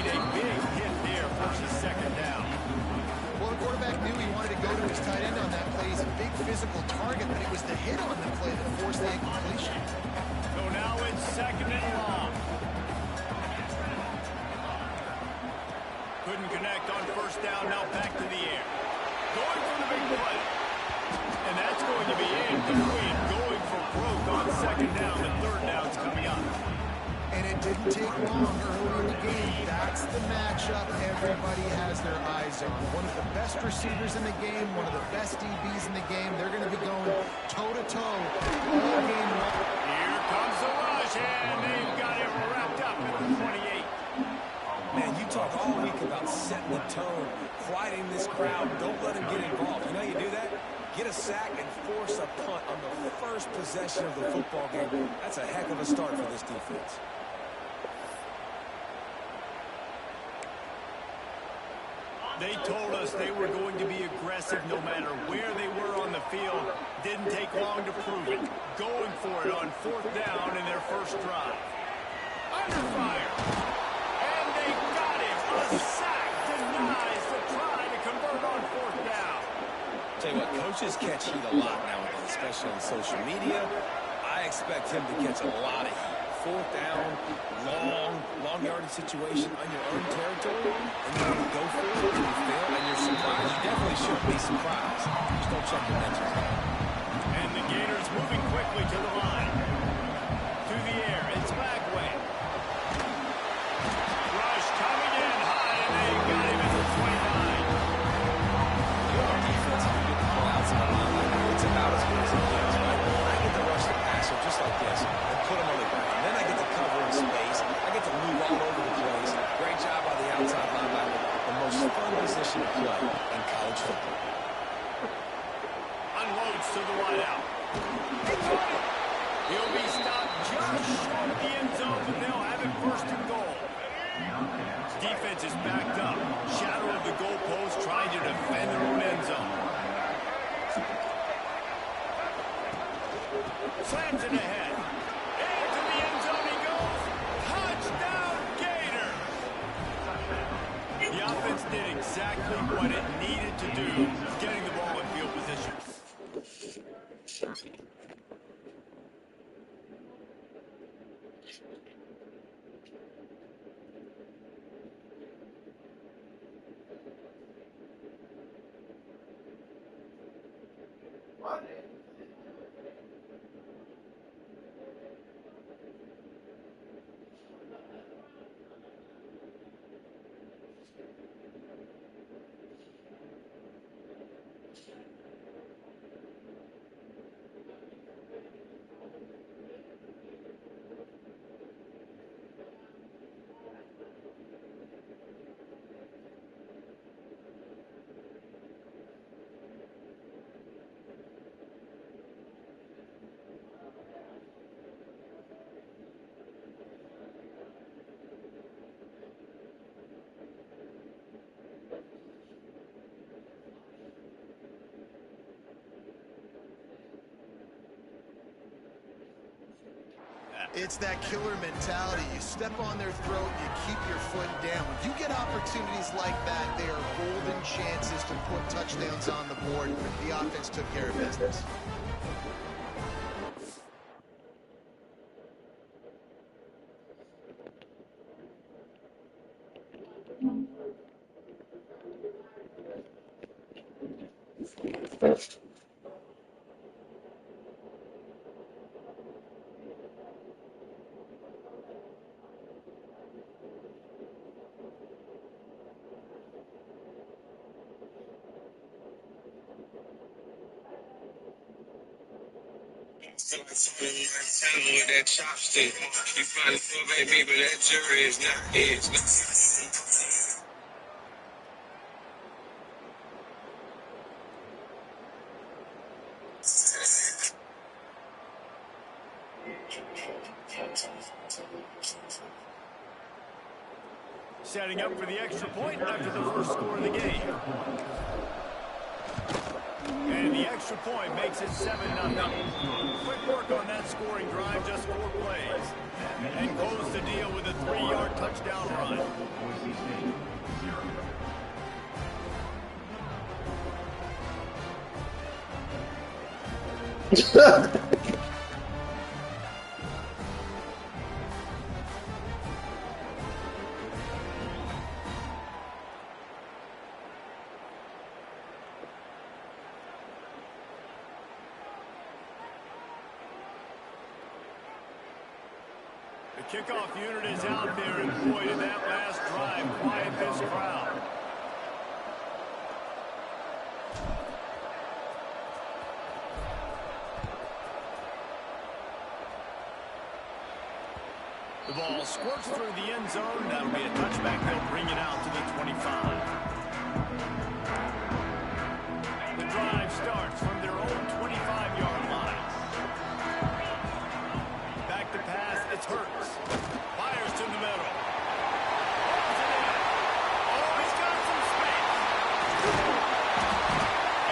need a big hit there versus second down. Well, the quarterback knew he wanted to go to his tight end on that play. He's a big physical target, but it was the hit on the play that forced the incompletion. So now it's second and long. Couldn't connect on first down, now back to the air. Going for the big play. And that's going to be incomplete. Going for broke on second down. The third down's coming up. And it didn't take long early in the game. That's the matchup everybody has their eyes on. One of the best receivers in the game, one of the best DBs in the game. They're going to be going toe-to-toe all game long. Here comes the rush, and they've got him wrapped up at the 28. Man, you talk all week about setting the tone, quieting this crowd. Don't let him get involved. You know how you do that? Get a sack and force a punt on the first possession of the football game. That's a heck of a start for this defense. They told us they were going to be aggressive no matter where they were on the field. Didn't take long to prove it. Going for it on fourth down in their first drive. Under fire. And they got him. A sack denies the try to convert on fourth down. Tell you what, coaches catch heat a lot nowadays, especially on social media. I expect him to catch a lot of heat. Fourth down, long yardage situation on your own territory, and you go for it, and you fail, and you're surprised. You definitely shouldn't be surprised. Just don't check your mental. And the Gators moving quickly to the line. To the air, it's Bagway. Rush coming in high, and they got him at the 29. Your defense, if you get the ball outside line, it's about as good as it gets, right? I get to rush the passer just like this and put him on the ground. Then I get to cover in space. I get to move all over the place. Great job by the outside linebacker. The most fun position to play in college football. Unloads to the wideout. He'll be stopped just short of the end zone, but they'll have it first and goal. Defense is backed up. Shadow of the goalpost trying to defend their own end zone. Slams it ahead. Into the end zone he goes. Touchdown, Gator! The offense did exactly what it needed to do, getting the ball in field position. It's that killer mentality. You step on their throat, you keep your foot down. When you get opportunities like that, they are golden chances to put touchdowns on the board. The offense took care of business. With that chopstick, you find it for baby, but that jury is not his. Setting up for the extra point after the first score of the game. And the extra point makes it 7-0. Quick work on that scoring drive, just 4 plays. And close the deal with a 3-yard touchdown run. The kickoff unit is out there, and boy, did that last drive quiet this crowd. The ball squirts through the end zone. That'll be a touchback. They'll bring it out to the 25. The drive starts from their own 25-yard line. Back to pass. It's Hurts. Fires to the middle. Holds it in. Oh, he's got some space.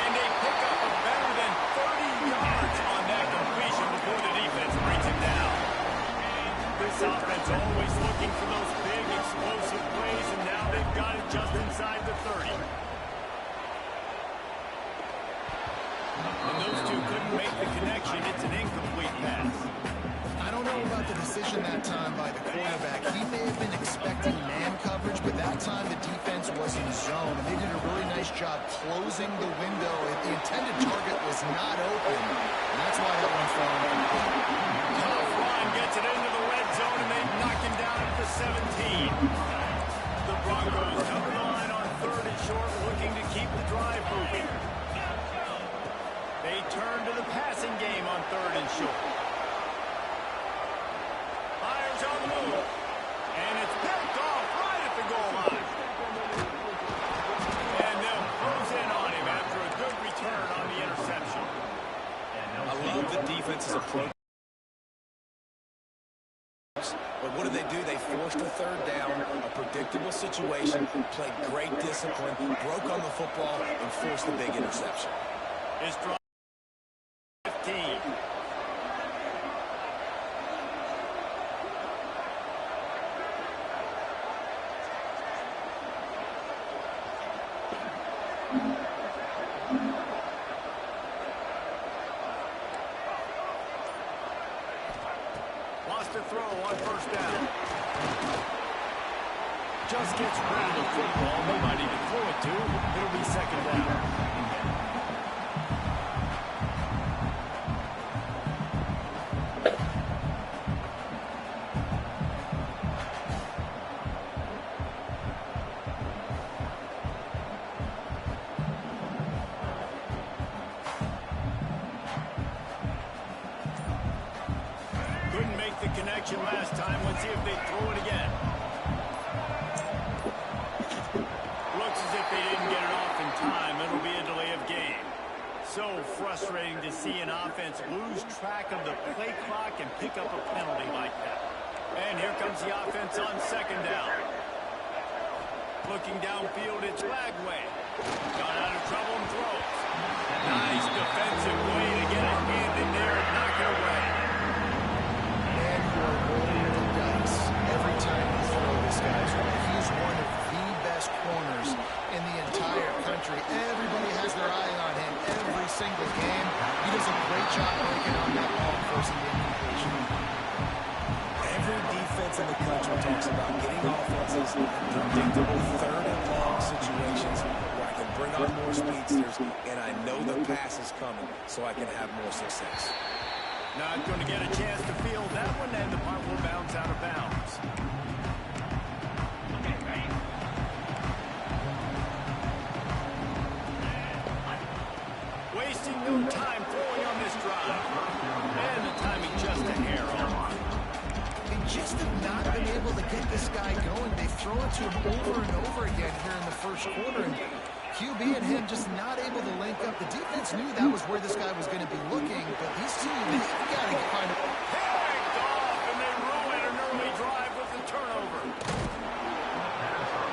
And they pick up a better than 30 yards on that completion before the defense brings him down. This offense always looking for those big, explosive plays, and now they've got it just inside the 30. And those two couldn't make the connection. It's an incomplete pass. I don't know about the decision that time by the quarterback. He may have been expecting man coverage, but that time the defense was in zone, and they did a really nice job closing the window. The intended target was not open, and that's why that one fell incomplete. Tough run gets it into the red zone, and they knock him down at the 17. The Broncos come to the line on 3rd and short, looking to keep the drive moving. They turn to the passing game on 3rd and short. Fires on the move. And it's picked off right at the goal line. And they'll close in on him after a good return on the interception. I love the defense's approach. But what did they do? They forced a 3rd down, a predictable situation, played great discipline, broke on the football, and forced the big interception. His drive 15. Lost a throw on 1st down. Just gets rid of the football. They might even throw it to. It'll be 2nd down. Couldn't make the connection last time. Let's see if they throw it again. Looks as if they didn't get it off in time. It'll be a delay of game. So frustrating to see an offense lose track of the play clock and pick up a penalty like that. And here comes the offense on 2nd down. Looking downfield, it's Lagway. Got out of trouble and throws. Nice defensive way to get a hand in there and knock it away. Man, you are rolling the dice every time you throw this guy's way. He's one of the best corners in the entire country. Everybody has their eye on him every single game. He does a great job breaking on that ball, forcing the incompletion. Every defense in the country talks about getting offenses in predictable 3rd and long situations where I can bring on more speedsters, and I know the pass is coming, so I can have more success. Not going to get a chance to field that one, and the punt will bounce out of bounds. Wasting no time throwing on this drive. And the timing just a hair off. They just have not been able to get this guy going. They've thrown it to him over and over again here in the 1st quarter. And QB and him just not able to link up. The defense knew that was where this guy was going to be looking, but these two, they've got to find it. Picked off, and they ruin an early drive with the turnover.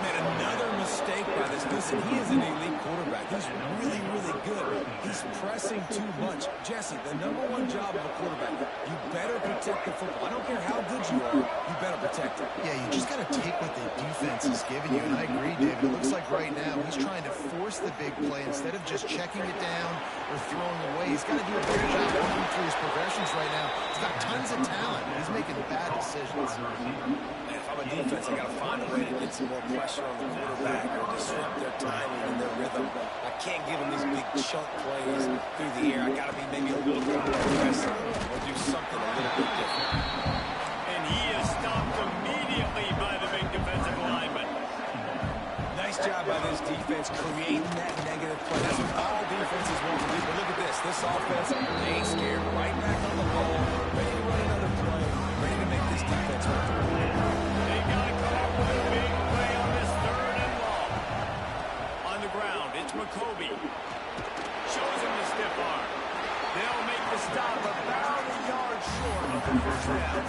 Man, another mistake by this. Listen, he is an elite quarterback. He's really, really good. He's pressing too much. Jesse, the #1 job of a quarterback, you better protect the football. I don't care how good you are, you better protect it. Yeah, you just got to take what the defense offense is giving you, and I agree, David. It looks like right now he's trying to force the big play instead of just checking it down or throwing away. He's got to do a better job working through his progressions right now. He's got tons of talent. He's making bad decisions. And if I'm a defense, I got to find a way to get some more pressure on the quarterback or disrupt their timing and their rhythm. I can't give them these big chunk plays through the air. I got to be maybe a little bit more aggressive or do something a little bit different. And he is stopped immediately by the big defensive lineman. Nice job by this defense creating that negative play. That's what all defenses want to do. But look at this. This offense, they ain't scared. Right back on the ball, ready to run another play, ready to make this defense work. They got to come up with a big play on this 3rd and long. On the ground, it's McCoby. Shows him the stiff arm. They'll make the stop about a yard short of the first down.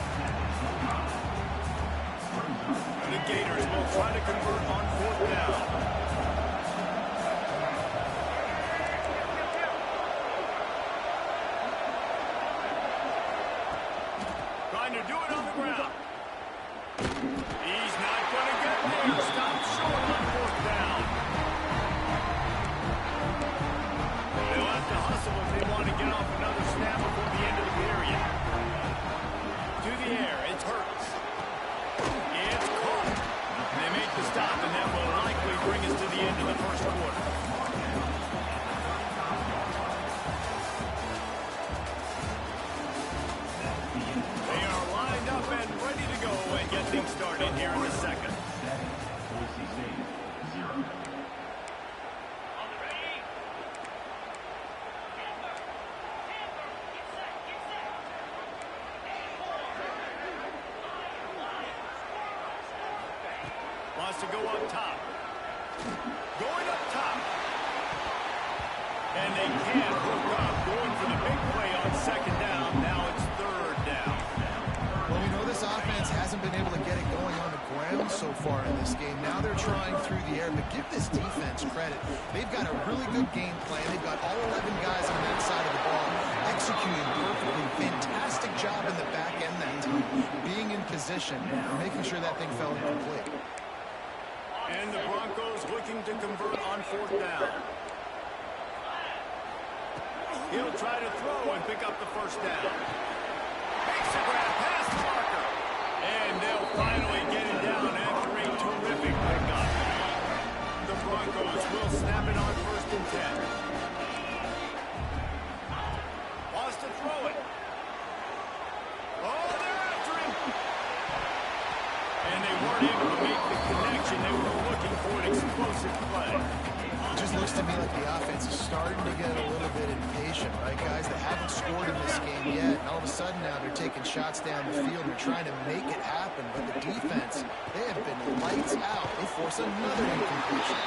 The Gators will try to convert on 4th down. Trying to do it on the ground. He's not going to get there. Stop short on 4th down. They'll have to hustle if they want to get off another snap before the end of the period. To the air, it's Hurts. It's caught. They make the stop, and that will likely bring us to the end of the first quarter. They are lined up and ready to go and get things started here in the second. Wants to go up top. Going up top. And they can't hook up. Going for the big play on 2nd down. Now it's 3rd down. Well, we know this offense hasn't been able to get it going on the ground so far in this game. Now they're trying through the air, but give this defense credit. They've got a really good game plan. They've got all 11 guys on that side of the ball executing perfectly. Fantastic job in the back end that time. Being in position and making sure that thing fell incomplete. And the Broncos looking to convert on 4th down. He'll try to throw and pick up the first down. Makes a grab past the marker. And they'll finally get him down after a terrific pickup. The Broncos will snap it on 1st and 10. Wants to throw it. Oh, they're after him. And they weren't able to make the connection. They were looking for an explosive play. It just looks to me like the offense is starting to get a little bit impatient, right, guys? They haven't scored in this game yet, and all of a sudden now they're taking shots down the field. They're trying to make it happen, but the defense, they have been lights out. They force another incompletion.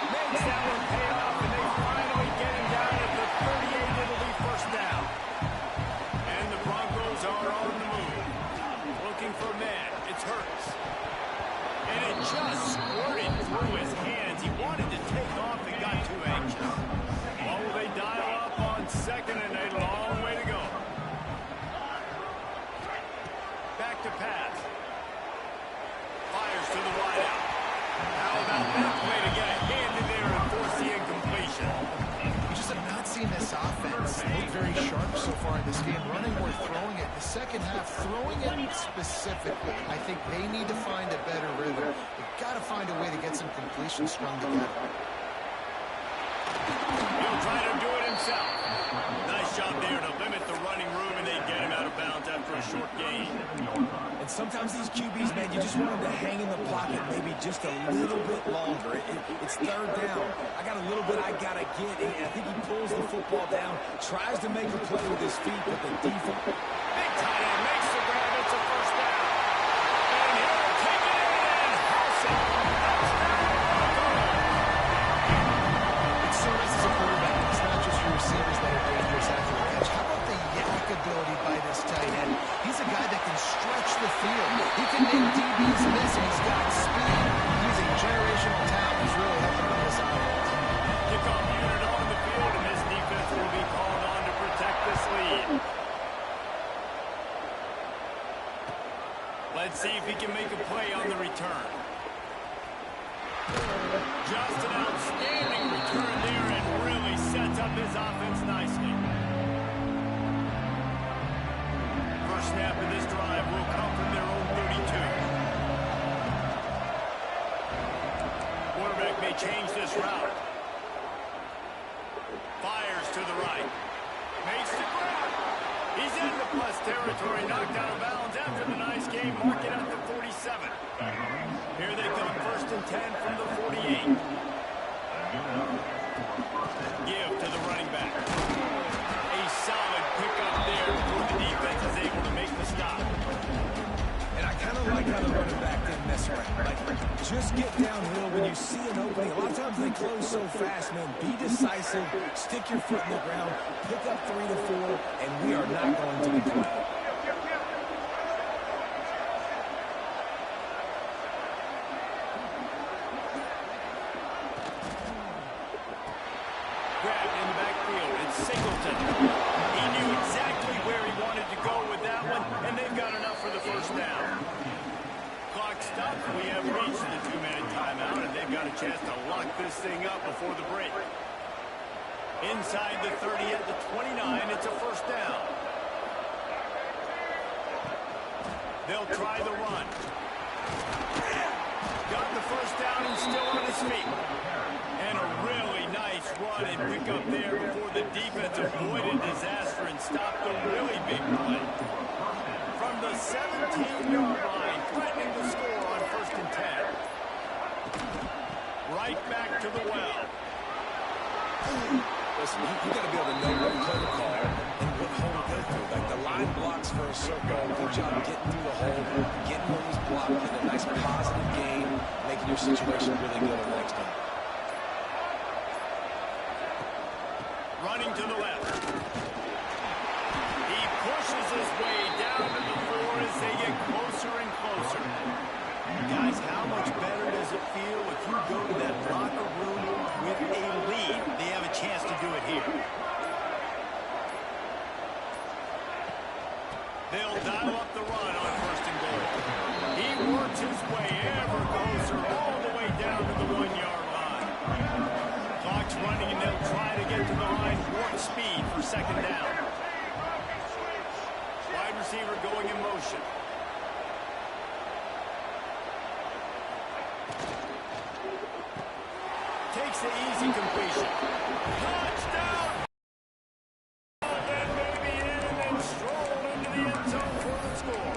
Makes that one pay off, and they finally get him down at the 38. It'll be 1st down. And the Broncos are on the move. Looking for man. It's Hurts. And it just squirted through his hands. He wanted to take off and got too anxious. Oh, they dial up on 2nd and a long way to go. Back to pass. Fires to the wideout. How about that play to get a hand in there and force the incompletion? We just have not seen this offense look very sharp so far in this game. Running or throwing it. The second half, throwing it specifically, I think they need to find a better rhythm. They've got to find a way to get some completions strung together. He'll try to do it himself. Nice job there to limit the running room, and they get him out of bounds after a short gain. And sometimes these QBs, man, you just want them to hang in the pocket maybe just a little bit longer. It's 3rd down. I got a little bit I got to get. And I think he pulls the football down, tries to make a play with his feet, but the defense. Big tight end makes the grab. It's a 1st down. And he'll take it in and house it. It serves as a quarterback. It's not just your receivers that are dangerous after the catch. How about the yak ability by this tight end? He's a guy that can stretch the field. He can make DBs miss, and he's got speed. He's a generational talent. He's really helping on this offense. Kickoff unit on the field, and this defense will be called on to protect this lead. Let's see if he can make a play on the return. Just an outstanding return there and really sets up his offense nicely. First snap of this drive will come from their own 32. Quarterback may change this route. Fires to the right. Makes the grab. He's in the plus territory, knocked out of bounds after the nice game. Mark it at the 47. Here they come, 1st and 10 from the 48. Give to the running back. A solid pickup there before the defense is able to make the stop. And I kind of like how the running back didn't mess around. Like, just get downhill when you see an opening. A lot of times they close so fast, man. Be decisive, stick your foot in the ground, pick up 3 to 4, and we are not going to be playing. Grabbed in the backfield. It's Singleton. He knew exactly where he wanted to go with that one, and they've got enough for the first down. Clock stopped. We have reached the 2-minute timeout, and they've got a chance to lock this thing up before the break. Inside the 30 at the 29, it's a first down. They'll try the run. Got the first down and still on his feet. And a really nice run and pick up there before the defense avoided disaster and stopped a really big play. From the 17-yard line, threatening to score on 1st and 10. Right back to the well. Listen, you got to be able to know what play to call and what hole to go through. Like the line blocks for a circle, good job getting through the hole, getting what was blocked, getting a nice positive game, making your situation really good on the next time. Running to the left. He pushes his way down to the floor as they get closer and closer. Guys, how much better does it feel if you go to that locker room with a lead? They have a chance to do it here. They'll dial up the run on 1st and goal. He works his way ever closer all the way down to the 1-yard line. Clock's running, and they'll try to get to the line warp speed for 2nd down. Wide receiver going in motion. Takes the easy completion. Touchdown! Then maybe in and then strolled into the end zone for the score.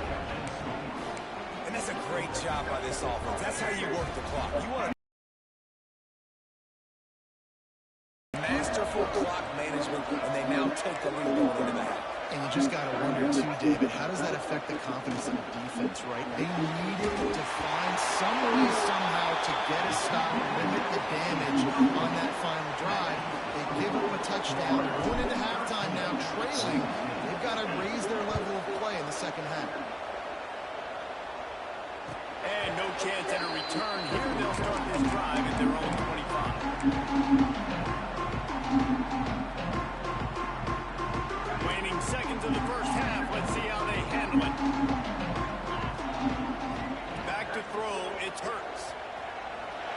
And that's a great job by this offense. That's how you work the clock. You want to masterful clock management, and they now take the lead going into the half. And you just got to wonder, too, David, how does that affect the confidence of the defense, right? They needed to find some way, somehow, to get a stop, limit the damage on that final drive. They give up a touchdown. They're going into halftime now, trailing. They've got to raise their level of play in the second half. And no chance at a return here. They'll start this drive at their own 25. Waning seconds of the first half. Let's see how they handle it. Back to throw. It's Hurts.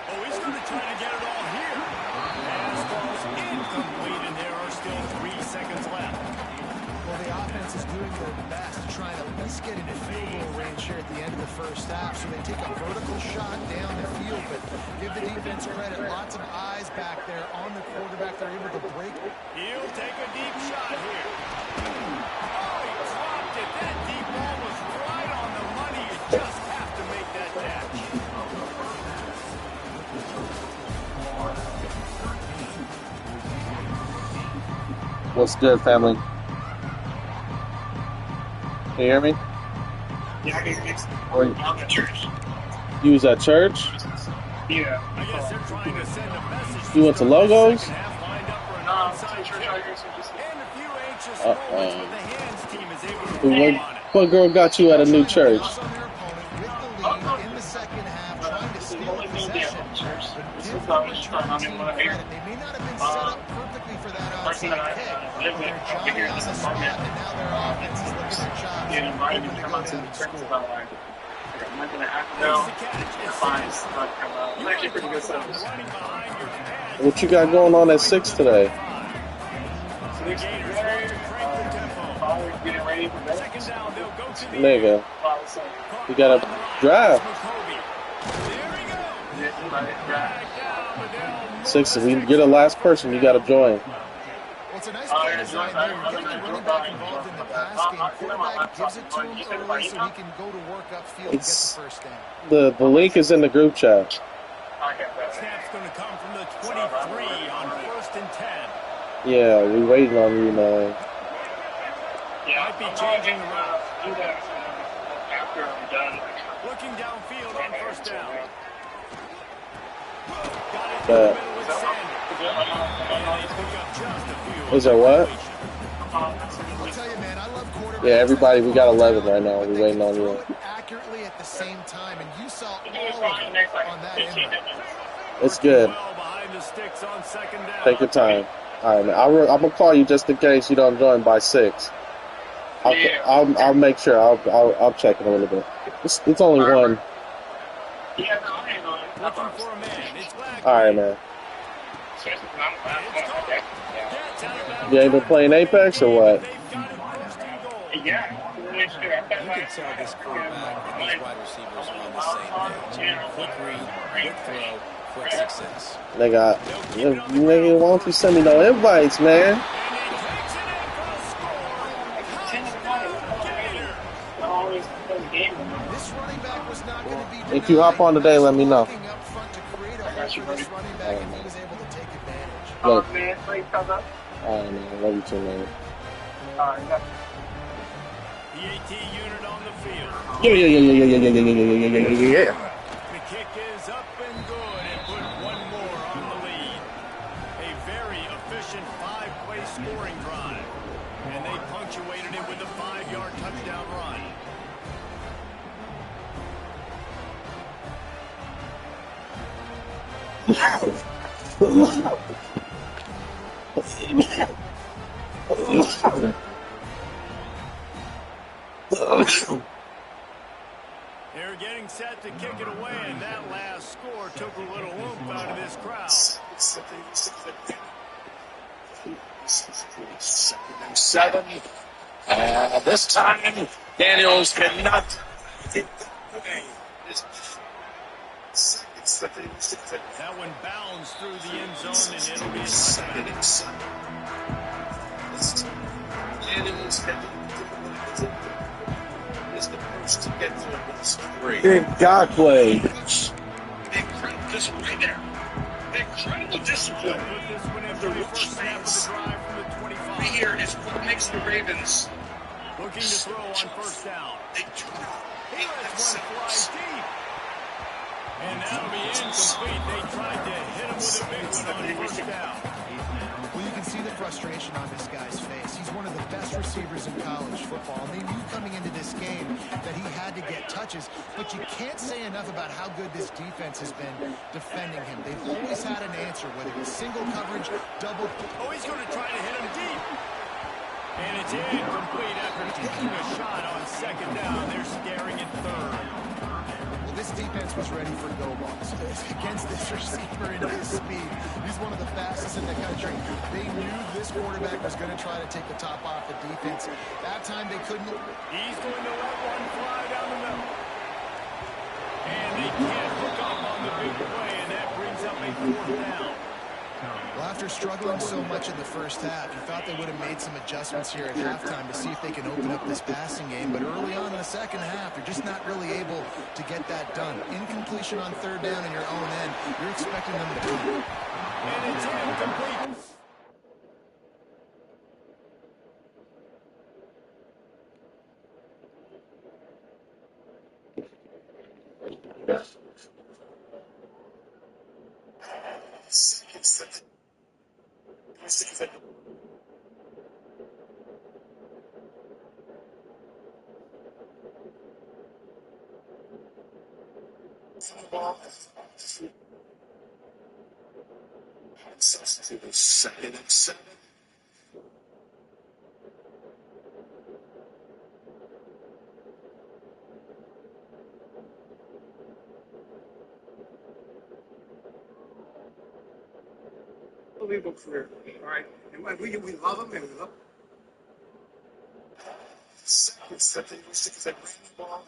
Oh, he's going to try to get it all here. Pass falls incomplete, and there are still 3 seconds left. Well, the offense is doing their best to try to at least get into field goal range here at the end of the first half. So they take a vertical shot down the field, but give the defense credit. Lots of eyes back there on the quarterback. They're able to break. He'll take a deep shot here. Oh, he dropped it. That deep ball was right on the money. You just have to make that catch. What's good, family? Can you hear me? Yeah, I can hear Or you. I'm at church. you was at church? Yeah. I guess they're trying to send a message. You went to Logos? Second half lined up for an No, onside church kick. out here, so just And a few anxious moments, but the hands team is able to What, pull on it. what girl got you at a new church? On their opponent with the lead in the second half, trying to steal only thing they have possession. on church. But This give is the not just return I'm team in one here. credit. They may not have been set up perfectly for that Person onside that I kick, live but with, they're I'll Johnny be here on this the spot, apartment. and now their offense is looking at shots, Get invited hoping to to come go out to down the and church score. about like like a month and a half Makes ago. the catch. It's Fine, six. stuff come out. It's You actually want to pretty good talk about service. running behind your pads. What you got going on at 6 today? The Six Gators today, want to crank the tempo. probably getting ready for bed. Second down, they'll go to the Nigga, air. Probably so. you gotta drive. McCovey. There he goes. Yeah, but yeah. Back down, but they'll move 6, the if you sticks get a on last first person, you down. gotta join. Well, it's a nice Oh, play yeah, design Jordan, there. I You're getting the don't running know, back Jordan, involved in the Jordan. pass game. My Quarterback gives it to you him said early by so email? he can go to work upfield and get the It's first down. the link is in the group chat. Okay, better. Snap's going to come from the 23 on first and 10. Yeah, we waiting on you, man. Yeah, Might be I'm changing the gonna route. do that after I'm done. Looking downfield on first down. Got it in the But- middle with Sanders. And they pick up just a few. Is there what? I'll tell you, man, I love quarterbacks. Yeah, everybody, we got 11 right now. But We they waiting can on throw you. it accurately at the same time, and you saw all of It's it fine, next like on that 15 end. minutes. It's good. Well behind the sticks on second down. Take your time. All right, man. I'm gonna call you just in case you don't join by 6. I'll make sure. I'll check in a little bit. It's only one. Yeah, no, I ain't going. Looking for a man. It's Wagner. All right, man. Especially when I'm Gets out of bounds. You ain't been playing Apex or what? They've got it first and goal. Yeah, really sure. You can tell this quarterback and these wide receivers are on the same page. Quick read, quick throw, quick success. Nigga, why don't you send me no invites, man? And he takes it in for the score. 10 to 1. Gator. I always play the game. This running back was not going to be If you hop on today, let me know. blocking up front to create a hole for this running back, and he was able to take advantage. Oh, Look. man, please comes up. All right, man. Love you too, man. Yeah. The AT unit on the field. Yeah. The kick is up and good and put one more on the lead. A very efficient 5-play scoring drive. And they punctuated it with a 5-yard touchdown run. They're getting set to kick it away, and that last score took a little oomph out of this crowd. 7. And this time, Daniels cannot. That one bounds through the end zone, and it'll be a touchback. Daniels is the first to get to this 3. Good God play. Incredible, just right there. Incredible discipline. Put this one in for the first snap of the drive from the 25. Here is what makes the Ravens. Looking to throw on first down. They do not He lets one fly deep. And that'll be incomplete. They tried to hit him with a big one on first down. Well, you can see the frustration on this guy's face. He's one of the best receivers in college football, and they knew coming into this game that he had to get touches, but you can't say enough about how good this defense has been defending him. They've always had an answer, whether it's single coverage, double. Oh, he's going to try to hit him deep. And it's incomplete after taking a shot on second down. They're staring at third. Well, this defense was ready for go balls against this receiver and his speed. He's one of the fastest in the country. They knew this quarterback was going to try to take the top off the defense. That time they couldn't. He's going to let one fly down the middle. And they can't hook up on the big play, and that brings up a fourth down. Well, after struggling so much in the first half, you thought they would have made some adjustments here at halftime to see if they can open up this passing game. But early on in the second half, they're just not really able to get that done. Incompletion on third down in your own end, you're expecting them to do it. And it's incomplete. Second and 7. unbelievable career. All right, and we love him, and we love. Seconds that they used to ran the ball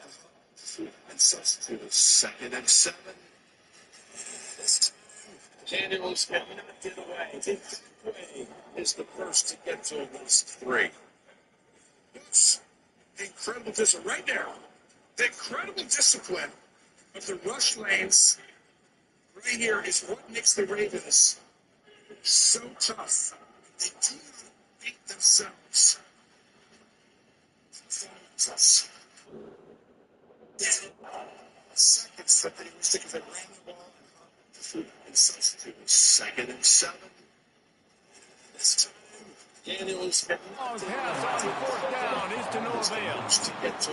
and substitute. 2nd and 7. This time, Daniels cannot get away. Way is the first to get to at least 3. Oops. Incredible discipline right there. The incredible discipline of the rush lanes right here is what makes the Ravens so tough. They do not beat themselves. Seconds that they used to ran the ball and substitute. 2nd and 7. This time, Daniels Long pass on 4th down is to no avail.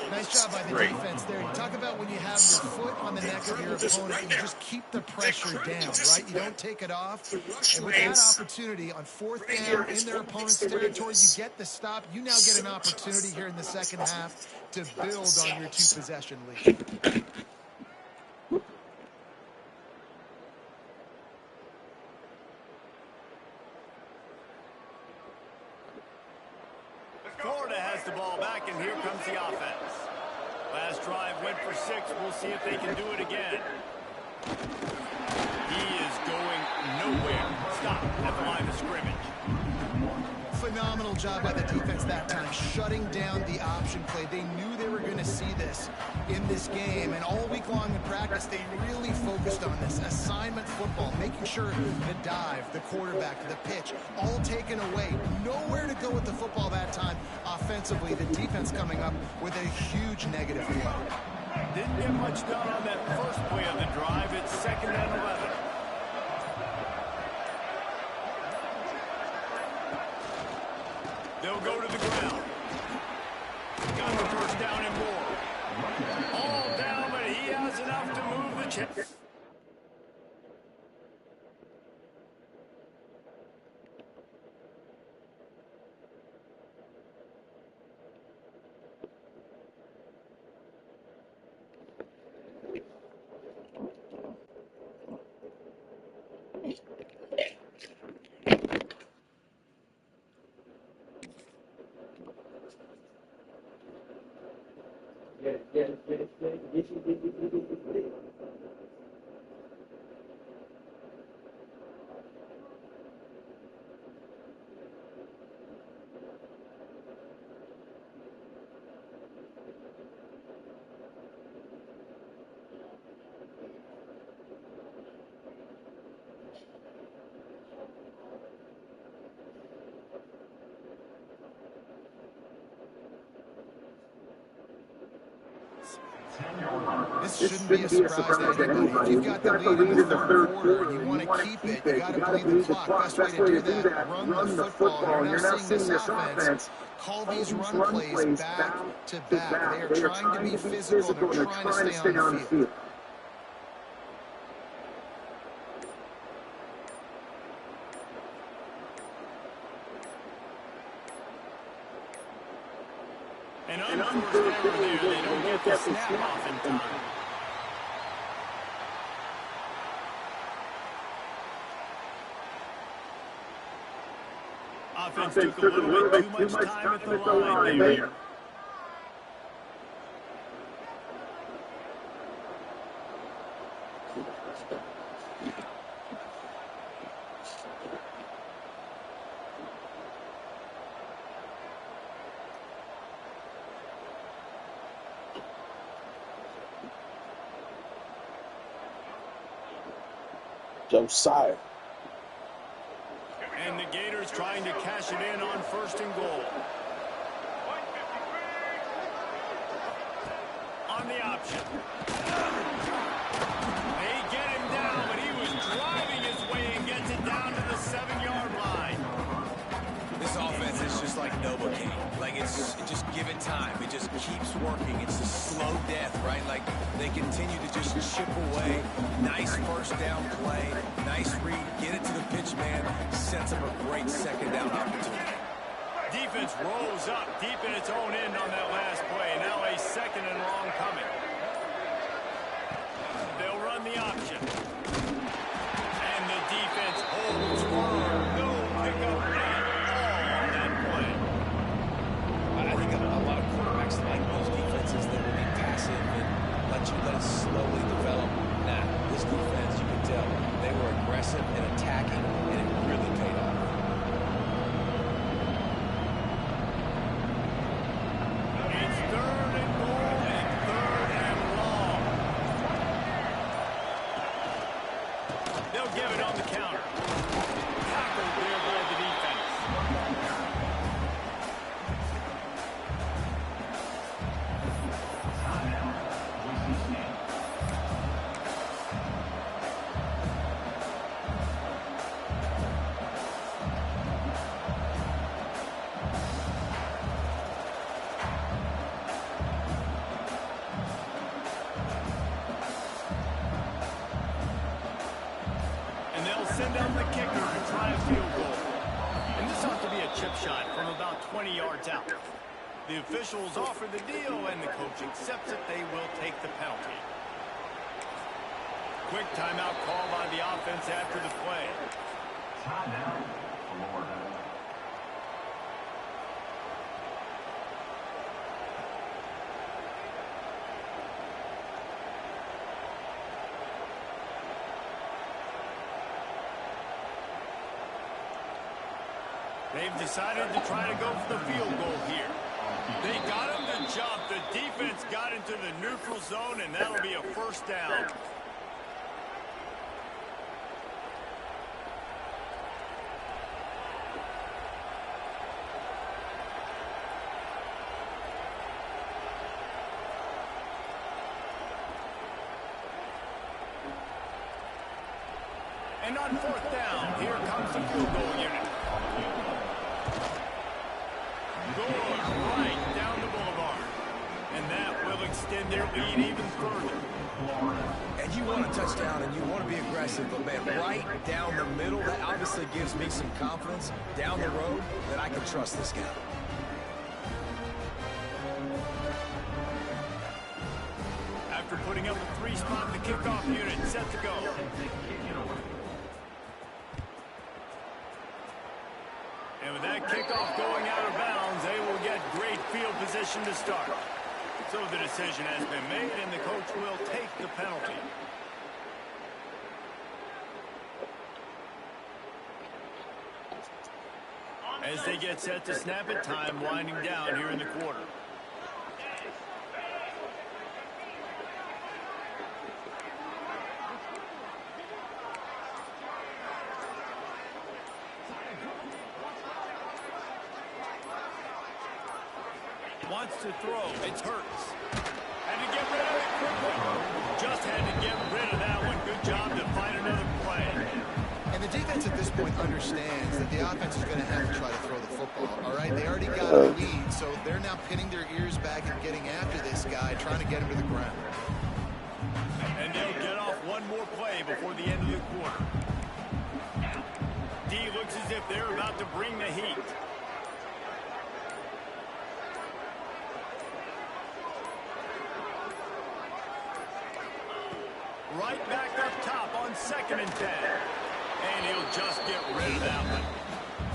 Nice job by the defense there. You talk about when you have your foot on the neck of your opponent, you just keep the pressure down, right? You don't take it off. And with that opportunity on 4th down in their opponent's territory, you get the stop. You now get an opportunity here in the second half to build on your 2-possession lead. Florida has the ball back, and here comes the offense. Last drive went for 6. We'll see if they can do it again. He is going nowhere. Stop at the line of scrimmage. Phenomenal job by the defense that time, shutting down the option play. They knew they were going to see this in this game, and all week long in practice, they really focused on this assignment football, making sure the dive, the quarterback, the pitch, all taken away. Nowhere to go with the football that time. Offensively, the defense coming up with a huge negative play. Didn't get much done on that first play of the drive. It's 2nd and 11. They'll go to the ground. Got the first down and more. All down, but he has enough to move the chains. This shouldn't be a surprise to anybody. If you've got the lead in the third quarter, you want to keep it. You got to play the clock. Best way to do that, run the football. You're now seeing this offense call these run plays back to back. They are trying to be physical. They're trying to stay on the field. An unforced error there. They don't get the snap off in time. Offense took a little bit too much time at the line there. Josiah. And the Gators trying to cash it in on 1st and goal. On the option. They get him down, but he was driving his way and gets it down to the 7-yard line. This offense is just like Novocaine. Like it's just give it time. It just keeps working. It's a slow death, right? Like they continue to just chip away. Nice first down play. Nice read. Get it to the pitch man. Sets up a great 2nd down opportunity. Defense rolls up deep in its own end on that last play. Now a 2nd and long coming. They'll run the option. And the defense holds firm. give it on the counter. Tackled there by the defense. Send out the kicker to try a field goal. And this ought to be a chip shot from about 20 yards out. The officials offer the deal, and the coach accepts it. They will take the penalty. Quick timeout call by the offense after the play. Timeout, Florida. They've decided to try to go for the field goal here. They got him to jump. The defense got into the neutral zone, and that'll be a first down. And on fourth down, here comes the field goal unit. Good, right down the boulevard. And that will extend their lead even further. And you want a touchdown and you want to be aggressive, but man, right down the middle, that obviously gives me some confidence down the road that I can trust this guy. After putting up a three-spot, the kickoff unit set to go. And with that kickoff going out of bounds, they will get great field position to start. So the decision has been made, and the coach will take the penalty. As they get set to snap it, time winding down here in the quarter. Wants to throw. It's Hurts. Had to get rid of it quickly. Just had to get rid of that one. Good job to find another play. And the defense at this point understands that the offense is going to have to try to throw the football, all right? They already got a lead, so they're now pinning their ears back and getting after this guy, trying to get him to the ground. And they'll get off one more play before the end of the quarter. D looks as if they're about to bring the heat. Right back up top on 2nd and 10. And he'll just get rid of that one.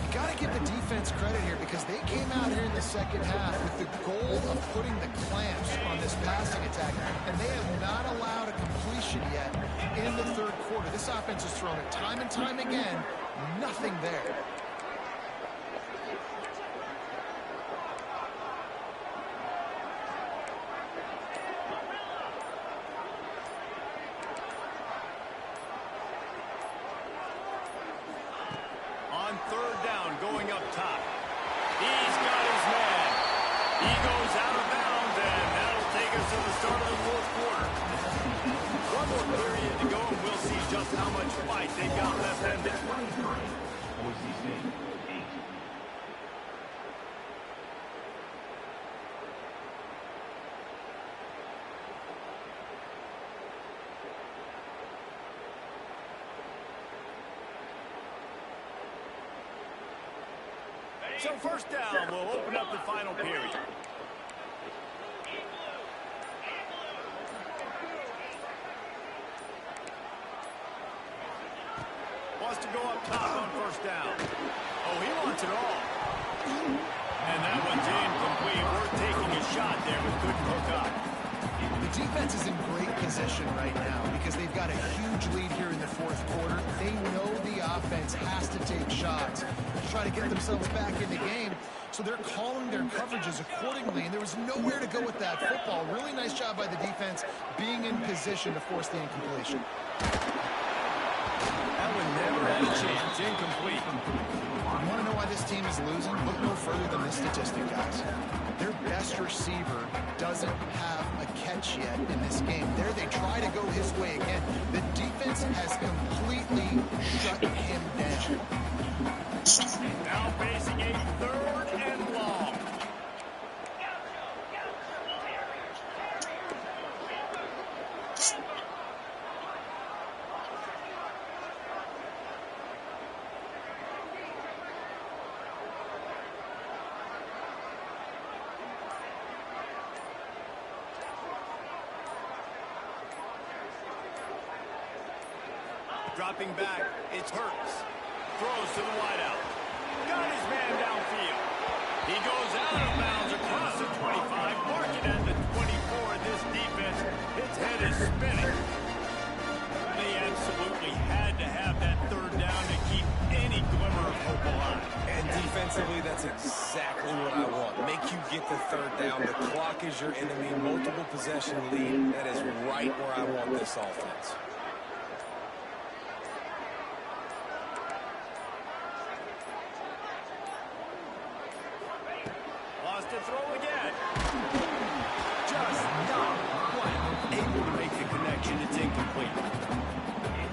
You got to give the defense credit here because they came out here in the second half with the goal of putting the clamps on this passing attack, and they have not allowed a completion yet in the third quarter. This offense has thrown it time and time again. Nothing there. On third down, going up top. He's got his man. He goes out of bounds, and that'll take us to the start of the fourth quarter. One more period to go, and we'll see just how much fight they've got left in them. Boise State, 8. So first down, we'll open up the final period. Wants to go up top on first down. Oh, he wants it all. And that one's incomplete. Worth taking a shot there, but couldn't hook up. The defense is in great position right now because they've got a huge lead here in the fourth quarter. They know the offense has to take shots to try to get themselves back in the game. So they're calling their coverages accordingly, and there was nowhere to go with that football. Really nice job by the defense being in position to force the incompletion. That one never had a chance. Incomplete. You want to know why this team is losing? Look no further than this statistic, guys. Their best receiver doesn't have a catch yet in this game. There they try to go his way again. The defense has completely shut him down. Now facing a 3rd and long. Dropping back, it's Hurts. Throws to the wideout. Got his man downfield. He goes out of bounds across the 25, marking at the 24. This defense, its head is spinning. They absolutely had to have that 3rd down to keep any glimmer of hope alive. And defensively, that's exactly what I want. Make you get the 3rd down. The clock is your enemy. Multiple possession lead. That is right where I want this offense. To throw again. Just not quite able to make the connection. It's incomplete.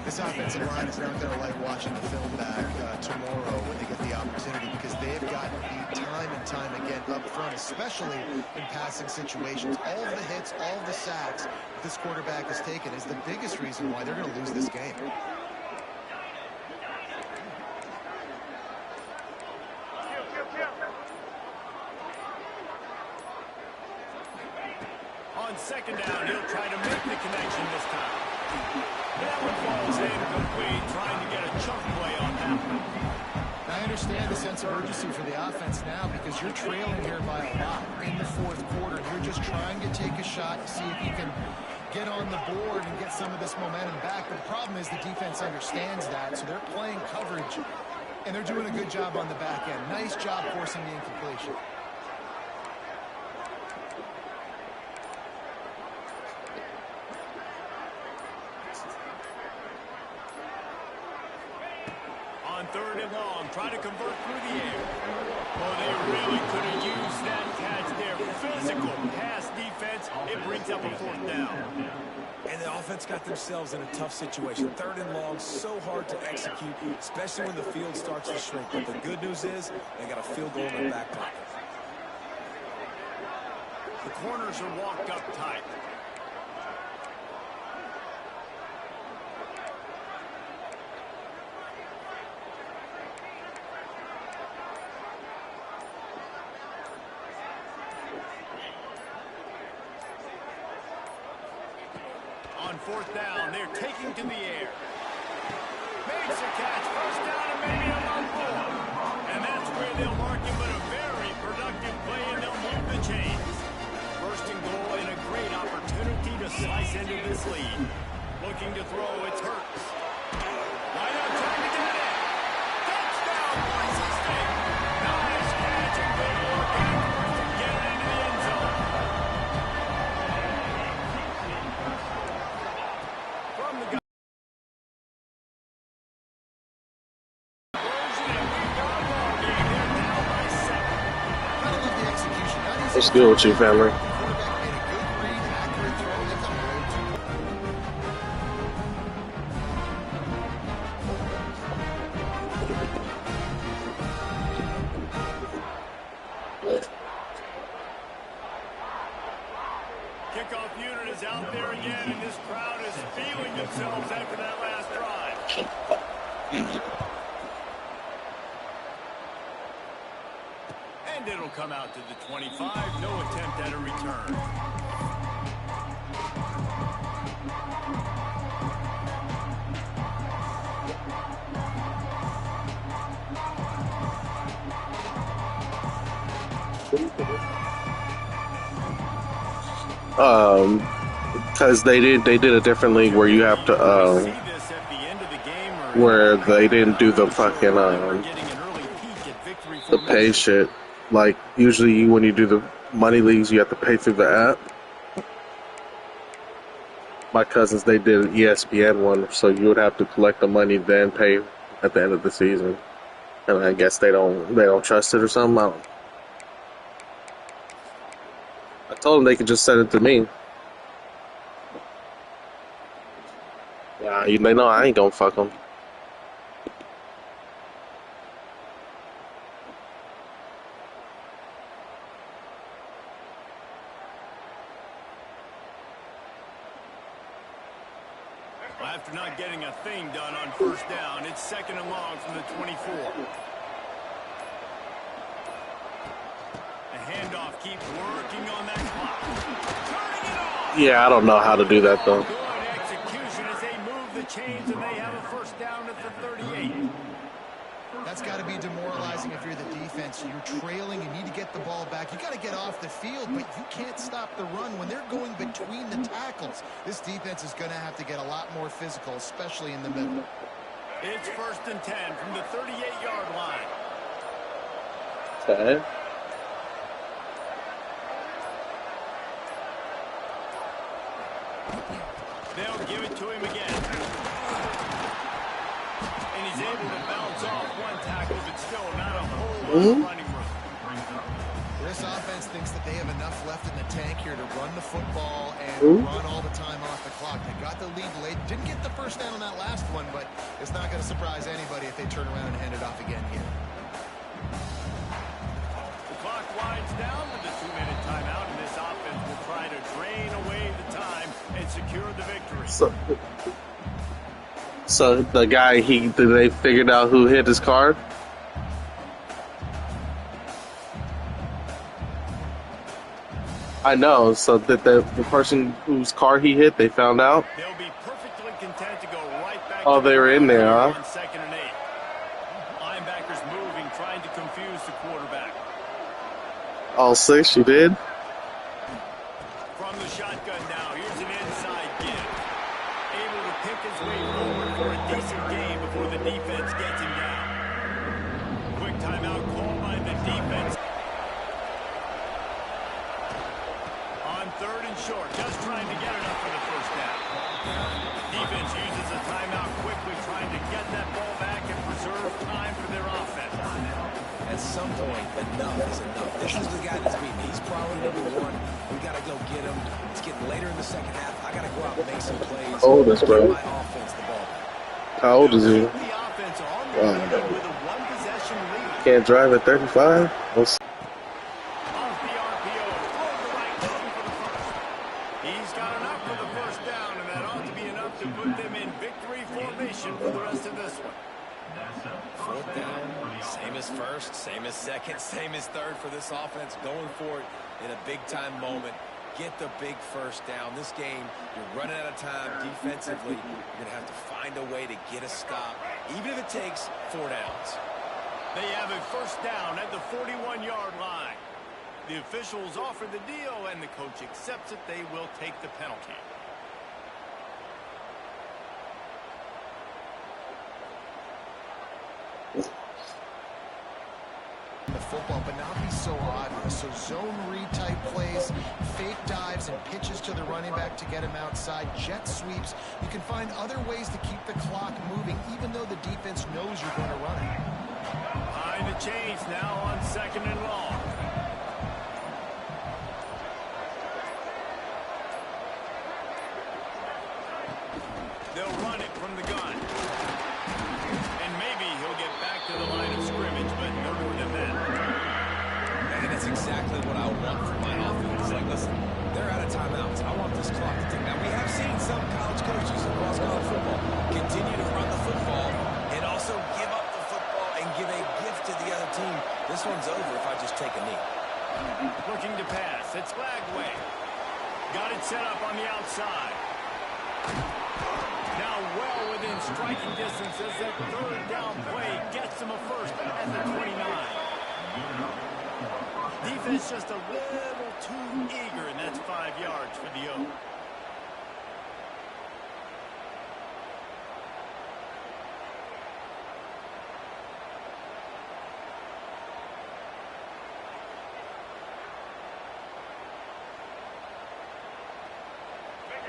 This offensive line is not going to like watching the film back tomorrow when they get the opportunity, because they've gotten beat time and time again up front, especially in passing situations. All of the hits, all of the sacks this quarterback has taken is the biggest reason why they're going to lose this game. On 2nd down, he'll try to make the connection this time. That one falls incomplete, trying to get a chunk play on that one. I understand the sense of urgency for the offense now, because you're trailing here by a lot in the 4th quarter. You're just trying to take a shot to see if you can get on the board and get some of this momentum back. But the problem is the defense understands that, so they're playing coverage, and they're doing a good job on the back end. Nice job forcing the incompletion. On 3rd and long, try to convert through the air. Oh, they really could have used that catch there. Physical pass defense. It brings up a 4th down. And the offense got themselves in a tough situation. 3rd and long, so hard to execute, especially when the field starts to shrink. But the good news is they got a field goal in the back pocket. The corners are walked up tight. On 4th down, they're taking to the air. Makes a catch, 1st down and maybe a long ball. And that's where they'll mark him, but a very productive play, and they'll move the chains. 1st and goal, and a great opportunity to slice into this lead. Looking to throw, it's Hurts. Why not trying to get it? Touchdown, Boise State. Nice catch and good work afterwards to get it into the end zone. From the gun. What's good with you, family? Kickoff unit is out there again, and this crowd is feeling themselves after that last drive. And it'll come out to the 25. No attempt at a return. Because they did a different league where you have to where they didn't do the fucking the pay shit. Like usually when you do the money leagues, you have to pay through the app. my cousins, they did an ESPN one, so you would have to collect the money, then pay at the end of the season. And I guess they don't trust it or something. I told them they could just send it to me. Yeah, they know I ain't gonna fuck them. After not getting a thing done on first down, it's 2nd and long from the 24. The handoff keeps working on that clock. Turning it off. Yeah, I don't know how to do that though. Good execution as they move the chains and they have a first down at the 38. That's got to be demoralizing if you're the defense. You're trailing, you need to get the ball back. You got to get off the field, but you can't stop the run when they're going between the tackles. This defense is going to have to get a lot more physical, especially in the middle. It's 1st and 10 from the 38-yard line. Okay. They'll give it to him again. And he's able to bounce off one tackle, but still not a whole lot of running room. This offense thinks that they have enough left in the tank here to run the football and run all the time off the clock. They got the lead late. Didn't get the first down on that last one, but it's not going to surprise anybody if they turn around and hand it off again here. The clock winds down with a 2-minute timeout, and this offense will try to drain away the time and secure the victory. So the guy, they figured out who hit his card? I know. So that the person whose car he hit, they found out? They'll be perfectly content to go right back. Oh, they were in there, huh? On 2nd and 8. Linebackers moving, trying to confuse the quarterback. All 6, you did? From the shotgun now, here's an inside give. Able to pick his way forward for a decent gain before the defense gets him down. Quick timeout called by the defense. On 3rd and short, just trying to get enough for the first down. Defense uses a timeout quickly, trying to get that ball back and preserve time for their offense. At some point, enough is enough. This is the guy that's beating me. He's priority #1. We got to go get him. It's getting later in the second half. I got to go out and make some plays. How old is bro? My offense the ball back. How old is he? The offense on the field with a one-possession lead. Can't drive at 35? What's Off the RPO, throw the right down for the first. He's got enough for the first down, and that ought to be enough to put them in victory formation for the rest of this one. 4th down, same as 1st, same as 2nd, same as 3rd for this offense. Going for it in a big-time moment. Get the big first down. This game, you're running out of time defensively. You're going to have to find a way to get a stop, even if it takes 4 downs. They have a first down at the 41-yard line. The officials offer the deal, and the coach accepts it. They will take the penalty. The football, but not be so obvious. So zone read type plays, fake dives, and pitches to the running back to get him outside, jet sweeps. You can find other ways to keep the clock moving, even though the defense knows you're going to run it. Behind the chains now on 2nd and long. They'll run it from the gun. And maybe he'll get back to the line of scrimmage, but no more than that. And that's exactly what I want from my offense. Like, listen, they're out of timeouts. I want this clock to tick. Now, we have seen some college coaches across college football continue to run the football and also give up the football and give a gift to the other team. This one's over if I just take a knee. Looking to pass. It's Flagway. Got it set up on the outside. Now well within striking distance as that 3rd down play gets him a first at the 29. Defense just a little too eager, and that's 5 yards for the Oak.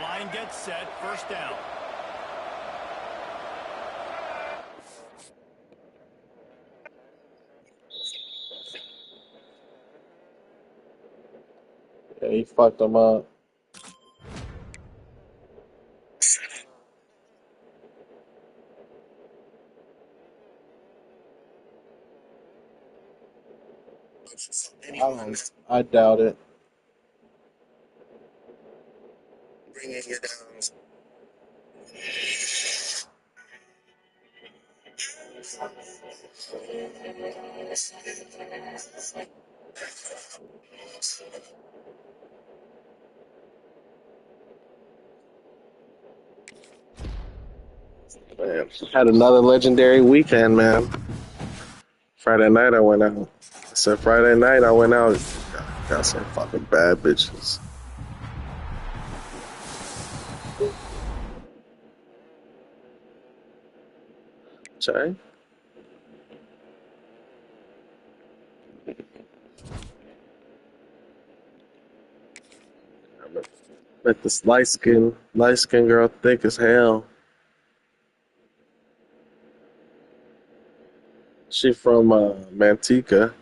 Line and get set. First down. Yeah, he fucked them up. I doubt it. Bring in your downs. Man, had another legendary weekend, man. Friday night I went out. I said Friday night I went out. Got some fucking bad bitches. Jay? Met this light skin girl thick as hell. She from Manteca.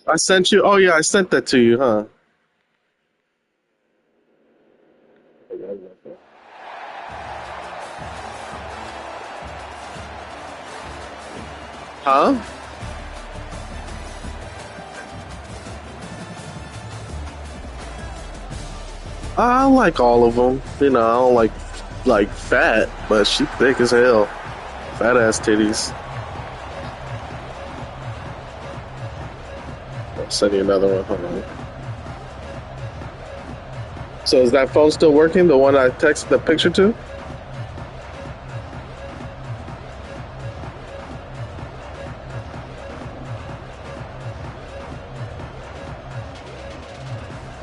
I sent you. Oh yeah, I sent that to you, huh? Huh? I like all of them. You know, I don't like fat, but she thick as hell. Fat ass titties. I'll send you another one. Hold on. So is that phone still working? The one I texted the picture to?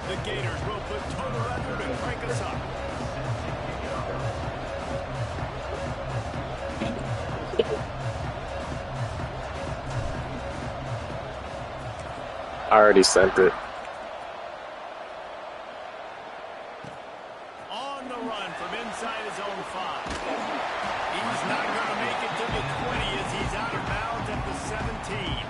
The Gators will put total effort and crank us up. I already sent it. On the run from inside his own 5. He's not going to make it to the 20 as he's out of bounds at the 17.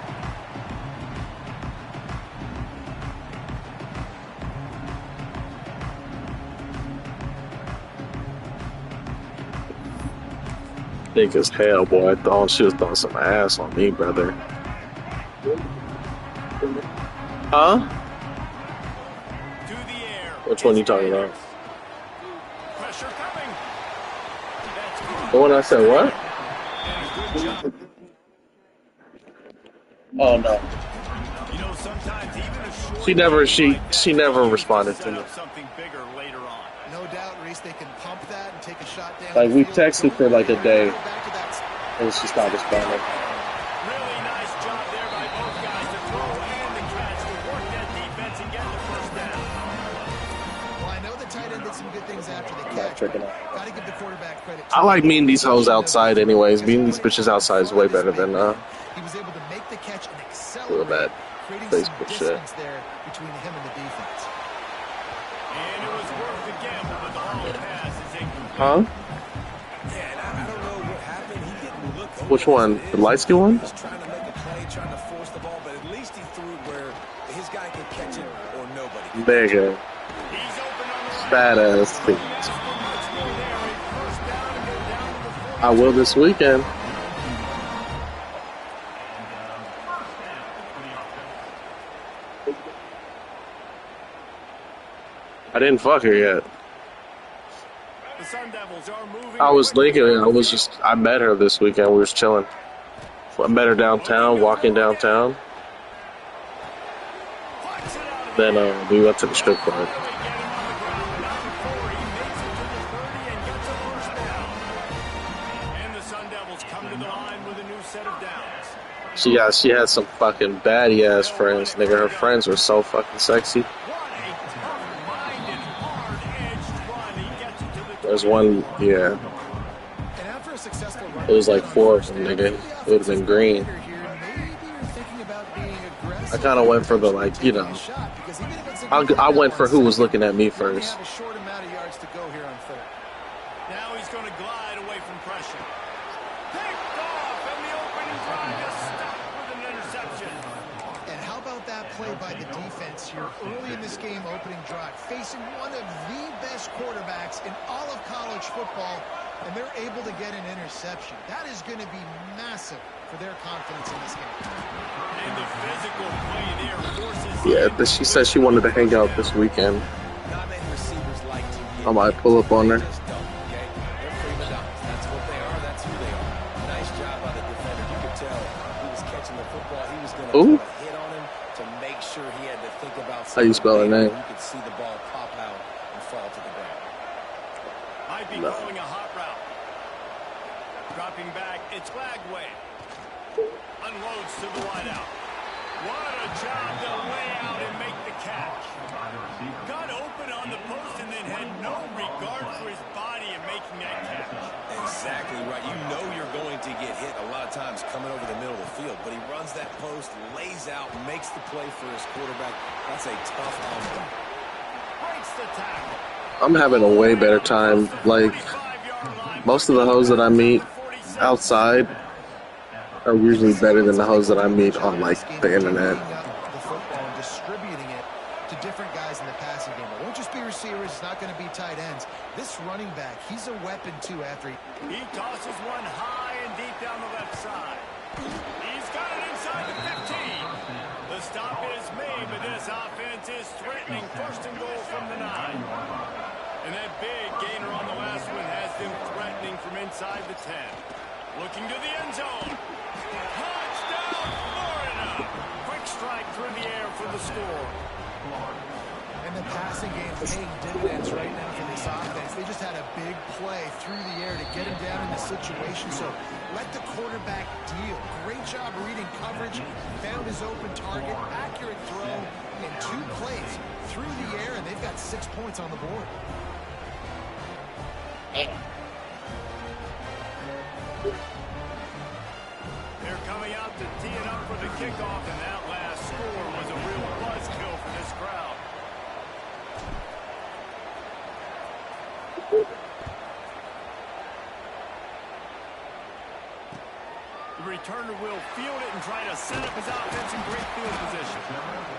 Thick as hell, boy. I thought she was throwing some ass on me, brother. Huh? To the air. Which one you talking about? Pressure coming. That's good. The one I said what? And a good job. Oh no. You know, sometimes even a short She never game like that she never can responded set to me. up something bigger later on. No doubt, Reese, they can pump that and take a shot down. Like the we field. texted for like a day Back to that. and she stopped responding. Really nice job there by both guys to throw and the catch to work that defense and get the first down. Well, I know the tight end did some good things after the Not catch. tricking out. Got to give the quarterback credit. I like meeting these hoes outside anyways. Meeting these bitches outside is way better than He was able to make the catch and doing accelerate, that creating Facebook some shit. distance there between him and the defense. And it was worth the gamble, but the long pass is incomplete. Huh? Yeah, and I don't know what happened. He didn't look over Which one? as it The is. light skin one? He was trying to make a play, trying to force the ball, but at least he threw it where his guy could catch it or nobody could. Bigger. He's open on the right. Fat ass He titties. asked for much more there. A first down and go down to the 40. I will this weekend. I didn't fuck her yet. The Sun Devils are moving. I was quickly. thinking, I met her this weekend. We was chilling. I met her downtown, walking downtown. Flex it out of Then the air. we went to the strip club. They get him on the ground. Down 4. He makes it to the 30 and gets a first down. And the Sun Devils come to the line with a new set of downs. She had some fucking baddie ass friends, nigga. Her friends were so fucking sexy. What a tough-minded, hard-edged run. He gets it to the There's one, yeah. And after a successful run, It was like 4 of them, nigga. It would have been green. here, maybe you're thinking kind of went for the, like, you know, I went for who was looking at me first. Have a short amount of yards to go here on third. Now he's going to glide away from pressure. Picked off, and the opening drive is stopped with an interception. And how about that play by the defense here early in this game opening drive, facing one of the best quarterbacks in all of college football, and they're able to get an interception. That is going to be massive for their confidence in this game. And the physical play there forces Yeah, she said she wanted to hang out this weekend. Not many receivers like to get I might pull up on her. just don't, okay? They're prima donnas. That's what they are. That's who they are. Nice job by the defender. You could tell he was catching the football. He was going to Ooh. hit on him to make sure he had to think about How you spell her name? You could see the ball pop out and fall to the ground. might be No. calling a hot route. Dropping back, it's Flagway. Unloads to the wideout. What a job to lay out and make the catch. Got open on the post and then had no regard for his body in making that catch. Exactly right. You know you're going to get hit a lot of times coming over the middle of the field, but he runs that post, lays out, makes the play for his quarterback. That's a tough humble. Breaks the tackle. I'm having a way better time. Like, 45-yard line. most of the hoes that I meet outside are usually better than the hoes that I meet on, like, the internet. The football and distributing it to different guys in the passing game. It won't just be receivers. It's not going to be tight ends. This running back, he's a weapon too after He tosses one high and deep down the left side. He's got it inside the 15. The stop is made, but this offense is threatening first and goal from the 9. And that big gainer on the last one has them threatening from inside the 10. Looking to the end zone. Touchdown, Florida! Quick strike through the air for the score. And the passing game paying dividends right now for this offense. They just had a big play through the air to get him down in the situation. So let the quarterback deal. Great job reading coverage. Found his open target. Accurate throw in 2 plays through the air. And they've got 6 points on the board. They're coming out to tee it up for the kickoff, and that last score was a real buzzkill for this crowd. The returner will field it and try to set up his offense in great field position.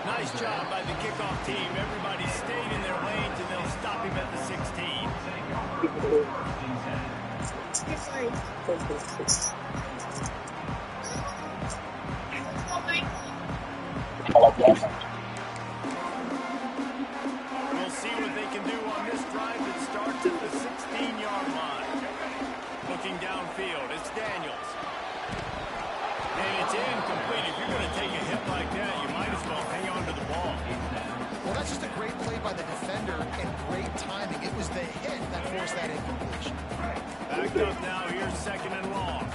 Nice job by the kickoff team. Everybody stayed in their lanes, and they'll stop him at the 16. We'll see what they can do on this drive that starts at the 16-yard line. Looking downfield, it's Daniels. And it's incomplete. If you're going to take a hit like that, you might as well hang on to the ball. Well, that's just a great play by the defender and great timing. It was the hit that forced that incompletion. Backed up now, here's second and long.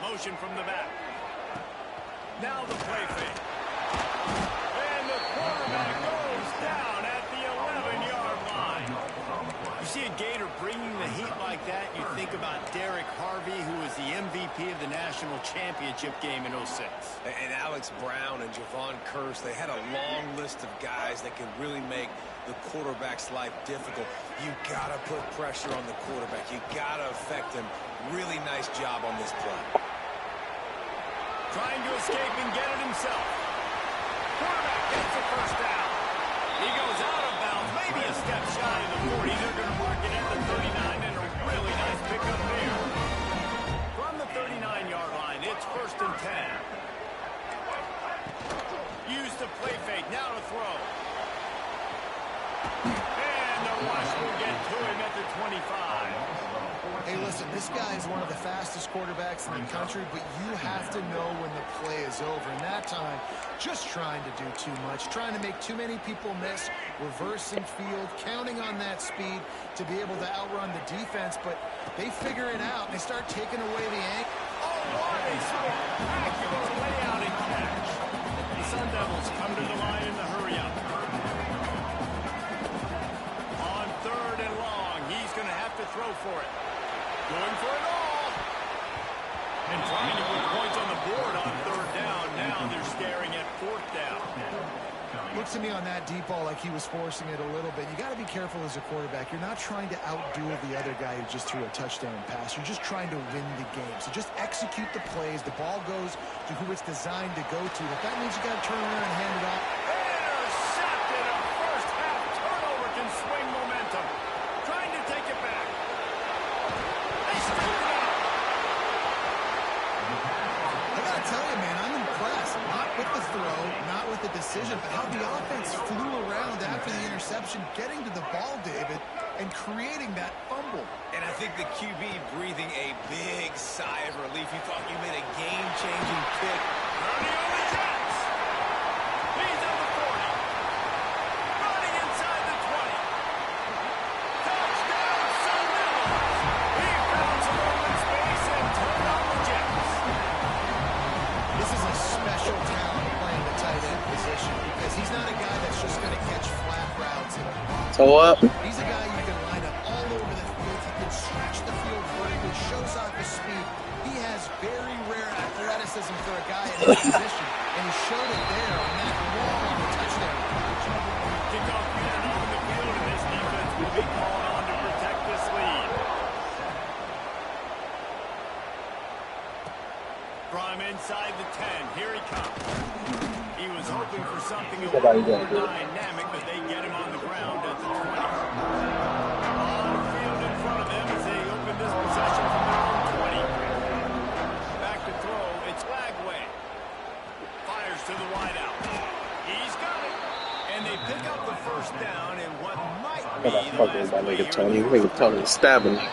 Motion from the back. Now the play fake. And the quarterback goes down at the 11-yard line. You see a Gator bringing the heat like that, you think about Derek Harvey, who was the MVP of the national championship game in 06. And Alex Brown and Javon Curse, they had a long list of guys that can really make the quarterback's life difficult. You got to put pressure on the quarterback. You got to affect him. Really nice job on this play. Trying to escape and get it himself. Quarterback gets the first down. He goes out of bounds, maybe a step shy of the 40. They're going to mark it at the 39, and a really nice pickup there. From the 39-yard line, it's first and 10. Use the play fake, now to throw. And the rush will get to him at the 25. Hey, listen, this guy is one of the fastest quarterbacks in the country, but you have to know when the play is over. And that time, just trying to do too much, trying to make too many people miss, reversing field, counting on that speed to be able to outrun the defense. But they figure it out, and they start taking away the angle. Oh, what a spectacular layout and catch. The Sun Devils come to the line in the hurry-up. On third and long, he's going to have to throw for it. Going for it all. And trying to put points on the board on third down. Now they're staring at 4 Looks to me on that deep ball like he was forcing it a little bit. You got to be careful as a quarterback. You're not trying to outdo the other guy who just threw a touchdown pass. You're just trying to win the game. So just execute the plays. The ball goes to who it's designed to go to. But that means you got to turn around and hand it off. Intercepted. A first half turnover can swing momentum. Trying to take it back. They struck it out. I got to tell you, man, I'm impressed. Not with the throw, not with the decision, but how the offense flew around after the interception, getting to the ball, David, and creating that fumble. And I think the QB breathing a big sigh of relief. You thought you made a game-changing pick. Running on the Jets. He's on the 40. Running inside the 20. Touchdown, Sun Devils. He found some open space and turned on the Jets. This is a special talent playing the tight end position because he's not a guy that's just going to catch flat routes. So what? He's a guy you can line up all over the field. He can stretch the field vertically, shows off his speed. He has very rare athleticism for a guy in his position, and he showed it there on that long touchdown. Kickoff unit on the field, and this defense will be called on to protect this lead. Prime inside the 10. Here he comes. He was hoping for something a little more dynamic, but they get him on the ground at the 20. On the field in front of them as they open this possession from their own 20. Back to throw. It's Lagway. Fires to the wideout. He's got it. And they pick up the first down in what might be the last That play nigga here. Tony. Nigga Tony stabbing me.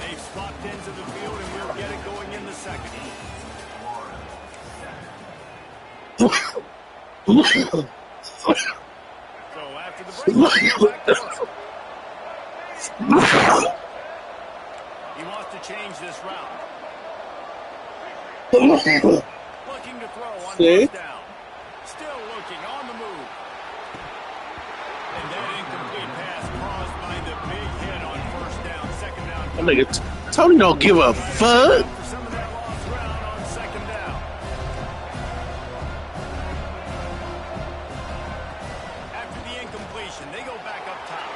They've swapped into the field, and we'll get it going in the second. So after the break, back to work. He wants to change this route. Looking to throw on See? first down. Still looking on the move. And that incomplete pass caused by the big hit on first down. Second down. That nigga Tony don't give a fuck. For some of that lost ground on second down. After the incompletion, they go back up top.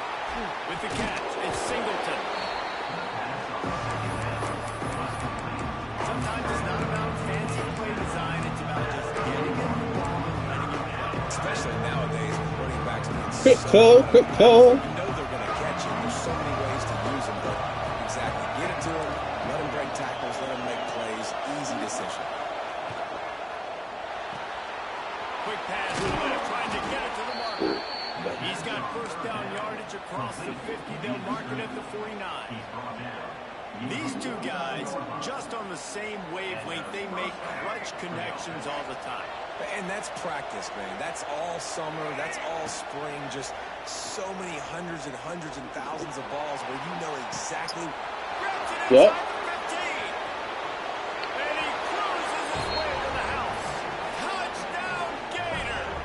With the catch, it's Singleton. Sometimes it's not about fancy play design. It's about just getting it the ball and letting it play. Especially nowadays with running backs being Quick so call, quick call. You know they're going to catch you. There's so many ways to use them, but exactly. Get it to them, let them break tackles, let them make plays. Easy decision. Quick pass to the left, trying to get it to the marker. He's got first down yardage across the 50. They'll mark it at the 49. These two guys, just on the same wavelength, they make clutch connections all the time. And that's practice, man. That's all summer. That's all spring. Just so many hundreds and thousands of balls where you know exactly. Grabs it Yep. inside the 15. And he cruises his way to the house. Touchdown, Gators.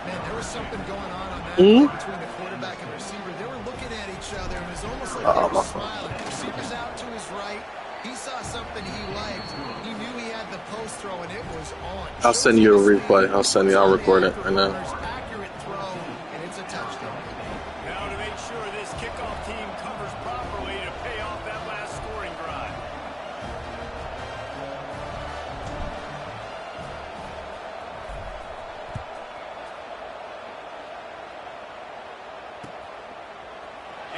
Man, there was something going on that Mhm. play between the quarterback and receiver. They were looking at each other, and it was almost like Oh, they my were God. smiling. The receiver's out to his right. He saw something he liked. He knew he had the post throw, and it was on. I'll send you a replay. I'll send you. I'll record it right now. Accurate throw, and it's a touchdown. Now to make sure this kickoff team covers properly to pay off that last scoring drive.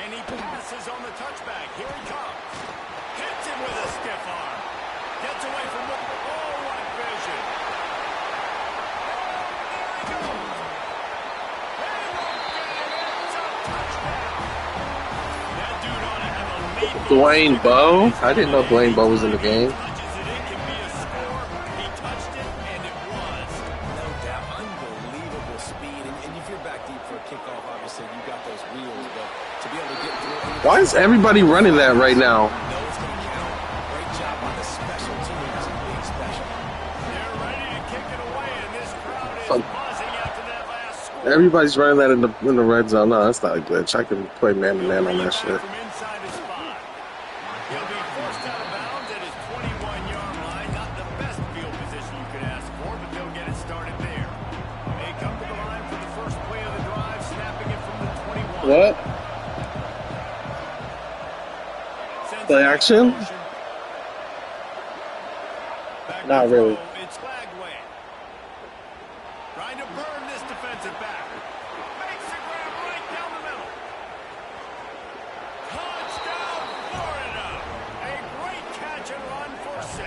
And he passes on the touchback. Here he comes. Hits him with a stiff arm. Gets away from the... Oh, what vision. There he goes. They won't get it. It's a touchdown. That dude ought to have a lead. Dwayne Bowe? I didn't know Dwayne Bowe was in the game. Touches it. It can be a score. He touched it, and it was. No doubt. Unbelievable speed. And if you're back deep for a kickoff, obviously you got those wheels, but to be able to get through it. Why is everybody running that right now? No, it's going to count. Great job by the special teams being special. They're ready to kick it away, and this crowd is Fuck. buzzing after that last score. Everybody's running that in the red zone. No, that's not a glitch. I can play man to man on that shit. From inside his 5. He'll be forced out of bounds at his 21-yard What? Play action? Not really. It's Lagway. Trying to burn this defensive back. Makes the grab right down the middle. Touchdown, Florida. A great catch and run for 6.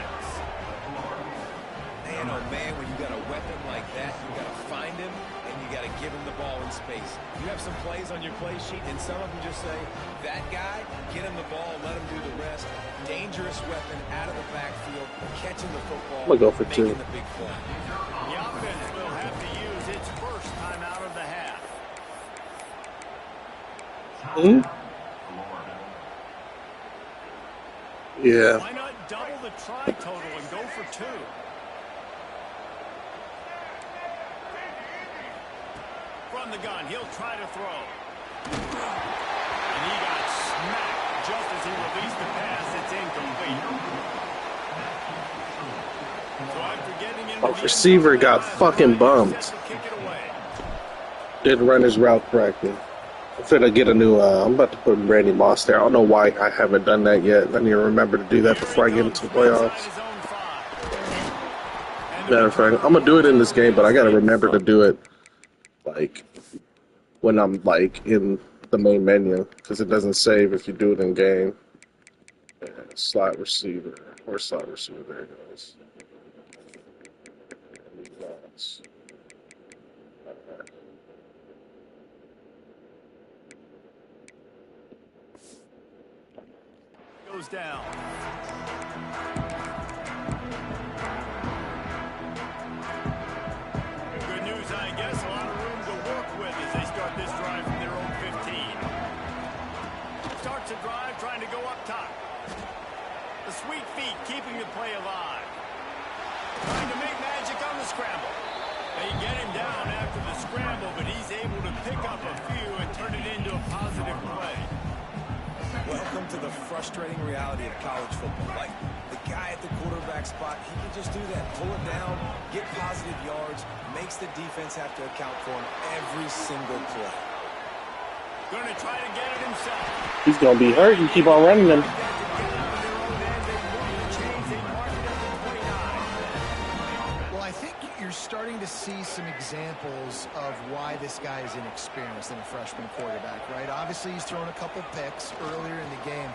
Man, oh man, when you got a weapon like that, you got to find him and you got to give him the ball in space. You have some plays on your play sheet, and some of them just say, that guy, get him the ball, let him do the rest. Dangerous weapon out of the backfield, catching the football, I'm gonna go for 2. making the big play. The offense will have to use its first time out of the half. Yeah. Why not double the try total and go for 2? From the gun, he'll try to throw. And he got smacked just as he released the pass. It's incomplete. So after getting into the Receiver got fucking bumped. kick it away. Didn't run his route correctly. I'm finna get a new, I'm about to put Randy Moss there. I don't know why I haven't done that yet. I need to remember to do that before I get into the playoffs. Matter of fact, I'm gonna do it in this game, but I gotta remember to do it, like, when I'm, like, in the main menu, because it doesn't save if you do it in game. Yeah, slot receiver. Where's slot receiver? There it goes. Goes down. Good news, I guess. A lot of room to work with as they start this drive from their own 15. Starts a drive trying to go up top. The sweet feet keeping the play alive. Trying to make magic on the scramble. They get him down after the scramble, but he's able to pick up a few and turn it into a positive play. Welcome to the frustrating reality of college football. Like, the guy at the quarterback spot, he can just do that. Pull it down, get positive yards, makes the defense have to account for him every single play. Going to try to get it himself. He's gonna be hurt. You keep on running him. Well, I think you're starting to see some examples of why this guy is inexperienced in a freshman quarterback, right? Obviously, he's thrown a couple picks earlier in the game.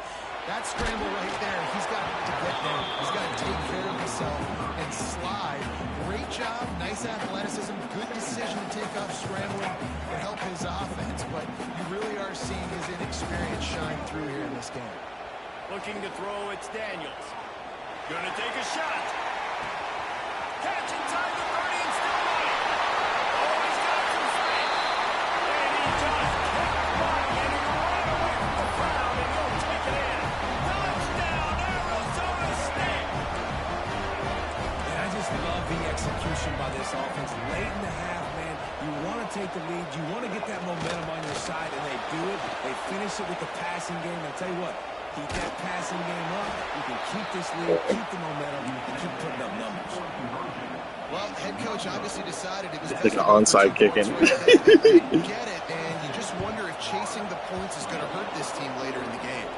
That scramble right there, he's got to get there. He's got to take care of himself and slide. Great job, nice athleticism, good decision to take off scrambling to help his offense, but you really are seeing his inexperience shine through here in this game. Looking to throw, it's Daniels. Gonna take a shot. Catch inside the 30 and still running. Oh, he's got some speed. And he just kept running, and he can run away from the crowd, and he'll take it in. Touchdown, Arizona State. And I just love the execution by this offense. Late in the half, man, you want to take the lead. You want to get that momentum on your side, and they do it. They finish it with the passing game. I'll tell you what, keep that passing game up. You can keep this lead, keep the momentum, and keep putting up numbers. Well, head coach obviously decided it was Like an onside kicking. Get it, and you just wonder if chasing the points is going to hurt this team later in the game.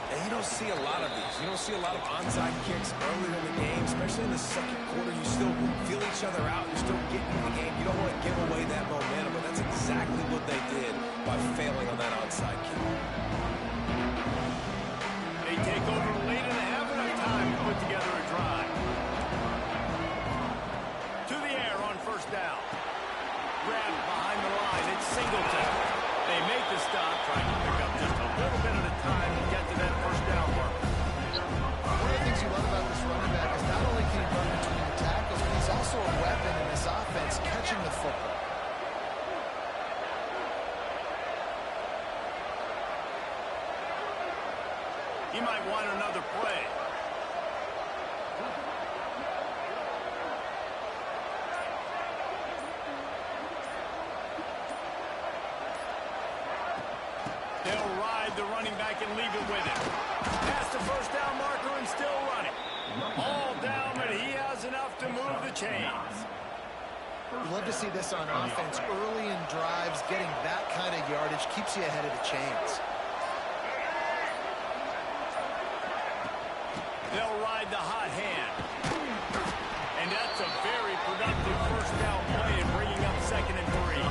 And you don't see a lot of these. You don't see a lot of onside kicks earlier in the game, especially in the second quarter. You still feel each other out. You're still getting in the game. You don't want to give away that momentum, but that's exactly what they did by failing on that onside kick. They take over late in the half, enough time to put together a drive. To the air on first down. Grabbed behind the line, it's Singleton. They make the stop, trying to pick up just a little bit at a time to get to that first down mark. One of the things you love about this running back is not only can he run between the tackles, but he's also a weapon in this offense catching the football. He might want another play. They'll ride the running back and leave it with him. Past the first down marker and still running. All down, but he has enough to move the chains. You love to see this on offense. Early in drives, getting that kind of yardage keeps you ahead of the chains. They'll ride the hot hand. And that's a very productive first down play and bringing up 2nd and 3.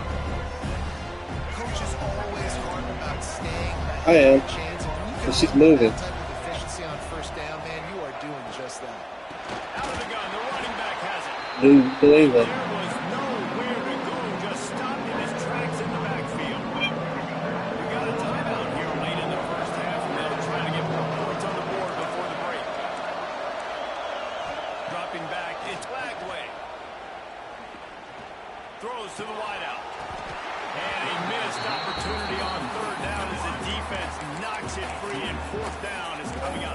Coach is always hard about staying I am. chance. And when you can But she's run moving. that type of efficiency on first down, man, you are doing just that. Out of the gun, the running back has it. New England. There was nowhere to go, just stopped in his tracks in the backfield. We got a timeout here late in the first half, and they'll try to get more points on the board before the break. Dropping back, it's Lagway. Throws to the wideout. And a missed opportunity on 3rd down as the defense knocks it free, and 4th down is coming up.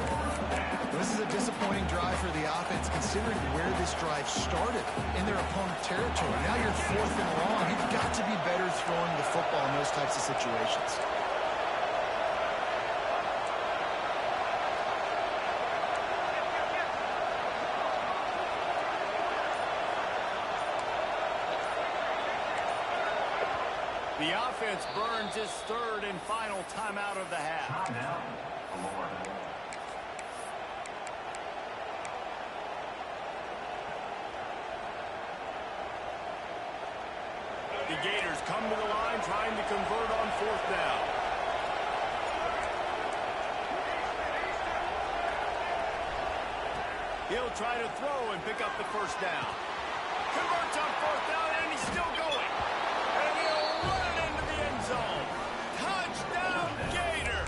This is a disappointing drive for the offense, considering where this drive started in their opponent territory. Now you're 4th and long. You've got to be better throwing the football in those types of situations. The offense burns its 3rd and final timeout of the half. Timeout. Florida. The Gators come to the line trying to convert on 4th down. He'll try to throw and pick up the first down. Converts on 4th down, and he's still going. And he'll run it into the end zone. Touchdown, Gator!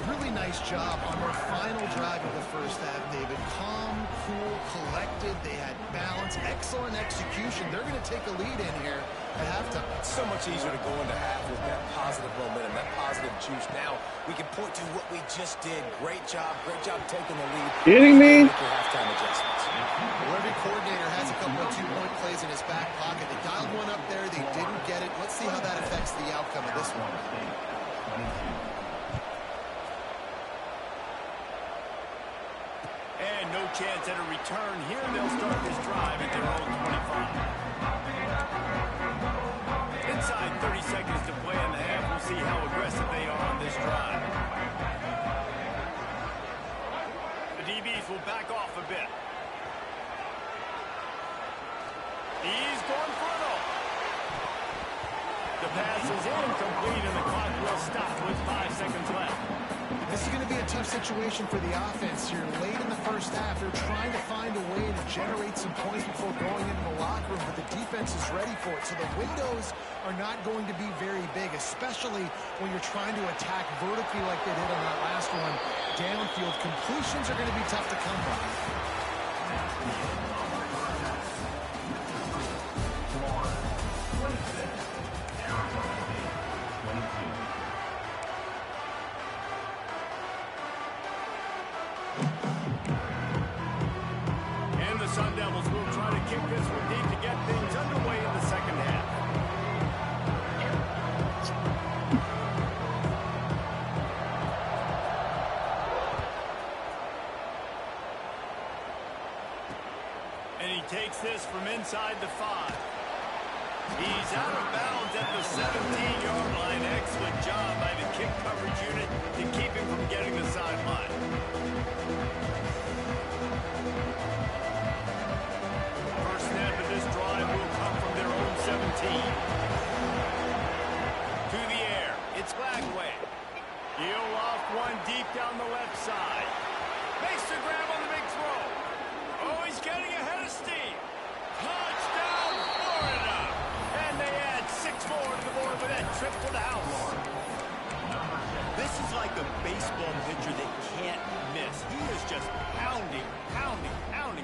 Really nice job on their final drive of the first half, David. Calm, cool, collected. They had balance. Excellent execution. They're going to take a lead in here at halftime. It's so much easier to go into half with that positive momentum, that positive juice. Now we can point to what we just did. Great job taking the lead. Kidding me? Make your halftime adjustments. Well, every coordinator has a couple of two-point plays in his back pocket. They dialed one up there. They didn't get it. Let's see how that affects the outcome of this one. And no chance at a return here. They'll start this drive at their own 25. Inside 30 seconds to play in the half. We'll see how aggressive they are on this drive. The DBs will back off a bit. He's going for it all. The pass is incomplete, and the clock will stop with 5 seconds left. This is going to be a tough situation for the offense here. Late in the first half, they're trying to find a way to generate some points before going into the locker room, but the defense is ready for it. So the windows are not going to be very big, especially when you're trying to attack vertically like they did on that last one. Downfield completions are going to be tough to come by. And the Sun Devils will try to kick this one deep to get things underway in the second half. And he takes this from inside the 5. He's out of bounds at the 17-yard line. Excellent job by the kick coverage unit to keep him from getting the sideline. First snap of this drive will come from their own 17. To the air, it's Lagway. He'll off one deep down the left side. Makes the grab on the big throw. Oh, he's getting ahead of steam. Touchdown, Florida. And they add 6 more to the board with that trip to the house. This is like a baseball pitcher that can't miss. He is just pounding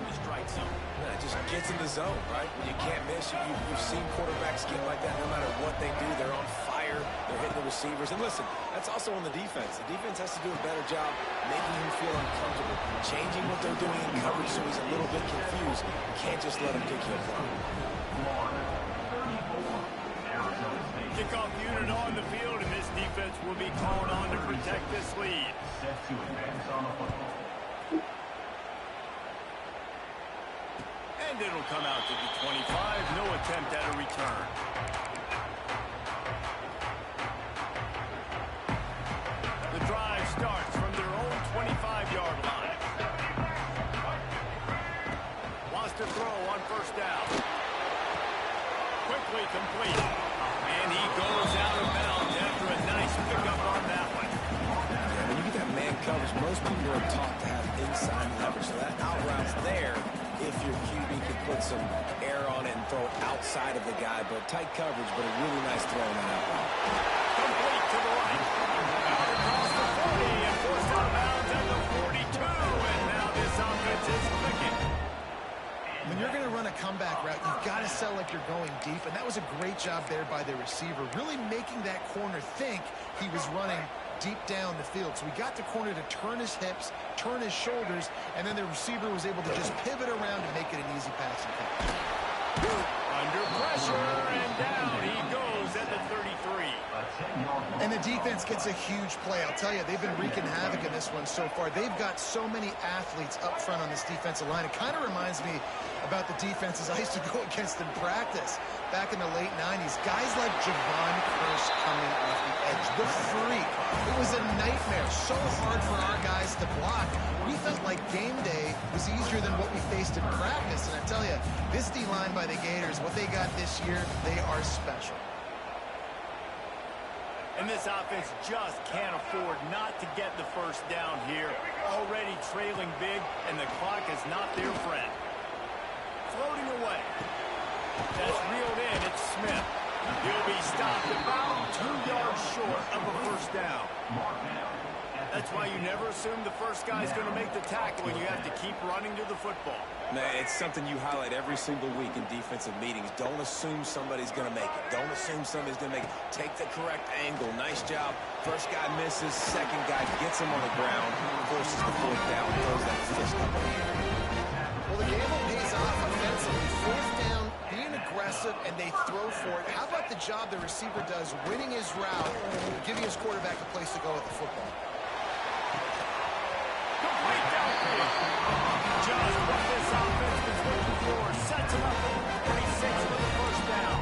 the strike zone. Yeah, it just gets in the zone, right? When you can't miss, you've seen quarterbacks get like that no matter what they do. They're on fire. They're hitting the receivers. And listen, that's also on the defense. The defense has to do a better job making him feel uncomfortable, changing what they're doing in coverage so he's a little bit confused. You can't just let him kick you apart. Kickoff unit on the field, and this defense will be called on to protect this lead. Set to advance on the football. And And it'll come out to the 25. No attempt at a return. The drive starts from their own 25-yard line. Wants to throw on first down. Quickly complete. And he goes out of bounds after a nice pickup on that one. Yeah, when you get that man coverage, most people are taught to have inside leverage. So that out route's there if your QB can put some air on it and throw it outside of the guy. But tight coverage, but a really nice throw on that out route. Complete to the right. Out across the 40 and forced out of bounds at the 42. And now this offense is clicking. When you're going to run a comeback route, you've got to sell like you're going deep, and that was a great job there by the receiver, really making that corner think he was running deep down the field. So we got the corner to turn his hips, turn his shoulders, and then the receiver was able to just pivot around and make it an easy passing catch. Under pressure, and down he goes at the 33. And the defense gets a huge play. I'll tell you, they've been wreaking havoc in this one so far. They've got so many athletes up front on this defensive line. It kind of reminds me about the defenses I used to go against in practice back in the late 90s. Guys like Javon Curse coming off the edge. The freak. It was a nightmare. So hard for our guys to block. We felt like game day was easier than what we faced in practice. And I tell you, this D-line by the Gators, what they got this year, they are special. And this offense just can't afford not to get the first down here. Already trailing big, and the clock is not their friend. Floating away. That's reeled in. It's Smith. He'll be stopped about 2 yards short of a first down. That's why you never assume the first guy's going to make the tackle, and you have to keep running to the football. Man, it's something you highlight every single week in defensive meetings. Don't assume somebody's going to make it. Don't assume somebody's going to make it. Take the correct angle. Nice job. First guy misses. Second guy gets him on the ground. Forces the fourth down. Throws that fist up in the air. Well, the gamble pays off offensively. Fourth down, being aggressive, and they throw for it. How about the job the receiver does winning his route, giving his quarterback a place to go with the football? Complete downfield. Just what this offense was looking for. Sets him up at the 46 for the first down.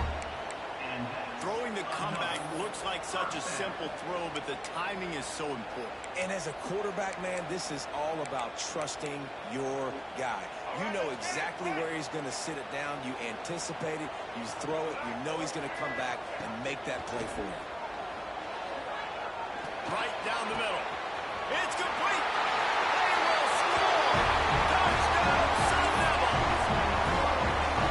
Throwing the comeback looks like such a simple throw, but the timing is so important. And as a quarterback, man, this is all about trusting your guy. You know exactly where he's going to sit it down. You anticipate it. You throw it. You know he's going to come back and make that play for you. Right down the middle. It's complete. They will score. Touchdown, Sun Devils.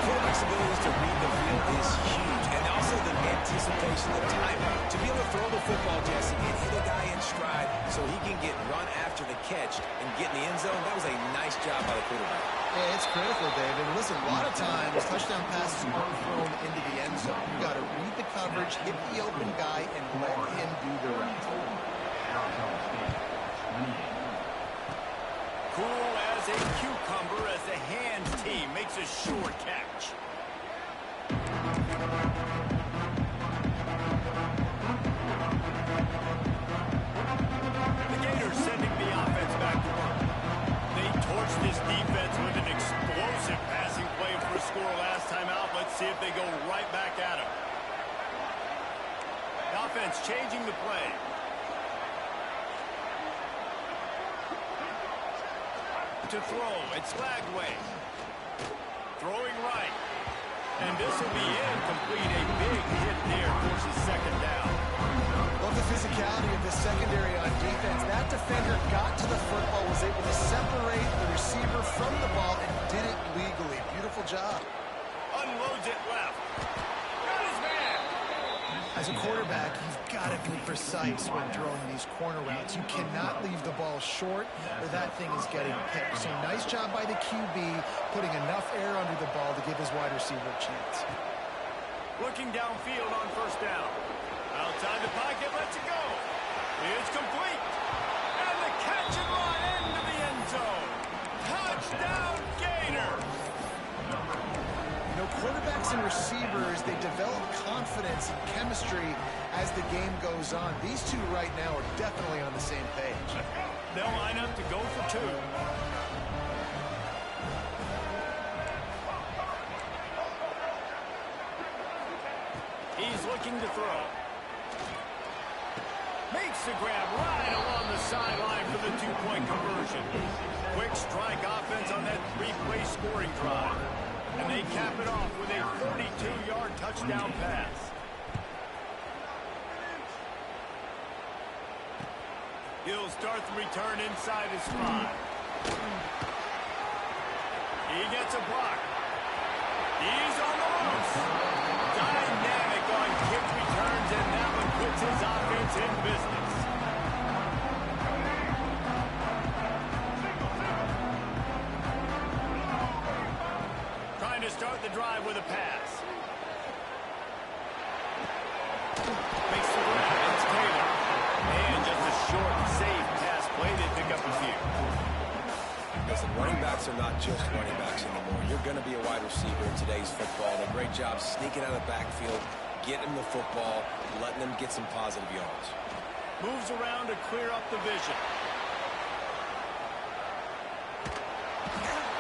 Quarterback's ability to read the field is huge. And also the anticipation, the timing. To be able to throw the football, Jesse, and hit a guy in stride so he can get run after the catch and get in the end zone, that was a nice job by the quarterback. Yeah, it's critical, David. And listen, a lot of times, touchdown passes aren't thrown into the end zone. You got to read the coverage, hit the open guy, and let him do the rest. Cool as a cucumber as the hands team makes a sure catch. The Gators sending the offense back to work. They torched this defense with an explosive passing play for a score last time out. Let's see if they go right back at him. The offense changing the play. To throw, it's Lagway. Throwing right. And this will be incomplete. A big hit there, forces second down. Love the physicality of the secondary on defense. That defender got to the football, was able to separate the receiver from the ball, and did it legally. Beautiful job. Unloads it left. Got his man. As a quarterback, you've got to be precise when throwing these corner routes. You cannot leave the ball short or that thing is getting picked. So nice job by the QB putting enough air under the ball to give his wide receiver a chance. Looking downfield on first down. Outside the pocket, lets it go. It's complete. And the catch and run into the end zone. Touchdown, Gators. You know, quarterbacks and receivers, they develop confidence and chemistry as the game goes on. These two right now are definitely on the same page. They'll line up to go for two. He's looking to throw. Makes the grab right along the sideline for the two-point conversion. Quick strike offense on that three-play scoring drive. And they cap it off with a 42-yard touchdown pass. He'll start the return inside his 5. He gets a block. He's on the ropes. Dynamic on kick returns, and that one puts his offense in business. Trying to start the drive with a pass. Makes the grab. It's Taylor. And just a short, safe pass play. They pick up a few. Listen, running backs are not just running backs anymore. You're going to be a wide receiver in today's football. A great job sneaking out of the backfield, getting the football, letting them get some positive yards. Moves around to clear up the vision.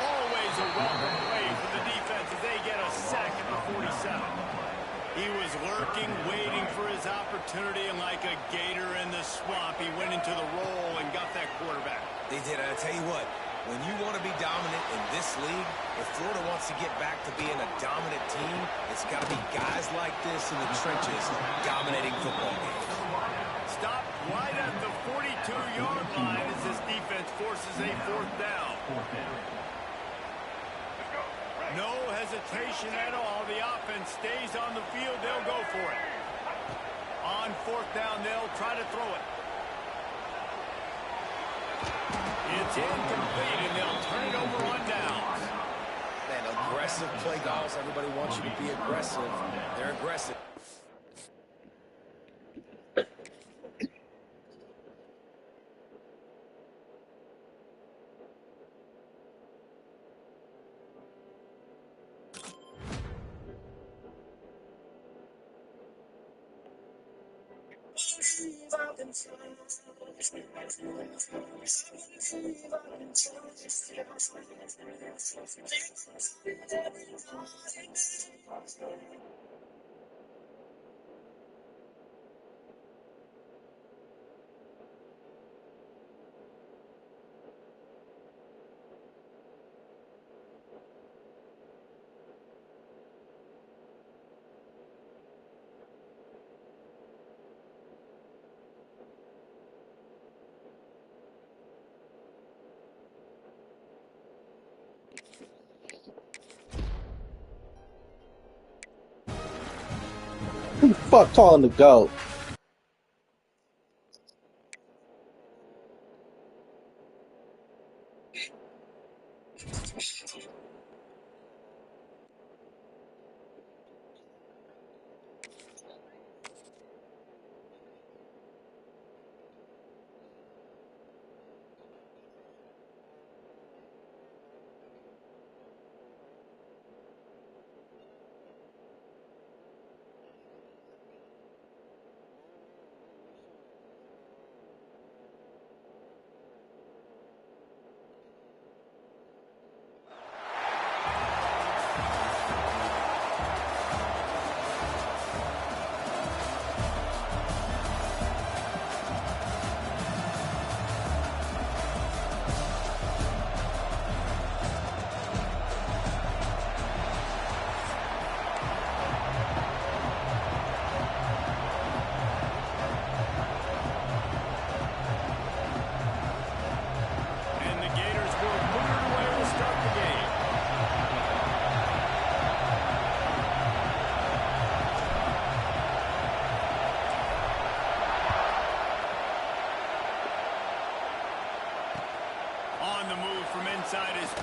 Always a welcome play for the defense as they get a sack at the 47. He was lurking, waiting for his opportunity, and like a gator in the swamp, he went into the roll and got that quarterback. They did, and I tell you what, when you want to be dominant in this league, if Florida wants to get back to being a dominant team, it's got to be guys like this in the trenches dominating football games. Stopped right at the 42-yard line as this defense forces a 4th down. No hesitation at all. The offense stays on the field. They'll go for it. On 4th down, they'll try to throw it. It's incomplete, and they'll turn it over on downs. Man, aggressive play calls. Everybody wants you to be aggressive. They're aggressive. Who the fuck calling the GOAT? inside his 5.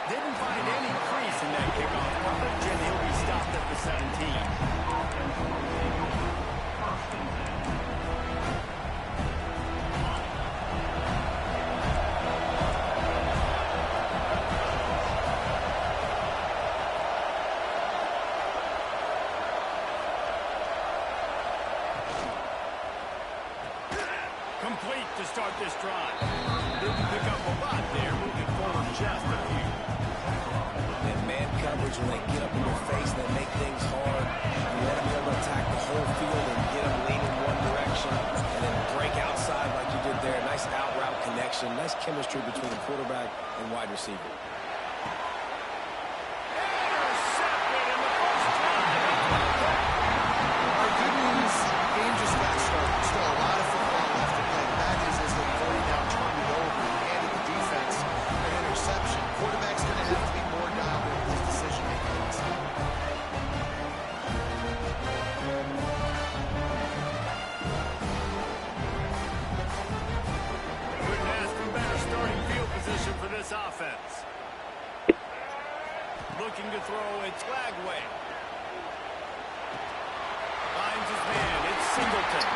Didn't find any crease in that kickoff coverage, and he'll be stopped at the 17. Complete to start this drive. Didn't pick up a lot there, moving forward just a few. And man coverage, when they get up in your face, they make things hard. chemistry between the quarterback and wide receiver. Our good news, the game just got started. Still a lot of football left to play. The bad news is they've already now turned it over and handed the defense an interception. Quarterback's going to have to be more dialed in his decision-making inside. Couldn't ask for better starting field position for this offense. Looking to throw, it's Lagway. Finds his man, it's Singleton.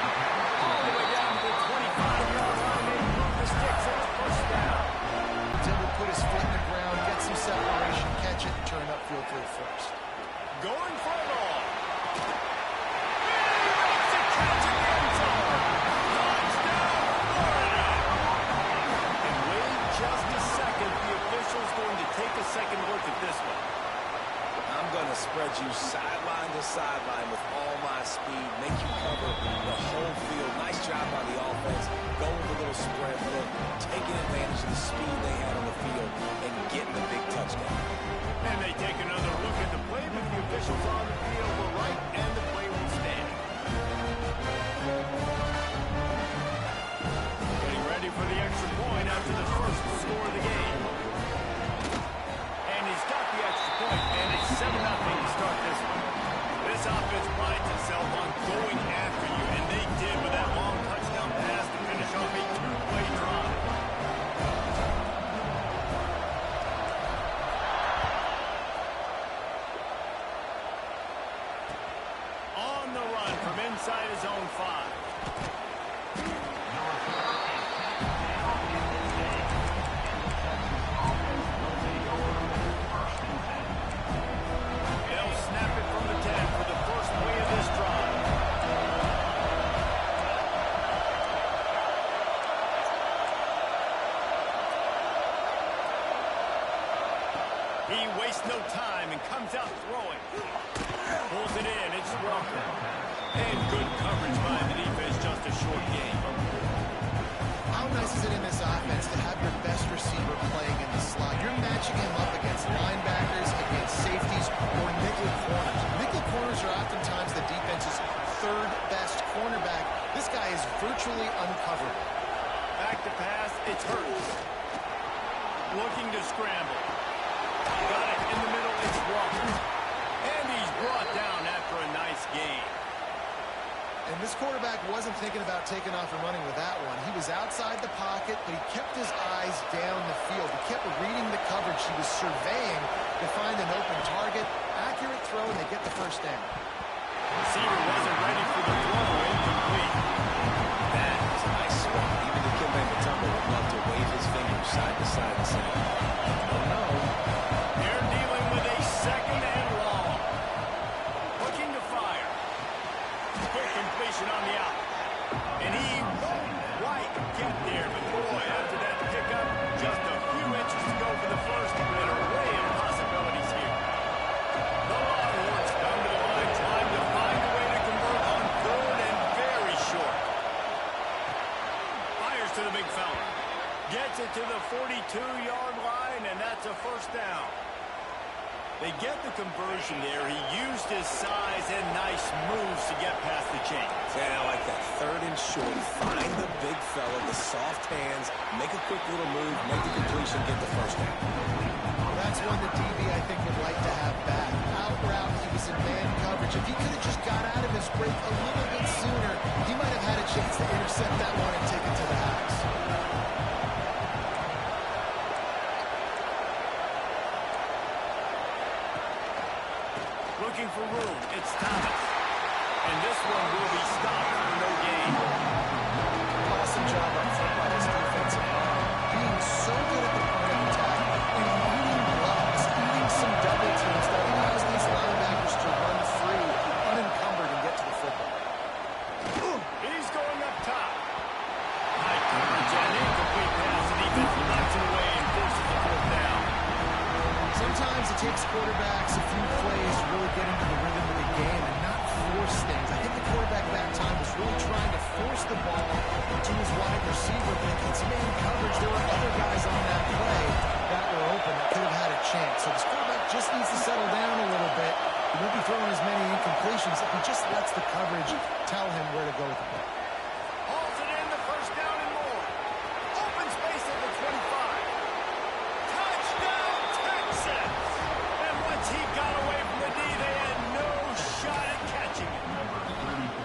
All the way down to the 25-yard line. They move the sticks and it's first down. Dibble put his foot in the ground, get some separation, catch it, and turn upfield for the first. Going for it all. He makes a catch in the end zone. Touchdown, Florida. And wait just a second. The official's going to take a second look at this one. I'm going to spread you sideline to sideline with all my speed, make you cover the whole field. Nice job by the offense. Go with a little spread look, taking advantage of the speed they had on the field and getting the big touchdown. And they take another look at the play, but the officials on the field were right, and the play will stand. Getting ready for the extra point after the first score of the game. And he's got the extra point, and it's 7-0 to start this one. This offense prides itself on going after you, and they did with that long touchdown pass to finish off a two-play drive. On the run from inside his own 5. They'll snap it from the 10 for the first play of this drive. He wastes no time and comes out throwing. Pulls it in, it's Walker. And good coverage by the defense, just a short game. How nice is it in this offense to have your best receiver playing in the slot? You're matching him up against linebackers, against safeties, or nickel corners. Nickel corners are oftentimes the defense's third best cornerback. This guy is virtually uncoverable. Back to pass, it's Hurts. Looking to scramble. Got it in the middle, it's Walker. And he's brought down after a nice game. And this quarterback wasn't thinking about taking off and running with that one. He was outside the pocket, but he kept his eyes down the field. He kept reading the coverage. He was surveying to find an open target. Accurate throw, and they get the first down. Receiver wasn't ready for the throw, incomplete. That is a nice spot. Even the Kimbe Mutombo would love to wave his fingers side to side and say, no. They're dealing with a second and long. Looking to fire. Quick completion on the out. And he won't quite get there, but boy, after that pickup, just a few inches to go for the first, and an array of possibilities here. The Longhorns come to the line, trying to find a way to convert on third and very short. Fires to the big fella. Gets it to the 42-yard line, and that's a first down. They get the conversion there. He used his size and nice moves to get past the chains. Yeah, I like that. Third and short. Find the big fella, the soft hands, make a quick little move, make the completion, get the first down. That's one the DB, I think, would like to have back. Out route, he was in man coverage. If he could have just got out of his break a little bit sooner, he might have had a chance to intercept that one and take it to the house. Looking for room, it's Thomas. And this one will be stopped for no gain. Awesome job up front by this defensive line. Being so good at the point of attack and eating blocks, eating some double teams that allows these linebackers to run free, unencumbered, and get to the football. He's going up top. High coverage and incomplete pass. The defense knocks it away and forces the fourth down. Sometimes it takes quarterbacks a few plays to really get into the rhythm of the game and not force things. I think the quarterback that time was really trying to force the ball to his wide receiver, but against man coverage, there were other guys on that play that were open that could have had a chance. So this quarterback just needs to settle down a little bit. He won't be throwing as many incompletions if he just lets the coverage tell him where to go with the ball. Hauls it in, the first down and more. Open space at the 25. Touchdown, Texans! And once he got away from the D, they had no shot at catching it.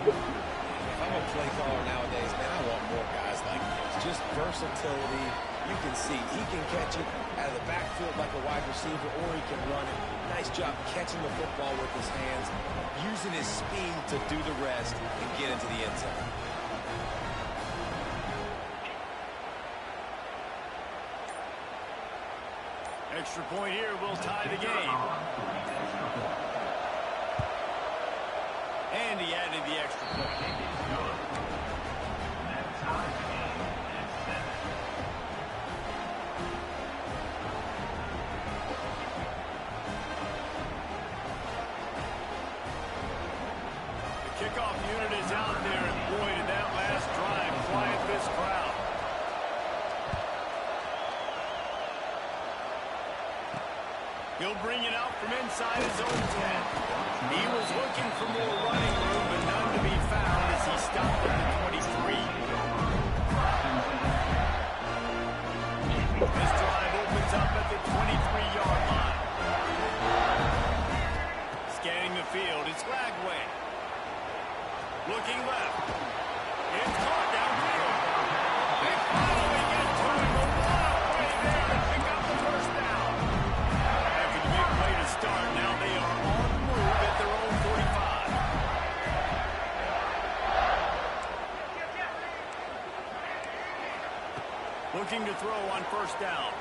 If I'm a play caller nowadays, man, I want more guys like this. Just versatility. You can see he can catch it out of the backfield like a wide receiver, or he can run it. Nice job catching the football with his hands, using his speed to do the rest and get into the end zone. Extra point here will tie the game. And he added the extra point. Kickoff unit is out there, and boy, did that last drive quiet this crowd. He'll bring it out from inside his own 10. He was looking for more running room, but none to be found as he stopped at the 23. This drive opens up at the 23-yard line. Scanning the field, it's Lagway. Looking left. It's caught downfield. They finally get to him. A wild play there to pick up the first down. After the big play to start, now they are on the move at their own 45. Looking to throw on first down.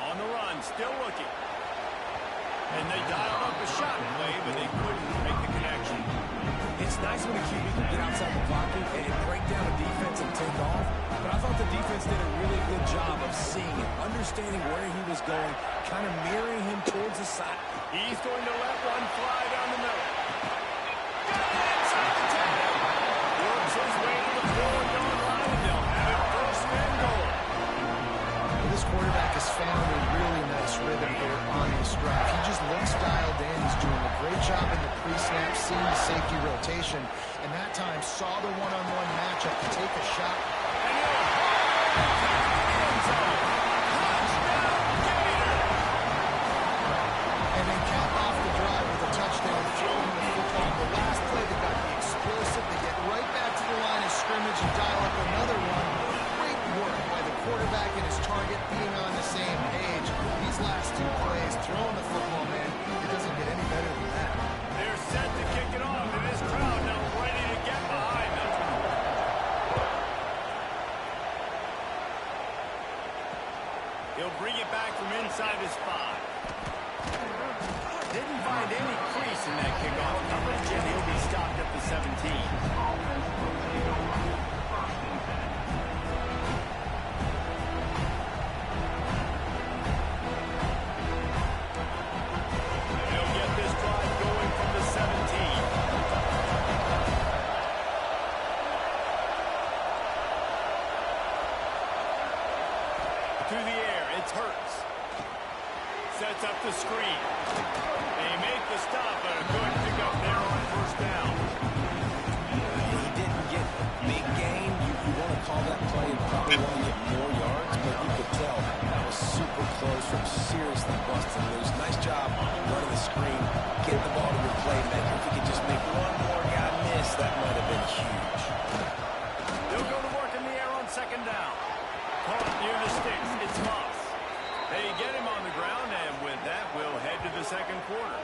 On the run, still looking. And they dialed up a shot play, but they couldn't make the connection. It's nice when a QB can get outside the pocket and break down a defense and take off, but I thought the defense did a really good job of seeing it, understanding where he was going, kind of mirroring him towards the side. He's going to let one fly down the middle. Got it inside the 10. Works his way to the 4-yard line, and they'll have it first and goal. This quarterback has found a really nice rhythm here on this drive. He just looks dialed in. He's doing a great job in the pre-snap, seeing the safety rotation, and that time saw the one-on-one matchup to take a shot. And then cap off the drive with a touchdown, throwing the football. The last play, they got the explosive. They get right back to the line of scrimmage and dial up another one. Great work by the quarterback and his target being on the same page. These last two plays, throwing the football, man, it doesn't get any better than that. They're set to kick it off, and this crowd now ready to get behind them. He'll bring it back from inside his 5. Didn't find any crease in that kickoff coverage, and he'll be stopped at the 17. Sets up the screen. They make the stop, but a good pickup there on first down. He didn't get a big gain. You want to call that play and probably want to get more yards, but you could tell that was super close from seriously busting loose. Nice job running the screen, getting the ball to your playmaker. If he could just make one more guy miss, that might have been huge. They'll go to work in the air on second down. Caught near the sticks. It's Moss. They get him on the ground, and with that, we'll head to the second quarter.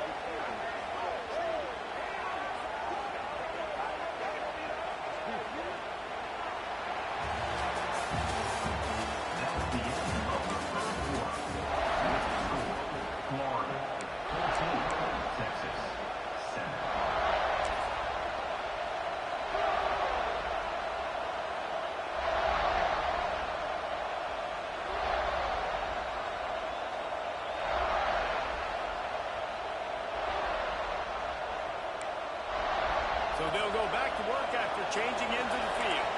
So they'll go back to work after changing into the field.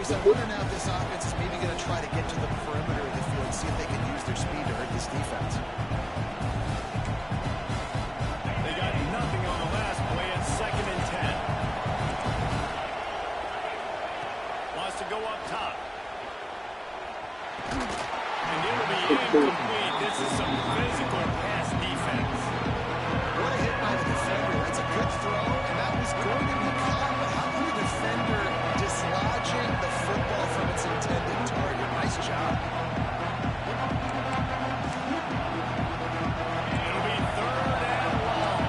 Reese, I wonder now if this offense is maybe going to try to get to the perimeter of the field and see if they can use their speed to hurt this defense. They got nothing on the last play at 2nd and 10. Wants to go up top. And it'll be incomplete. This is some physical pass defense. What a hit by the defender. That's a good throw, and that was going to be caught. But how about the defender dislodging the football from its intended target? Nice job. It'll be 3rd and long.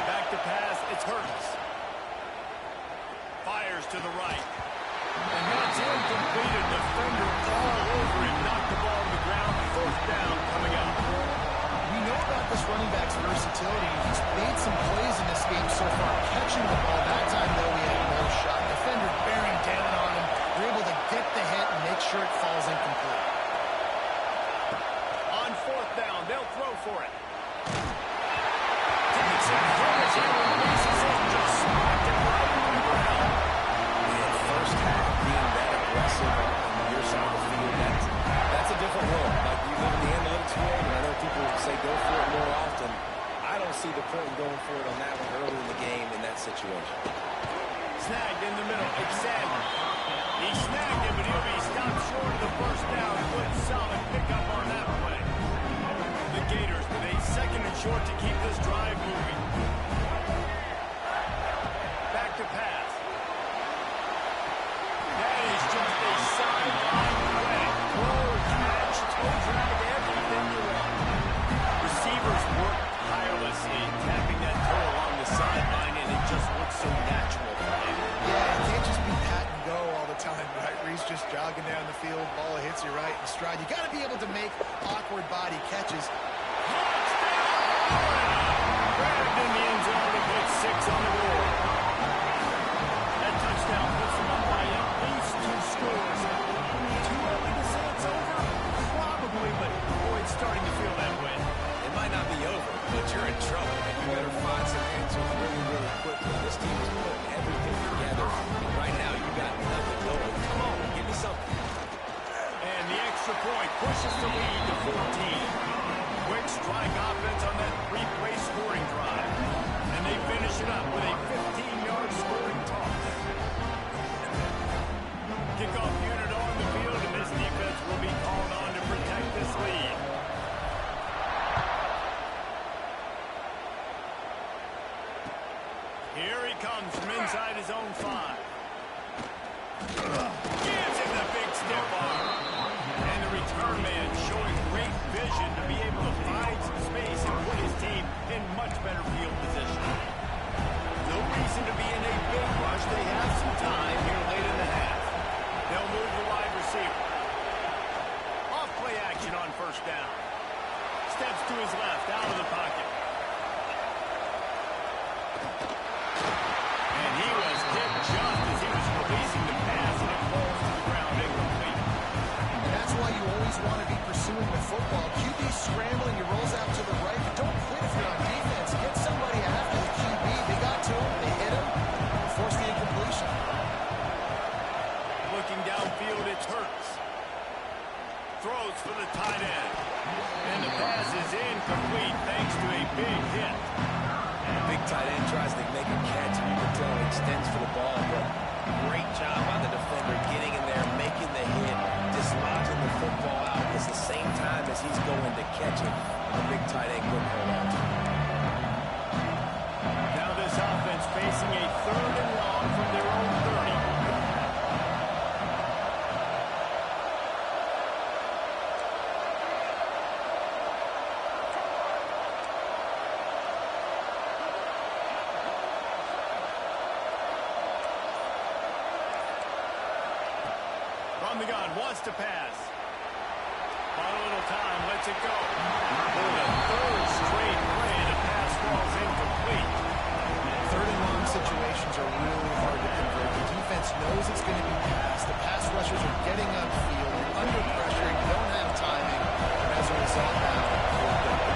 Back to pass. It's Hurts. Fires to the right. And that's incomplete. A defender all over him. Knocked the ball on the ground. 4th down coming up. We know about this running back's versatility. He's made some plays in this game so far, catching the ball. That time, though, he had no shot. Defender bearing down on him. They're able to get the hit and make sure it falls incomplete. On 4th down, they'll throw for it. Takes it, throws it, releases it, just smacked it right on the ground. Yeah, first half being that aggressive on your side of the field, that's a different world. Like, you live in the analytics world, and I know people say go for it more often. I don't see the point in going for it on that one early in the game in that situation. Snagged in the middle, Xavier. He snagged him, but he'll be stopped short of the 1st down. Good solid pickup on that play. The Gators with a 2nd and short to keep this drive moving. Back to pass. That is just a sideline play. Throw, catch, toe drag, everything you want. Receivers work tirelessly, tapping that toe along the sideline, and it just looks so natural for him. Yeah, it can't just be pat and go all the time, right? Reese just jogging down the field, ball hits you right in stride. You got to be able to make awkward body catches. Grabbed in the end zone to put 6 on the board. That touchdown puts them up by at least 2 scores. Too early to say it's over? Probably, but boy, it's starting to feel that way. It might not be over, but you're in trouble, and you better find some answers really, really quickly. This team is putting everything together. Right now, you got nothing going. Come on, give me something. And the extra point pushes the lead to 14. Quick strike offense on that 3-play scoring drive. And they finish it up with a 15-yard scoring toss. Kickoff unit on the field, and this defense will be called on to protect this lead. Here he comes from inside his own 5. Gives him the big stiff arm. And the return man showing great vision to be able to find some space and put his team in much better field position. No reason to be in a big rush. They have some time here late in the half. They'll move the wide receiver. Off play action on 1st down. Steps to his left, out of the pocket. And he was hit just as he was releasing the pass, and it falls to the ground incomplete. And that's why you always want to be pursuing the football. QB scrambling, he rolls out to the right. But don't quit if you're on defense. Get somebody after the QB. They got to him, they hit him, force the incompletion. Looking downfield, it's Hurts. Throws for the tight end. And the pass is incomplete thanks to a big hit. Big tight end tries to make a catch, and you can tell he extends for the ball, but great job by the defender getting in there, making the hit, dislodging the football out at the same time as he's going to catch it. The big tight end couldn't hold on to it. Now this offense facing a 3rd and long from their own 30. On the gun, wants to pass. On a little time, lets it go. For the 3rd straight play, the pass falls incomplete. 3rd and long situations are really hard to convert. The defense knows it's going to be passed. The pass rushers are getting upfield. You're under pressure. You don't have timing. And as a result, now, 4th down.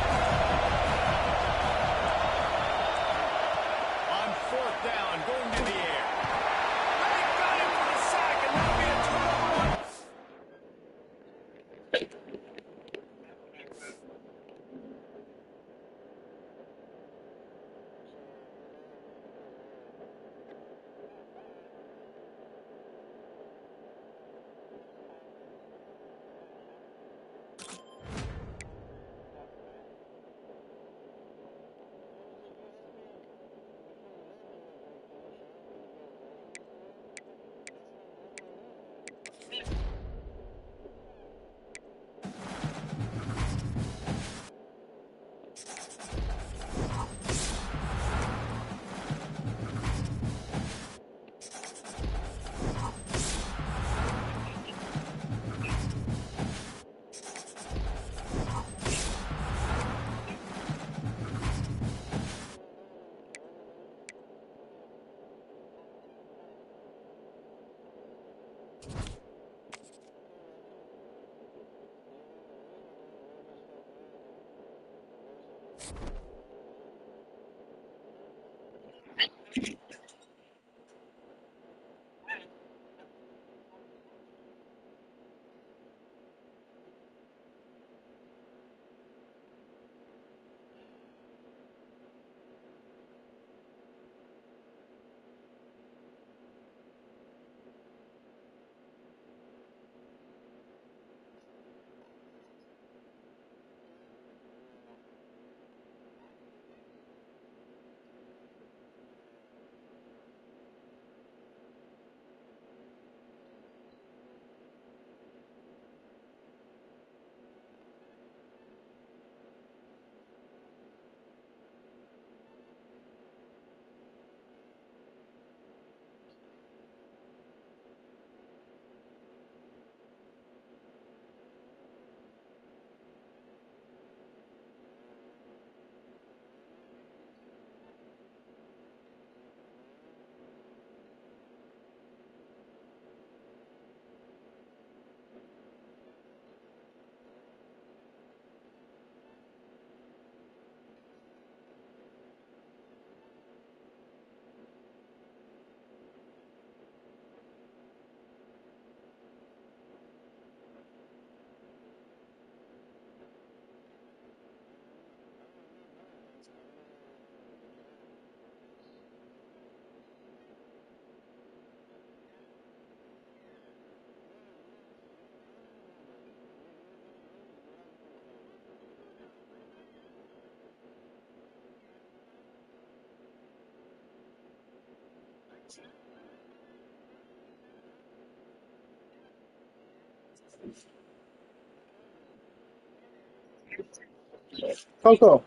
Coco,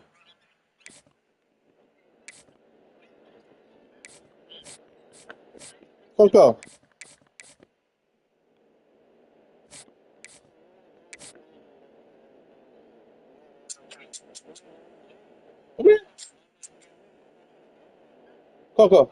Coco. Come here. Coco.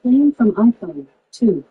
Playing from iPhone 2.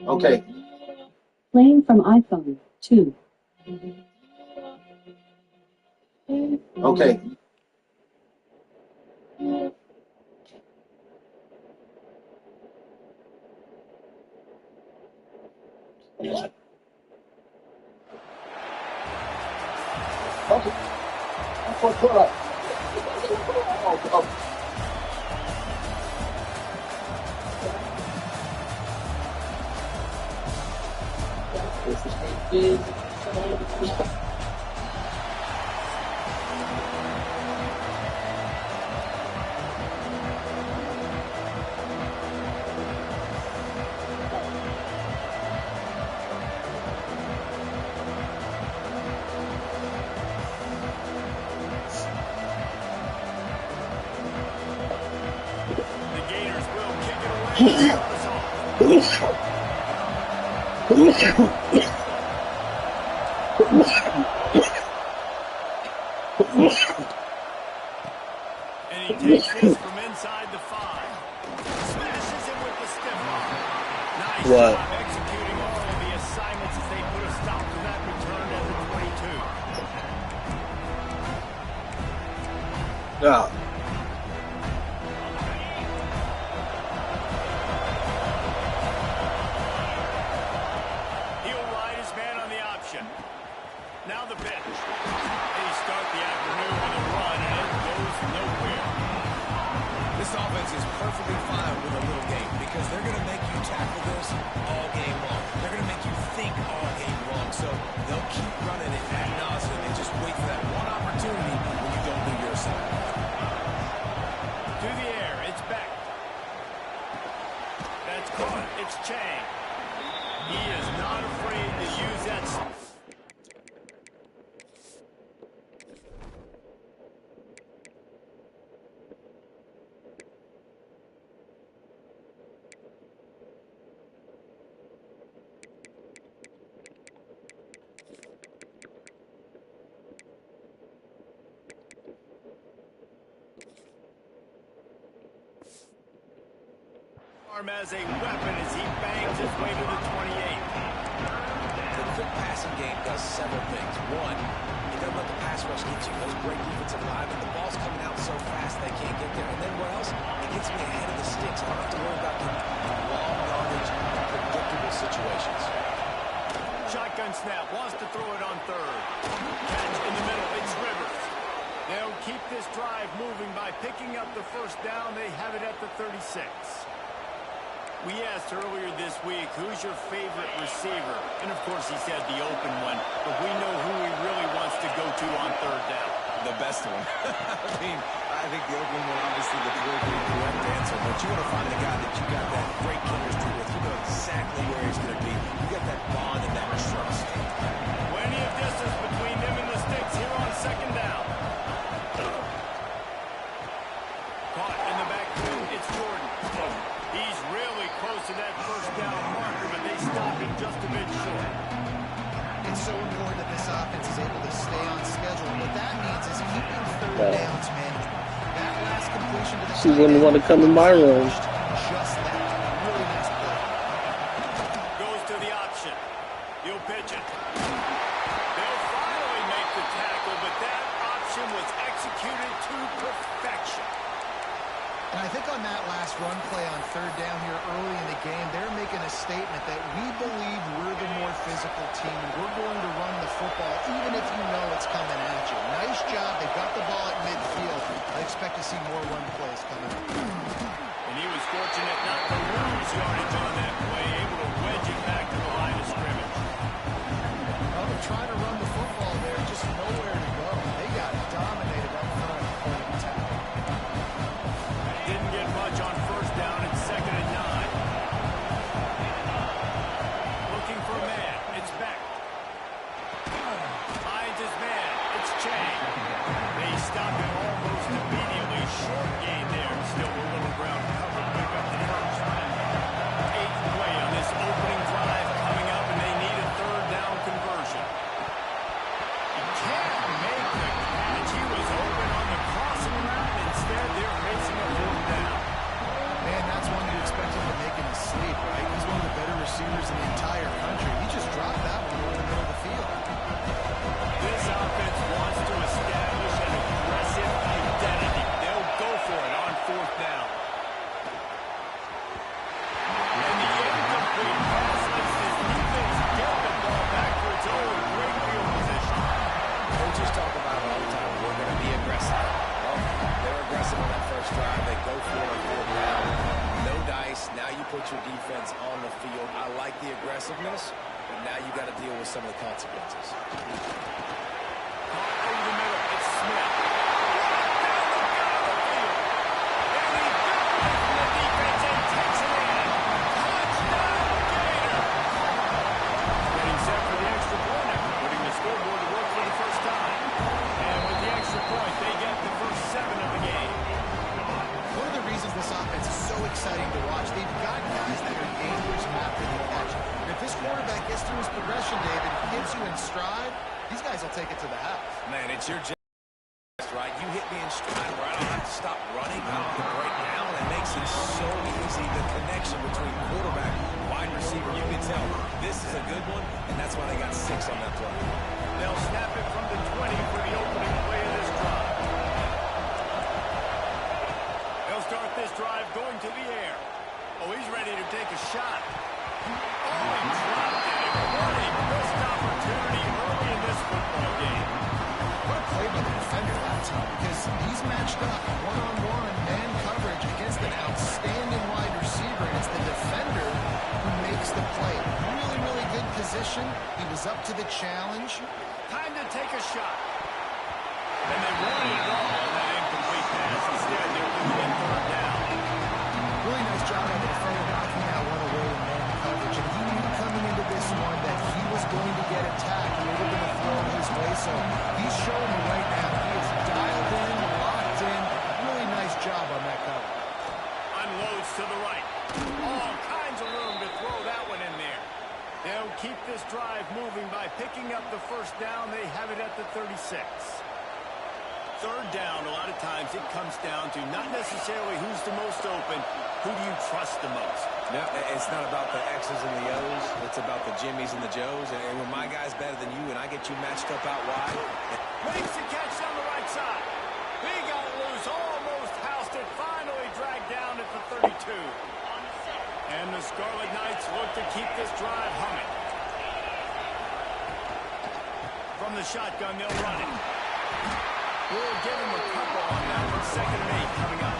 Okay. Playing from iPhone 2. Okay. The Gators will kick it away to start us off. And he takes this from inside the 5. Smashes it with the stiff arm. Nice What? job executing all of the assignments as they put a stop to that return at the 22. Yeah. He'll ride his man on the option. Now the pitch. They start the afternoon with a run, and it goes nowhere. This offense is perfectly fine with a little game because they're going to make you tackle this all game long. They're going to make you think all game long. So they'll keep running it ad nauseum and just wait for that one opportunity when you don't do your assignment. To the air, it's back. That's caught. It's Chang. He is not afraid to use that. Arm as a weapon as he bangs his way to the 28. The quick passing game does several things. One, it doesn't let the pass rush get you those great defensive linemen. The ball's coming out so fast they can't get there. And then what else? It gets me ahead of the sticks. I don't have to worry about the long yardage, predictable situations. Shotgun snap, wants to throw it on third. Catch in the middle, it's Rivers. They'll keep this drive moving by picking up the first down. They have it at the 36. We asked earlier this week, who's your favorite receiver? And of course he said the open one, but we know who he really wants to go to on third down. The best one. I think the open one, obviously the correct answer, but you want to find the guy that you got that great chemistry with. You know exactly where he's going to be. You got that bond and that trust. Plenty of distance between them and the sticks here on second down. Caught in the backfield, it's Jordan. He's really close to that first down marker, but they stop him just a bit short. It's so important that this offense is able to stay on schedule. What that means is keeping third downs manageable. That last completion to the She wouldn't want to come in my room. just that. Really nice play. Goes to the option. He'll pitch it. They'll finally make the tackle, but that option was executed to perfection. And I think on that last run play on third down here early in the game, they're making a statement that we believe we're the more physical team, and we're going to run the football even if you know it's coming at you. Nice job. They got the ball at midfield. I expect to see more run plays coming up. And he was fortunate not to lose yardage on that play, able to wedge it back to the line of scrimmage. Well, they're trying to run the football there, just nowhere to go. They got dominated up front at the point of attack. Didn't get much on first down. It's 2nd and 9. Looking for a man. It's back. Finds his man. It's Chang. They stop him almost immediately. Short gain there. Still a little get your defense on the field. I like the aggressiveness, but now you got to deal with some of the consequences. Over the middle, it's Smith. Exciting to watch. They've got guys that are dangerous after the catch. And if this quarterback gets through his progression, David, hits you in stride, these guys will take it to the house. Man, it's your job, right? You hit me in stride where I don't have to stop running. I don't have to break down. It makes it so easy, the connection between quarterback and wide receiver. You can tell this is a good one, and that's why they got 6 on that play. They'll snap it from the 20 for the opening play of this drive. Start this drive going to the air. Oh, he's ready to take a shot. Oh, he dropped it. What a missed opportunity early in this football game. What a play by the defender that time, because he's matched up one-on-one man coverage against an outstanding wide receiver, and it's the defender who makes the play. Really, really good position. He was up to the challenge. Time to take a shot. And they wanted it all on that incomplete pass. Instead, they're losing third down. Really nice job by the defender knocking that one away in man coverage. And he knew coming into this one that he was going to get attacked. They were going to throw his way. So he's showing me right now. He is dialed in, locked in. Really nice job on that cover. Unloads to the right. All kinds of room to throw that one in there. They'll keep this drive moving by picking up the first down. They have it at the 36. Third down, a lot of times it comes down to not necessarily who's the most open, who do you trust the most? No, it's not about the X's and the O's. It's about the Jimmies and the Joes. And when my guy's better than you and I get you matched up out wide. Makes the catch on the right side. He got loose, almost housed it, finally dragged down at the 32. And the Scarlet Knights look to keep this drive humming. From the shotgun, they'll run it. We'll give him a couple on that one. 2nd and 8 coming up.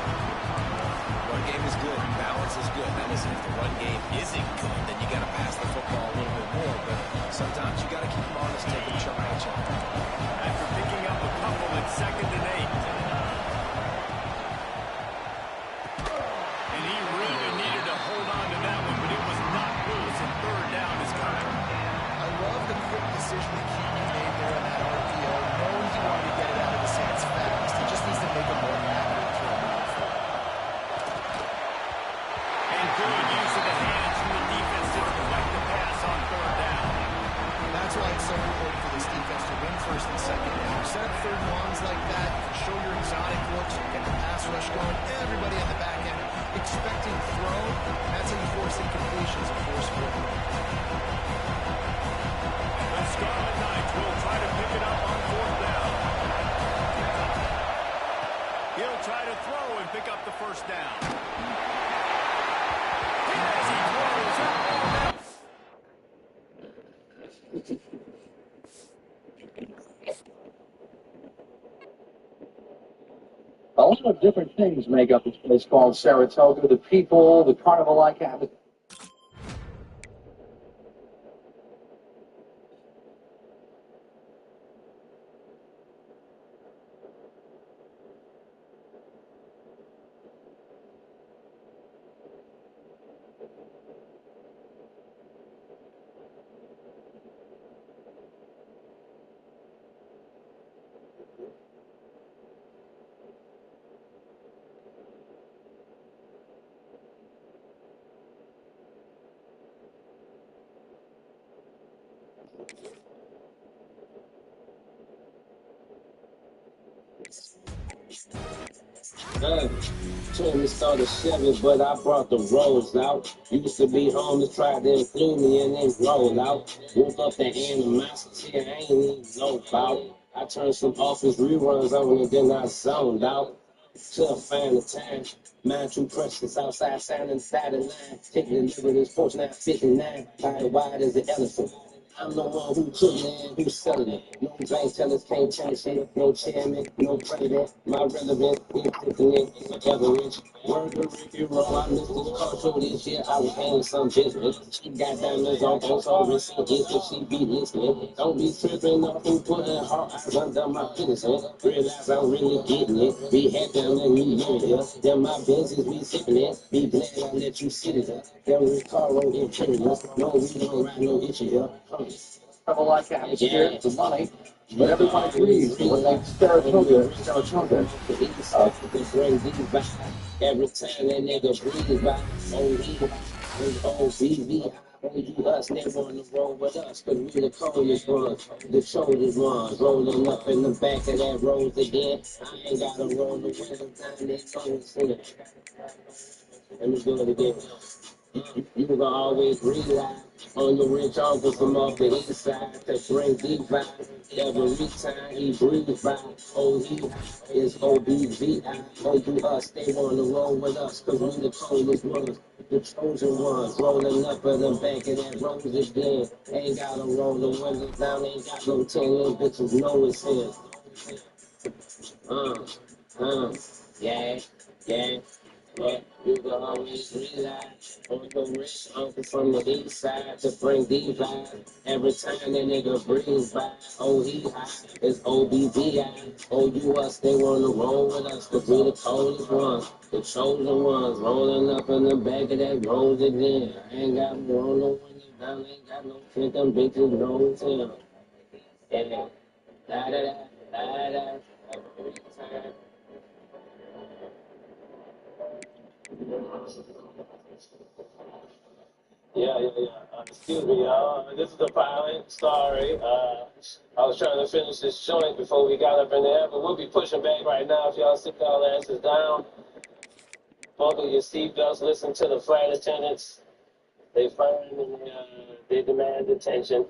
Run game is good. Balance is good. Now listen, if the run game isn't good, then you got to pass the football a little bit more. But sometimes you got to keep them honest, take them chunk by chunk. After picking up a couple at 2nd and 8. And he really needed to hold on to that one, but it was not loose, and third down is coming. I love the quick decision that QB made there on that RPO, knowing he wanted to get it out of his hands fast. He just needs to make a more accurate throw moving forward. And good use of the hands from the defense to deflect the pass on third down. That's why it's so important for this defense to win first and second down. Set up third and longs like that, show your exotic looks, get the pass rush going, everybody on the back end expecting throw. That's how you force incompletions and force forward. The Scarlet Knights will try to pick it up on fourth down. He'll try to throw and pick up the first down. As he throws it. A lot of different things make up this place called Saratoga. The people, the carnival-like habit. Told me start a Chevy, but I brought the rolls out. Used to be homeless, tried to include me and then roll out. Woke up that animosity I ain't even know about. I turned some office reruns on and then I zoned out. Till I find the time. Mind too precious outside sound inside the line. Taking the liver this porch now 59. Tired wide as an elephant. I'm the one who took it and who's selling it. No bank tellers can't change it. No chairman, no president. My relevance is infinite, forever rich. Word to Ricky Roll, I missed this car show this year. I was paying some business. She got diamonds on both so risky. If she be listening, don't be tripping off who putting her eyes under my penis. Realize I'm really getting it. Be happy and let me live it here. Then my business be sipping it. Be glad I let you sit it up. Then we car on interior. No, we don't ride no issue here. Have a like atmosphere for money, but everybody leaves when they start children. Every time that nigga breathe by, OEV, us, they wanna roll with us, cause we the coldest ones, the chosen ones, rolling up in the back of that rose again. I ain't gotta roll the windows down, they know it's in it. Let me do it again. You can always rely on your rich uncle from off the east side to bring divine. Every time he breathes by, oh, he is OBVI. Oh, you us, they want to roll with us, cause we the coldest ones, the chosen ones, rolling up in the back of that rose again. Ain't gotta roll the windows down, ain't got no 10 little bitches, know it's in. Yeah, yeah. Yeah, you can always rely on your rich uncle from the east side to bring divine. Every time that nigga breathes by, oh, he high, it's OBVI. Oh, you us, they wanna roll with us, cause we the coldest ones, the chosen ones, rolling up in the back of that rose again. I ain't got to roll no windows down, ain't got no shit, them bitches rolls in. Yeah, da-da-da, every time. Yeah. Excuse me, y'all. This is the pilot. Sorry. I was trying to finish this joint before we got up in the air, but we'll be pushing back right now if y'all sit y'all asses down. Buckle your seatbelts. Listen to the flight attendants. They fine and they demand attention.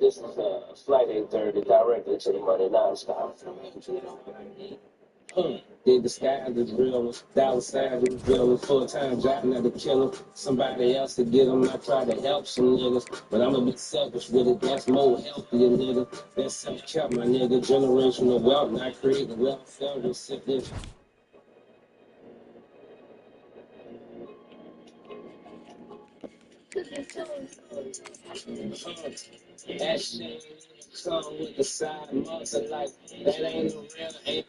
This is flight 830 directly to the money nonstop. Did the sky is real, dollar signs is real, full-time job, not to kill 'em. Somebody else to get 'em. I try to help some niggas, but I'ma be selfish with it. That's more healthier, nigga. That's self-care, my nigga. Generational wealth, not creating welfare recipients. That shit come with the side muscle, like that ain't a real, ain't.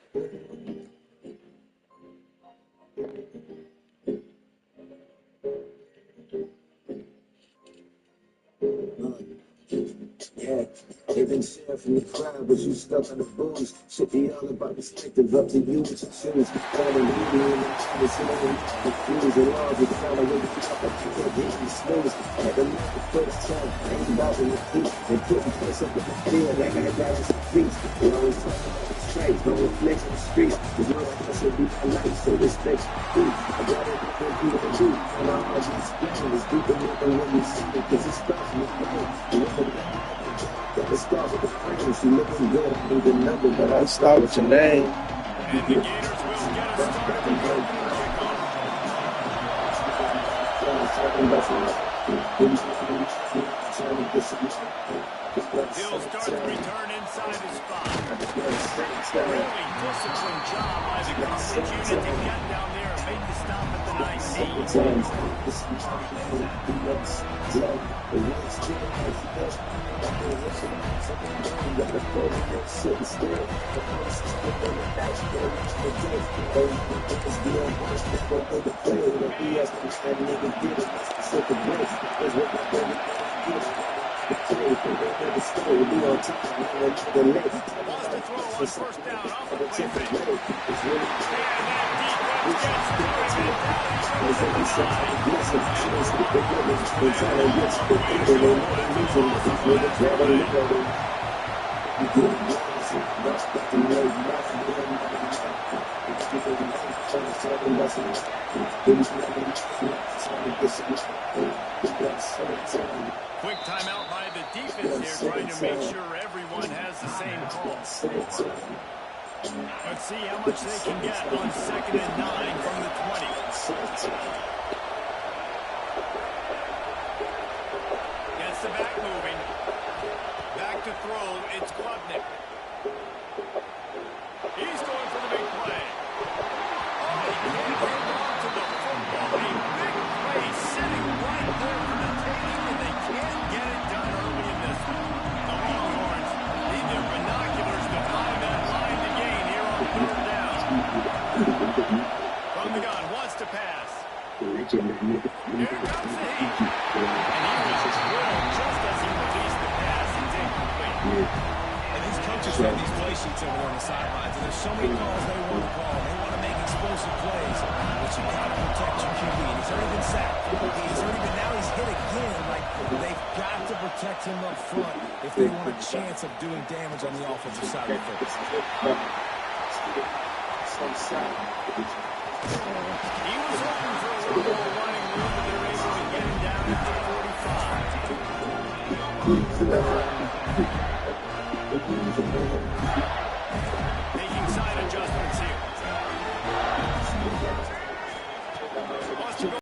Yeah, they've been sharing from the crowd, but you stuck on the booze. Should be all about perspective, up to you what you choose. All the media and the others, you know, confused and all the time I wake up, I can't get these snooze. I had to look the first time, I ain't about to repeat. And putting place up in the field, like I got just some feet. They always talking about the straight, no reflection on the streets. The girl like I should be polite, so respect your feet. I got it before you the truth. And all of these feelings is deeper than when you see it, cause it starts with the let's start with the friends. You looking good, I need the number, but I start with your name. And the Gators will get us started before kickoff. He'll start the return inside his spot. Really disciplined job by the coverage unit to get down there and make the stop at the 19. Quick timeout by the defense here, trying to make sure everyone has the same call. Let's see how much they can get on 2nd and 9 from the 20. it's Klubnik. He's going for the big play. Oh, he can't hold on to the football. A big play sitting right there for the taking, and they can't get it done early in this one. The Longhorns need their binoculars to find that line to gain here on third down. From the gun, wants to pass. Here comes the heat. And he was drilled just as he released the pass. It's incomplete. And these coaches have these play sheets over there on the sidelines, and there's so many calls they want to call. They want to make explosive plays, but you got to protect your QB. And he's already been sacked. Now he's hit again. Like, they've got to protect him up front if they want a chance of doing damage on the offensive side of the football. He was hoping for a little more running room, but they're able to get him down at the 45. Making side adjustments here. Wants to go.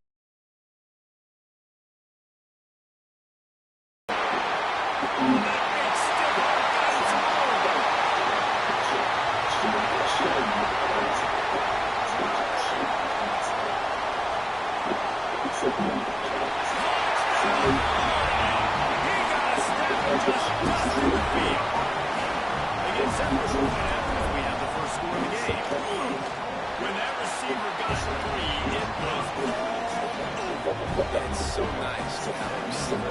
It's so nice to have a receiver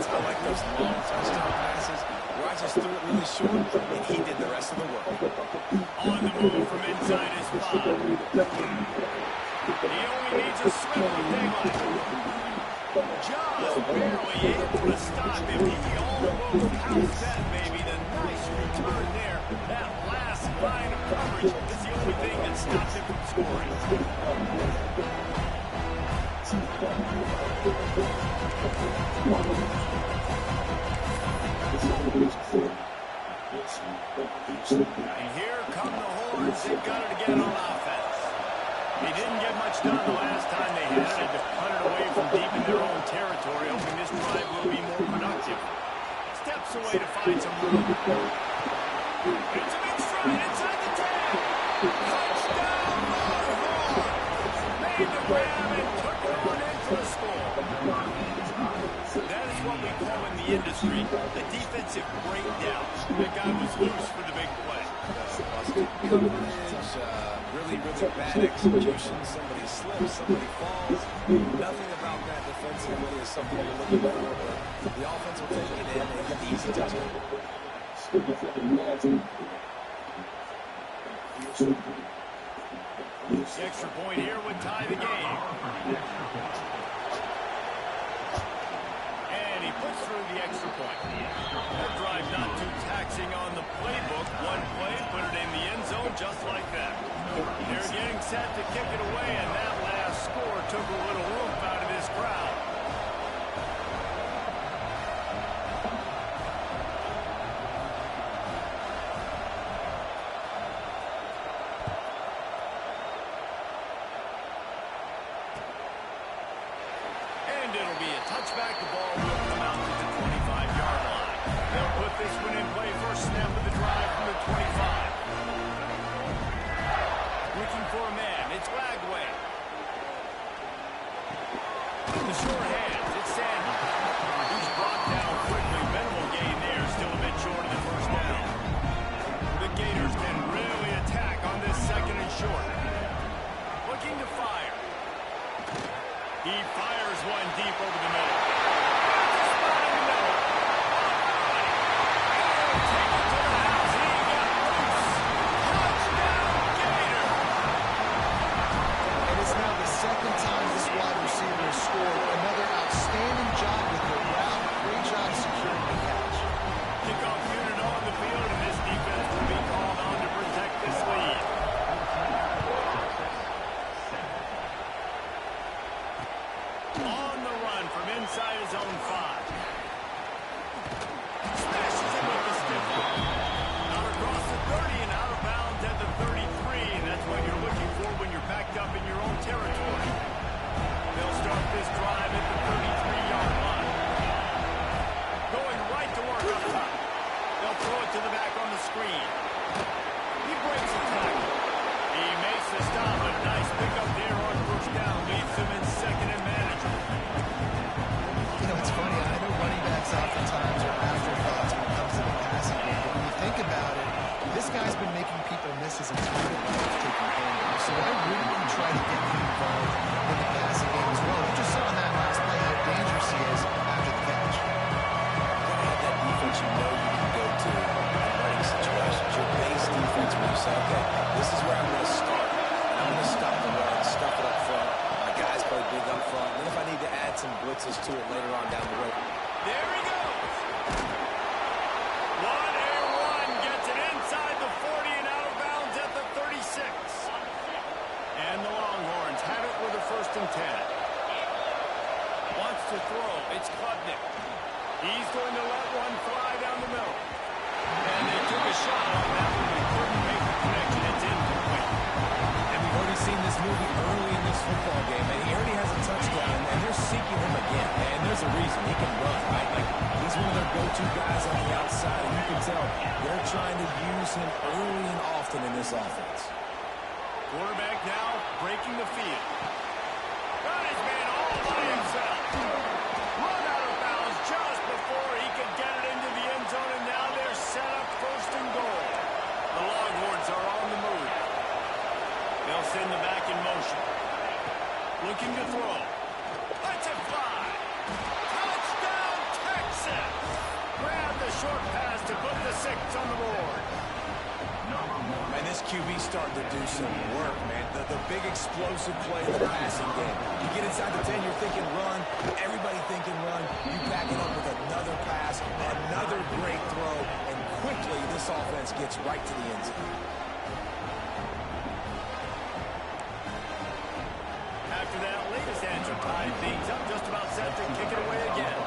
I like those long touchdown passes where I just threw it really short and he did the rest of the work. On the move from inside his 5. He only needs a swivel of daylight. Just barely able to stop him. He almost past that, maybe. The nice return there. That last line of coverage is the only thing that stops him from scoring. And here come the Horns. They've got it again on offense. They didn't get much done the last time they had it. They just punted away from deep in their own territory, hoping this drive will be more productive. Steps away to find some room. It's a big stride inside the 10. Touchdown, Longhorns! Made the grab and took it on into the score. That is what we call in the industry the defensive breakdown. That guy was loose for the big play. Coverage, really bad execution. Somebody slips, somebody falls. Nothing about that defensively is something you're looking for. But the offense will take it in and easy touchdown. The extra point here would tie the game. And he puts through the extra point. That drive not too taxing on the playbook. One play, put it in the end zone just like that. They're getting set to kick it away, and that last score took a little oomph out of this crowd. And it'll be a touchback. The ball will come out to the 25-yard line. They'll put this one in play first snap of the drive from the 25. Looking for a man. It's Lagway. This guy's been making people miss his entire life taking handoffs, so I really try to get him involved in the passing game as well. We just saw in that last play how dangerous he is after the catch. That defense you know you can go to in running situations. Your base defense where you say, okay, this is where I'm going to start. And I'm going to stop the run, stuff it up front. My guys play big up front. And if I need to add some blitzes to it later on down the road. There he goes. 1-1 gets it inside the 40 and out of bounds at the 36. And the Longhorns have it with a 1st and 10. Wants to throw. It's Klubnik. He's going to let one fly down the middle. And they took a shot on that one. They couldn't make the connection. It's incomplete. And we've already seen this movie early in this football game. And he already has a touchdown. And they're seeking him again. And there's a reason. He can run, right? Like, he's one of their go-to guys on the outside. And you can tell they're trying to use him early and often in this offense. Quarterback now breaking the field. Got his man all by himself. Run out of bounds just before he could get it into the end zone, and now they're set up 1st and goal. The Longhorns are on the move. They'll send the back in motion. Looking to throw. Let's it fly. Touchdown, Texas. Grab the short pass to put the 6 on the board. Man, this QB's starting to do some work, man. The big explosive play in the passing game. You get inside the 10, you're thinking run. Everybody thinking run. You back it up with another pass, another great throw, and quickly this offense gets right to the end zone. After that latest answer, tied things up, just about set to kick it away again.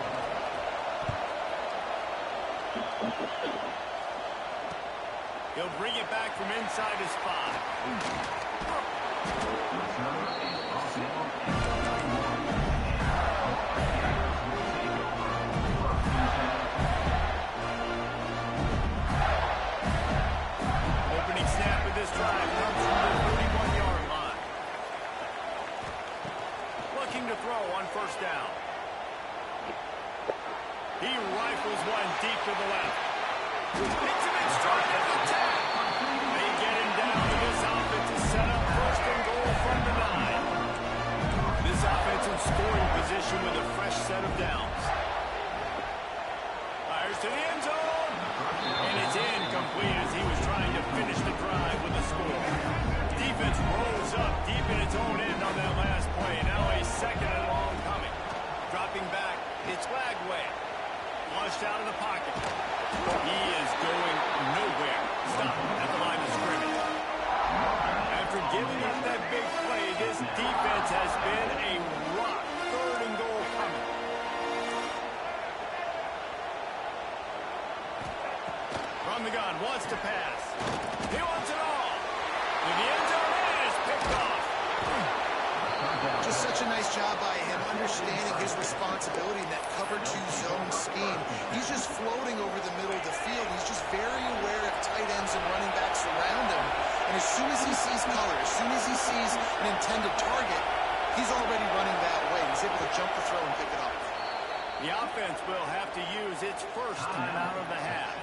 He'll bring it back from inside his 5. Opening snap of this drive comes from the 31-yard line. Looking to throw on 1st down. He rifles one deep to the left. Hits him in stride at the 10. They get him down to this offense to set up 1st and goal from the 9. This offense in scoring position with a fresh set of downs. Fires to the end zone. And it's incomplete as he was trying to finish the drive with a score. Defense rolls up deep in its own end on that last play. Now a 2nd and long coming. Dropping back, it's Lagway. Launched out of the pocket. He is going nowhere. Stop at the line of scrimmage. After giving up that big play, this defense has been a rock. 3rd and goal coming. From the gun, wants to pass. He wants it all. In the end zone, and it is picked off. Just such a nice job by him, understanding his responsibility in that cover 2 zone scheme. He's just floating over the middle of the field. He's just very aware of tight ends and running backs around him. And as soon as he sees color, as soon as he sees an intended target, he's already running that way. He's able to jump the throw and pick it up. The offense will have to use its 1st time out of the half.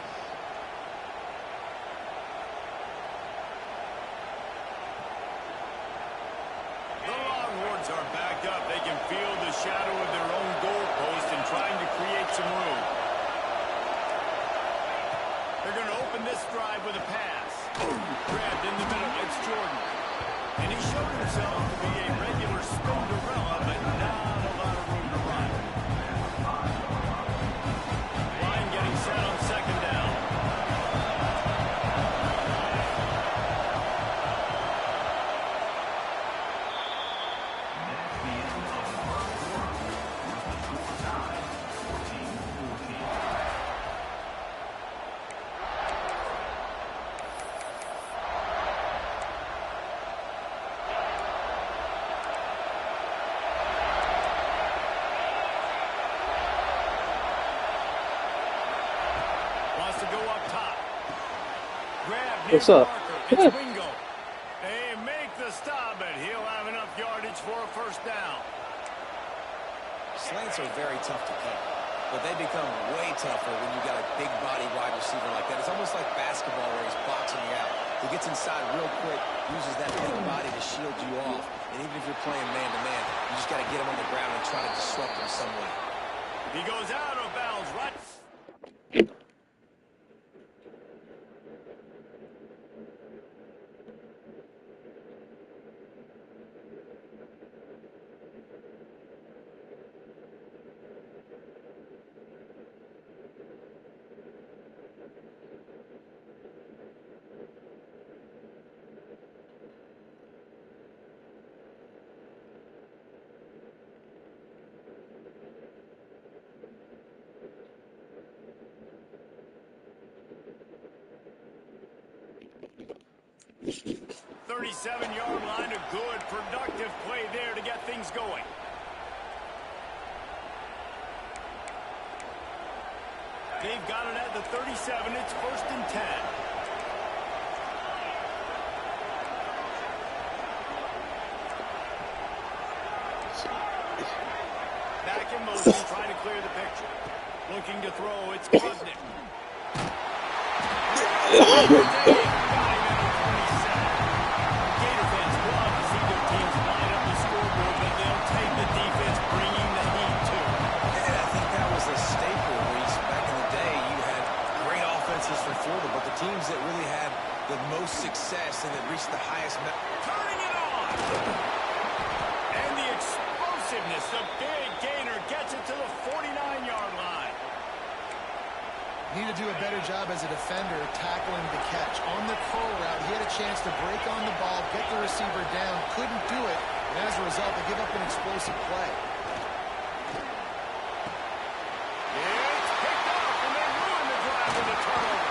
Are backed up. They can feel the shadow of their own goalpost and trying to create some room. They're going to open this drive with a pass. Grabbed in the middle. It's Jordan. And he showed himself to be a regular Spinderella, but not a lot of room to run. Line getting set on 2nd down. What's up? It's Wingo. They make the stop, but he'll have enough yardage for a 1st down. Slants are very tough to cover. but they become way tougher when you got a big body wide receiver like that. It's almost like basketball where he's boxing you out. He gets inside real quick, uses that big body to shield you off. And even if you're playing man-to-man, you just got to get him on the ground and try to disrupt him some way. He goes out of bounds, right? Seven-yard line, a good, productive play there to get things going. They've got it at the 37. It's 1st and 10. Back in motion, trying to clear the picture. Looking to throw, it's Klubnik. But the teams that really had the most success and that reached the highest... Turning it on! And the explosiveness, the big gainer gets it to the 49-yard line. Need to do a better job as a defender tackling the catch. On the curl route, he had a chance to break on the ball, get the receiver down, couldn't do it, and as a result, they give up an explosive play. It's picked up, and they ruin the drive with a turnover.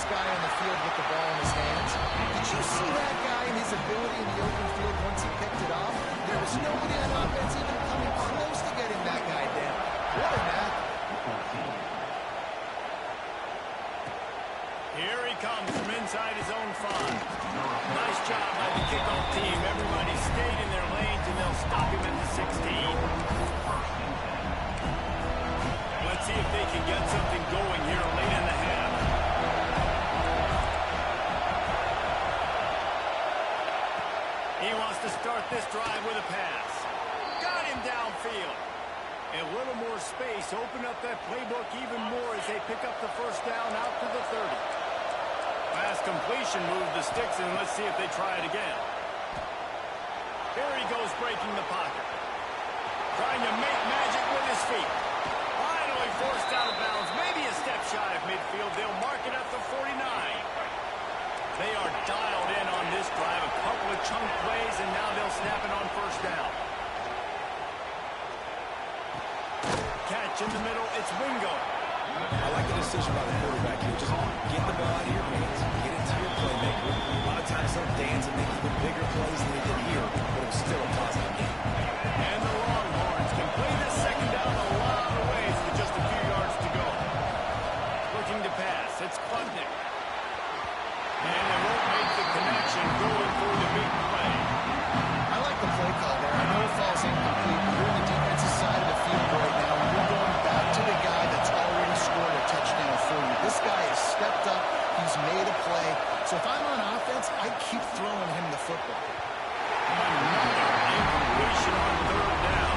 Guy on the field with the ball in his hands. Did you see that guy and his ability in the open field once he picked it off? There was nobody on offense even coming close to getting that guy down. What a knack. Here he comes from inside his own 5. Nice job by the kickoff team. Everybody stayed in their lanes, and they'll stop him at the 16. Let's see if they can get something going here late in the half. He wants to start this drive with a pass. Got him downfield. A little more space. Open up that playbook even more as they pick up the first down out to the 30. Pass completion, move the sticks, and let's see if they try it again. Here he goes breaking the pocket. Trying to make magic with his feet. Finally forced out of bounds. Maybe a step shy of midfield. They'll mark it at the 49. They are dialed in on this drive. A couple of chunk plays, and now they'll snap it on first down. Catch in the middle. It's Wingo. I like the decision by the quarterback here. Just get the ball out of your hands. Get it to your playmaker. A lot of times they'll dance and make even bigger plays than they did here, but it was still a positive game. And the Longhorns can play this second down a lot of ways with just a few yards to go. Looking to pass. It's Klubnik. And they won't make the connection going for the big play. I like the play call there. I know it falls incomplete. You're in the defensive side of the field right now, and you're going back to the guy that's already scored a touchdown for you. This guy has stepped up. He's made a play. So if I'm on offense, I keep throwing him the football. Incompletion on third down.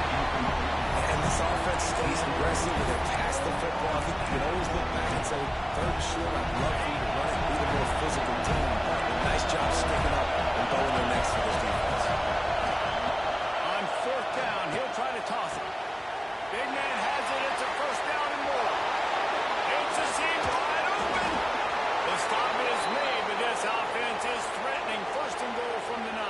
And this offense stays aggressive and they pass the football. I think you can always look back and say, third and short, I'd love for you to run it, be the more physical team. Nice job sticking up and going their necks for this defense. On fourth down, he'll try to toss it. Big man has it. It's a first down and more. It's a seam wide open. The stop is made, but this offense is threatening. First and goal from the 9.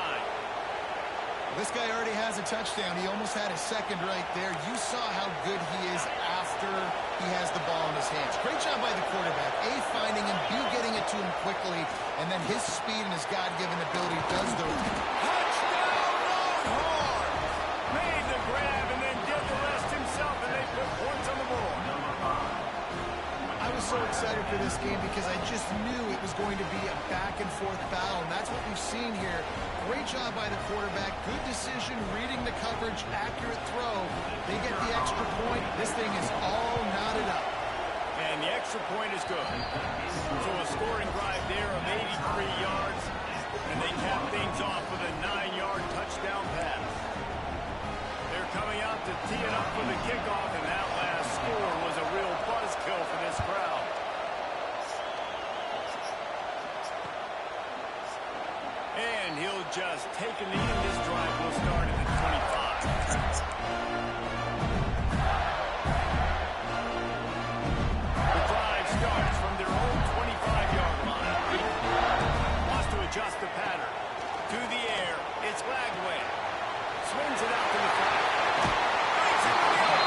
This guy already has a touchdown. He almost had his second right there. You saw how good he is after he has the ball in his hands. Great job by the quarterback. A, finding him, B, getting it to him quickly, and then his speed and his God-given ability does the... Touchdown, Longhorns! Made the grab and then did after this game because I just knew it was going to be a back-and-forth battle, and that's what we've seen here. Great job by the quarterback. Good decision, reading the coverage, accurate throw. They get the extra point. This thing is all knotted up. And the extra point is good. So a scoring drive there of 83 yards, and they cap things off with a 9-yard touchdown pass. They're coming out to tee it up for the kickoff, and that last score was a real buzzkill for this crowd. And he'll just take a knee, and this drive will start at the 25. The drive starts from their own 25-yard line. Wants to adjust the pattern. To the air, it's Lagway. Swings it out to the front. Brings it down.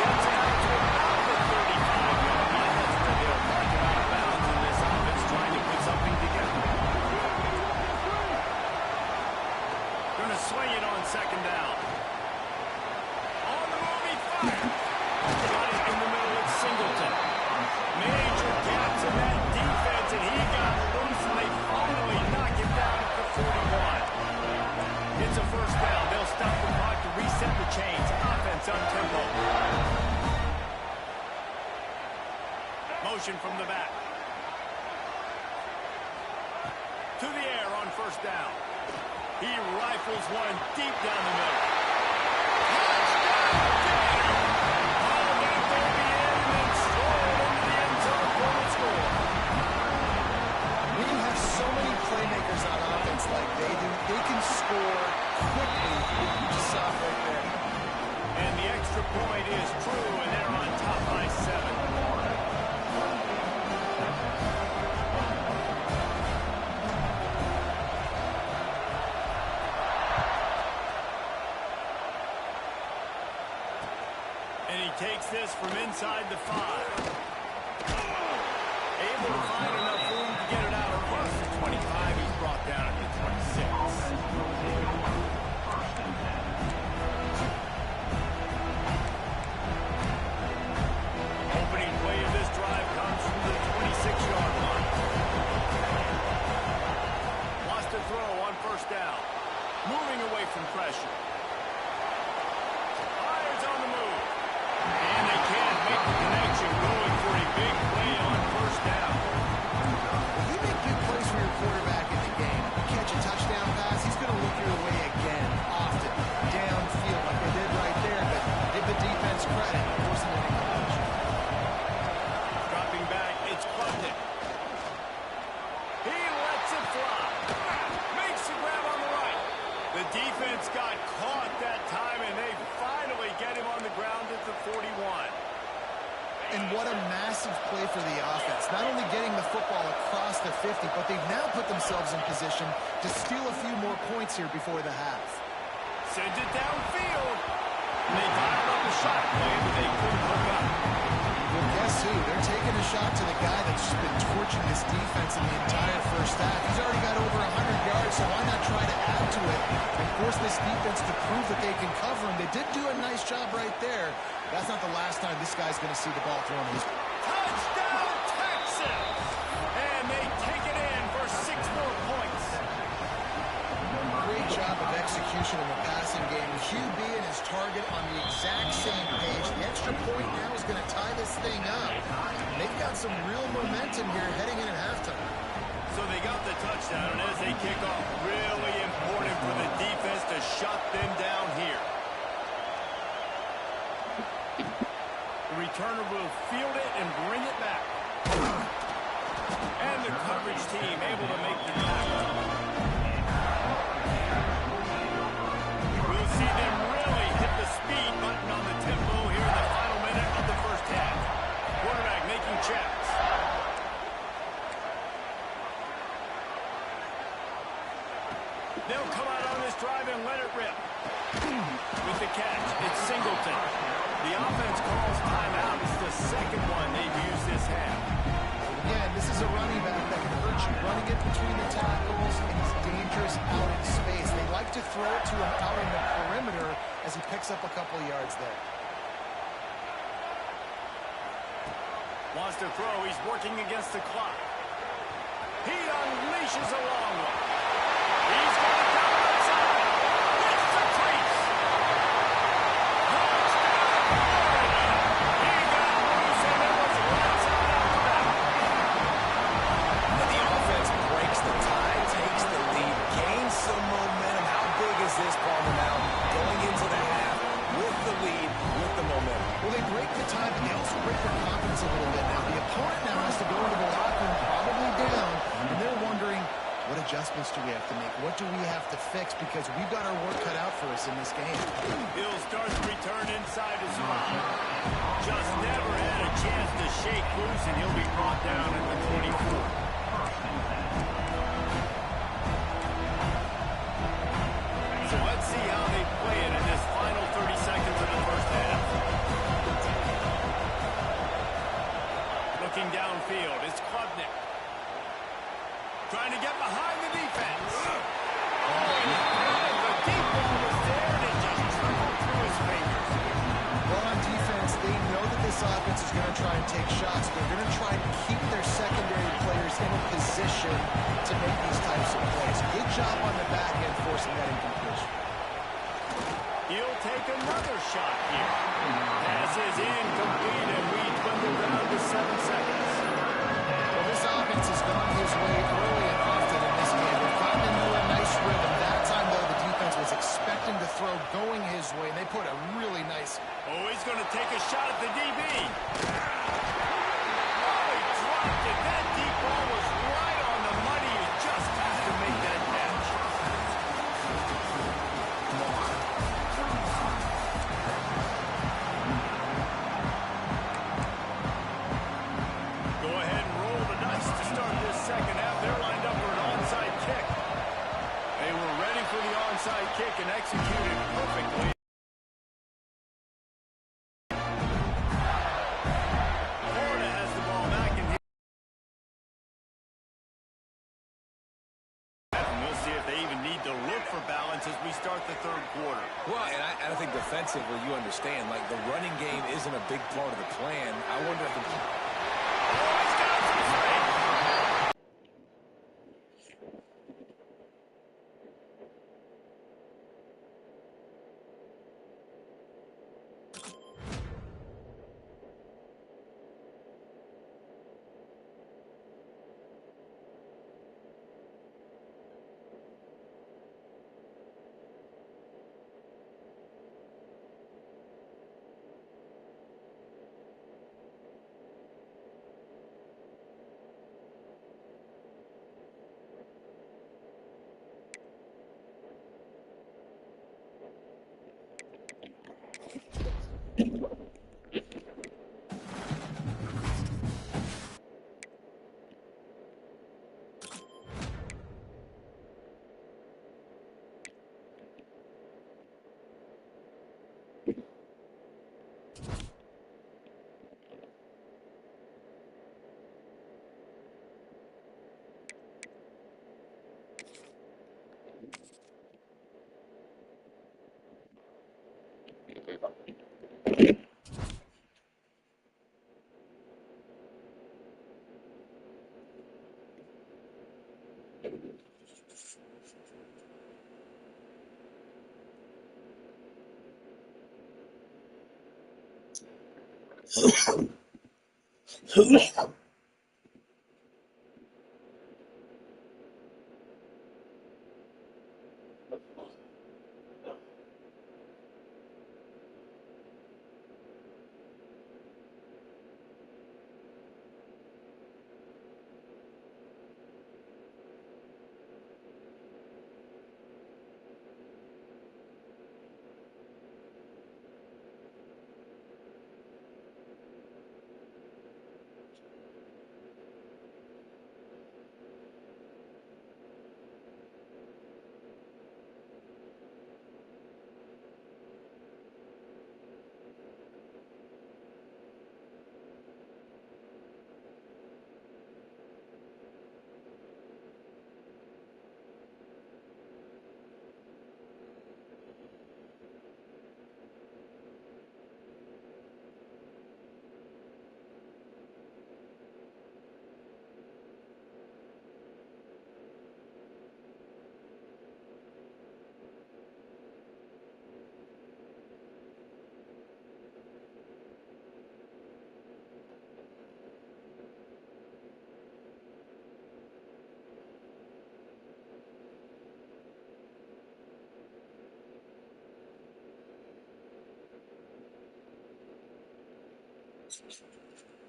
Gets it out to about the 35-yard line. That's where they'll mark him out of bounds in this offense, trying to put something together. Going to swing it on second down. On the move, he fires. Got it in the middle of Singleton. Major gaps in that defense, and he got loose, and they finally knock him down at the 41. It's a first down. They'll stop the clock to reset the chains. Offense on tempo. Motion from the back. To the air on first down. He rifles one deep down the middle. When you have so many playmakers on offense like they do, they can score quickly. You just saw it right there. And the extra point is true, and they're on top by 7. And he takes this from inside the 5. Able to find enough room to get it out across the 25. He's brought down at the 26. Opening play of this drive comes from the 26-yard line. Wants to throw on first down. Moving away from pressure. Fires on the move. And they can't make the connection, going for a big play on first down. If you make big plays for your quarterback in the game, you catch a touchdown pass, he's going to look your way again, often, downfield like they did right there, but give the defense credit, forcing an incompletion. Dropping back, it's Klubnik. He lets it fly. Makes the grab on the right. The defense got caught that time, and they finally get him on the ground at the 41. And what a massive play for the offense. Not only getting the football across the 50, but they've now put themselves in position to steal a few more points here before the half. Sends it downfield. And they dialed up the shot play, but they couldn't hook up. Well, guess who? They're taking a shot to the guy that's just been torching this defense in the entire first half. He's already got over 100 yards, so why not try to add to it and force this defense to prove that they can cover him? They did do a nice job right there. That's not the last time this guy's going to see the ball thrown in his... Touchdown, Texas! And they take it in for 6 more points. Great job of execution in the passing game. QB and his target on the exact same page. The extra point now is going to tie this thing up. They've got some real momentum here heading in at halftime. So they got the touchdown, and as they kick off, really important for the defense to shut them down here. The returner will field it and bring it back. And the coverage team able to make the tackle. We'll see them really hit the speed button on the tempo here in the final minute of the first half. Quarterback making checks. They'll come out on this drive and let it rip. With the catch, it's Singleton. The offense calls timeout. It's the second one they've used this half. Again, this is a running back that can hurt you. Running it between the tackles, and he's dangerous out in space. They like to throw it to him out on the perimeter as he picks up a couple of yards there. Wants to throw. He's working against the clock. He unleashes a long one. He's got it down the side. Hits the crease. Touchdown, Florida. He got loose, and it was lights out after that. And the offense breaks the tie, takes the lead, gains some momentum. How big is this, Palmer, now? Going into the half with the lead, with the momentum. Well, they break the tie, but they also break their confidence a little bit now. The opponent now has to go into the locker room probably down, and they're wondering, what adjustments do we have to make? What do we have to fix? Because we've got our work cut out for us in this game. He'll start to return inside his spot. Just never had a chance to shake loose, and he'll be brought down at the 24. So let's see how they play it in this final 30 seconds of the first half. Looking downfield, it's Klubnik. Trying to get behind the defense. The deep ball was there, and it just trickled through his fingers. Well, on defense, they know that this offense is going to try and take shots. They're going to try and keep their secondary players in a position to make these types of plays. Good job on the back end forcing that incompletion. He'll take another shot here. Pass is incomplete, and we dwindle down to 7 seconds. Well, this offense has gone his way early and often in this game. They've gotten into a nice rhythm. That time, though, the defense was expecting to throw going his way, and they put a really nice... Oh, he's going to take a shot at the DB. Oh, he dropped it. That deep ball was right on the money. He just has to make that catch. Go ahead and roll the dice to start this second half. They're lined up for an onside kick. They were ready for the onside kick and executed perfectly. Florida has the ball back in here. And we'll see if they even need to look for balance as we start the third quarter. Well, and I think defensively, you understand, like the running game isn't a big part of the plan. I wonder if the...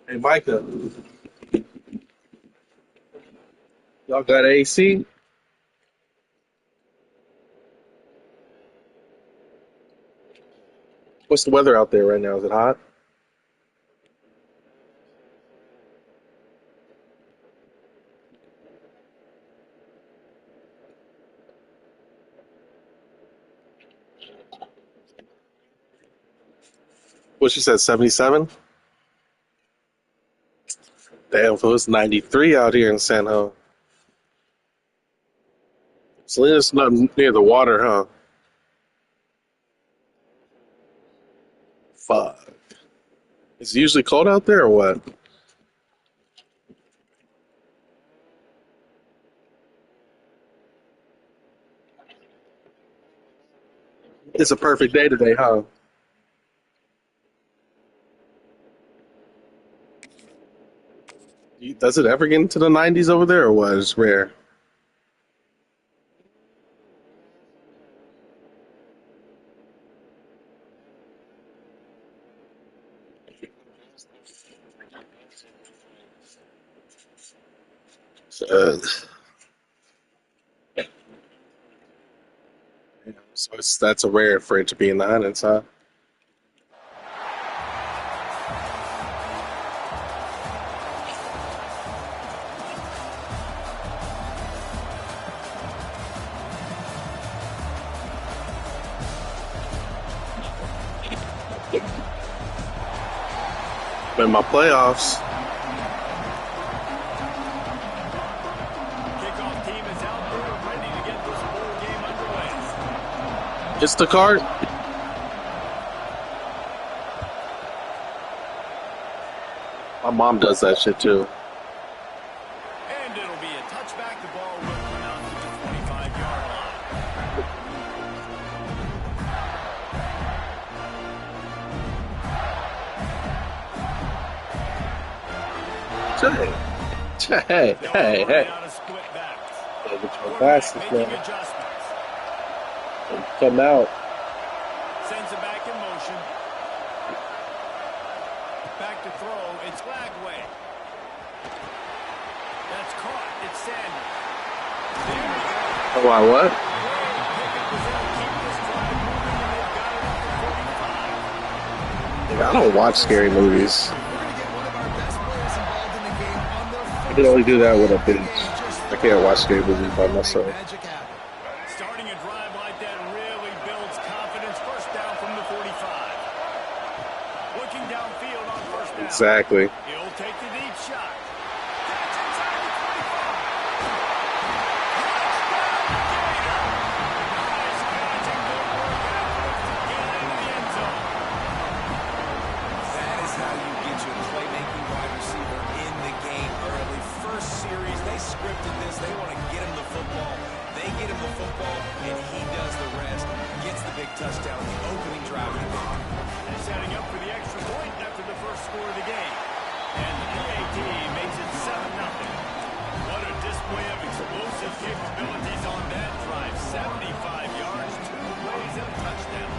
Hey, Micah, y'all got AC? What's the weather out there right now? Is it hot? What she said, 77? Damn, if it was 93 out here in San Jose. Selena's not near the water, huh? Fuck. Is it usually cold out there or what? It's a perfect day today, huh? Does it ever get into the 90s over there or what? It's rare. Uh, so that's a rare for it to be in the hundreds, huh? In my playoffs. Kickoff team is out there ready to get this bowl game underway. It's the card. My mom does that shit too. And it'll be a touchback. The ball will come out to the 25-yard Hey. Get your glasses, man. Come out. Sends it back in motion. Back to throw. It's Lagway. That's caught. It's Sanders. Oh, I what? I don't watch scary movies. I can only do that with a binge. I can't watch scary movies by myself. Starting a drive like that really builds confidence. First down from the 45. Looking downfield on first down. Exactly. He'll take the deep shot. That is how you get your playmaking wide receiver in the game early. First series, they scripted this. They want to get him the football. They get him the football, and he does the rest. Gets the big touchdown, the opening drive of the game. They're setting up for the extra point after the first score of the game. And the PAT makes it 7-0. What a display of explosive capabilities on that drive. 75 yards, 2 plays, and a touchdown.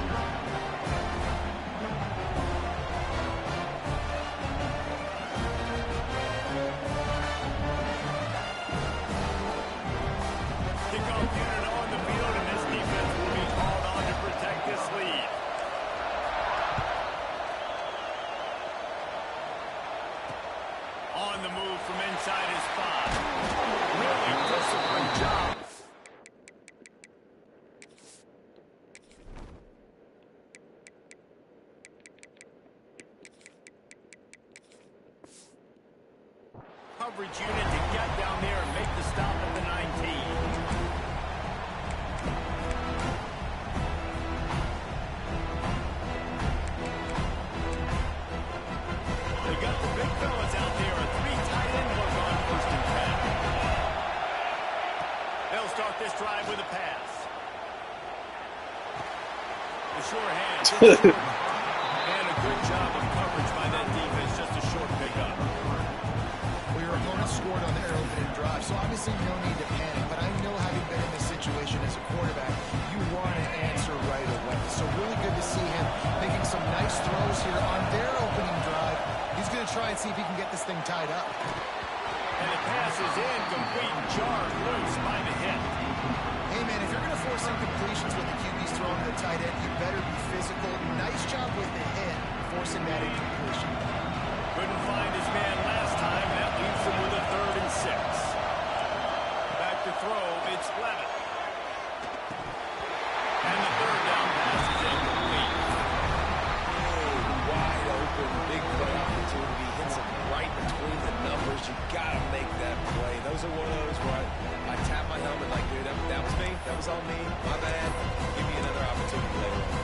Kickoff unit on the field, and this defense will be called on to protect this lead. On the move from inside his 5. Really disciplined job. Coverage unit to get down there and make the stop at the 19. They got the big fellas out there. A 3 tight end look on first and 10. They'll start this drive with a pass. The sure hand. And a good job of coverage by that defense. Just a short pickup. Well, your opponent scored on their opening drive, so obviously no need to panic. But I know, having been in this situation as a quarterback, you want to answer right away. So really good to see him making some nice throws here on their opening drive. He's try and see if he can get this thing tied up. And the pass is incomplete, jarred loose by the hit. Hey, man, if you're going to force incompletions when the QB's throwing to the tight end, you better be physical. Nice job with the hit, forcing that incompletion. Couldn't find his man last time. That leaves him with a 3rd and 6. Back to throw, it's Levitt. And the 3rd down pass is incomplete. Wide open, big play opportunity. Hits him right between the numbers. You got to make that play. Those are one of those where I tap my helmet like, dude, that was me. That was on me. My bad. Give me another opportunity later on.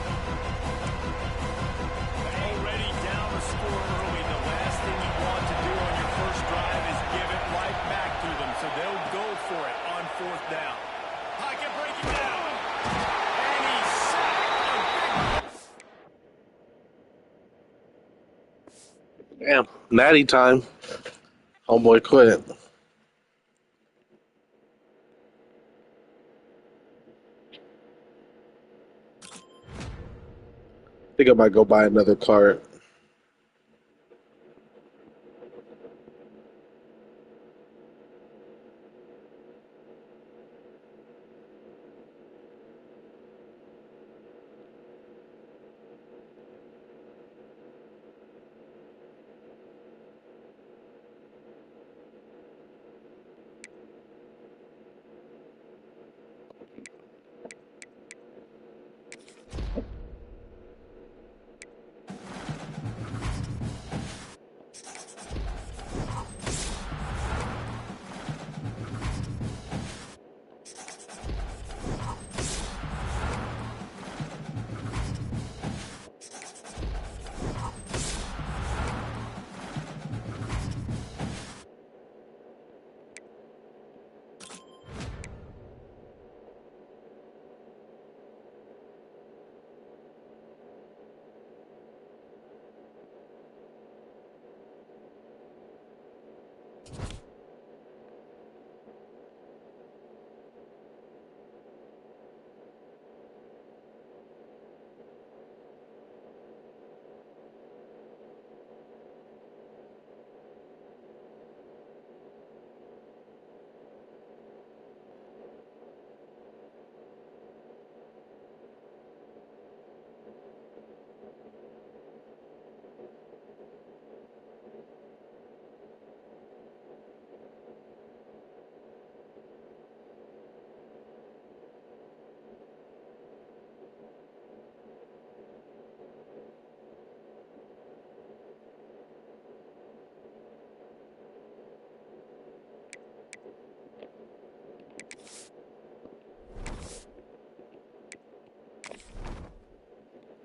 Already down a score early. The last thing you want to do on your first drive is give it right back to them. So they'll go for it on 4th down. Pocket breaking down. And he's sacked. Damn, natty time. Homeboy quit. I think I might go buy another cart.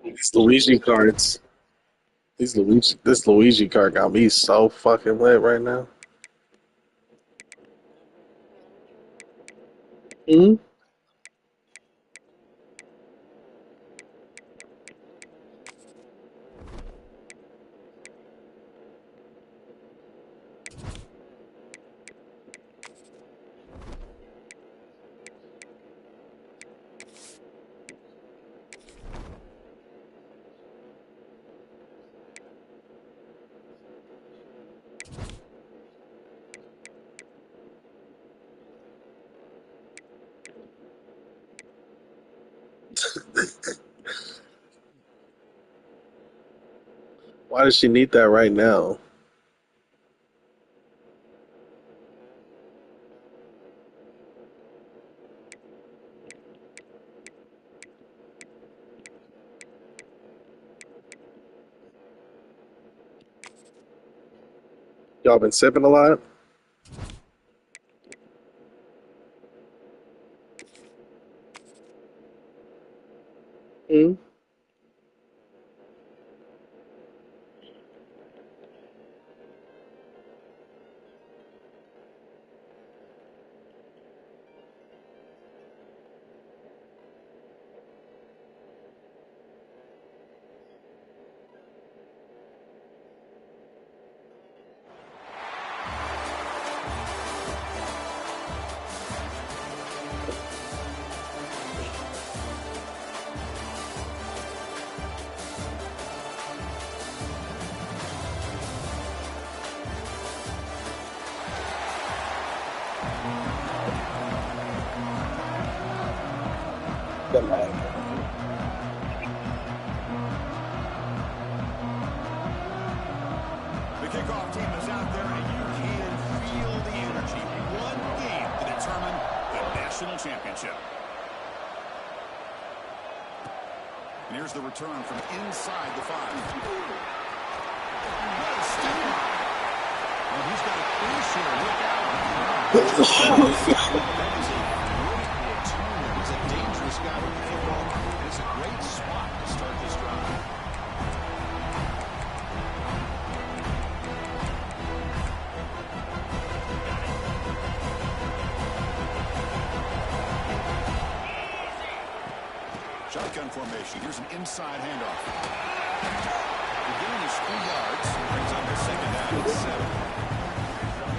These Luigi cards. This Luigi card got me so fucking lit right now. Hmm? Why does she need that right now? Y'all been sipping a lot? Hmm? the lag. The kickoff team is out there, and you can feel the energy. One game to determine the national championship. And here's the return from inside the 5. What a step. Well, he's got a clear share. Look out. That is a he's a dangerous guy with the football, and it's a great spot to start this drive. Shotgun formation. Here's an inside handoff. They're giving us 3 yards. Brings up the second down at 7.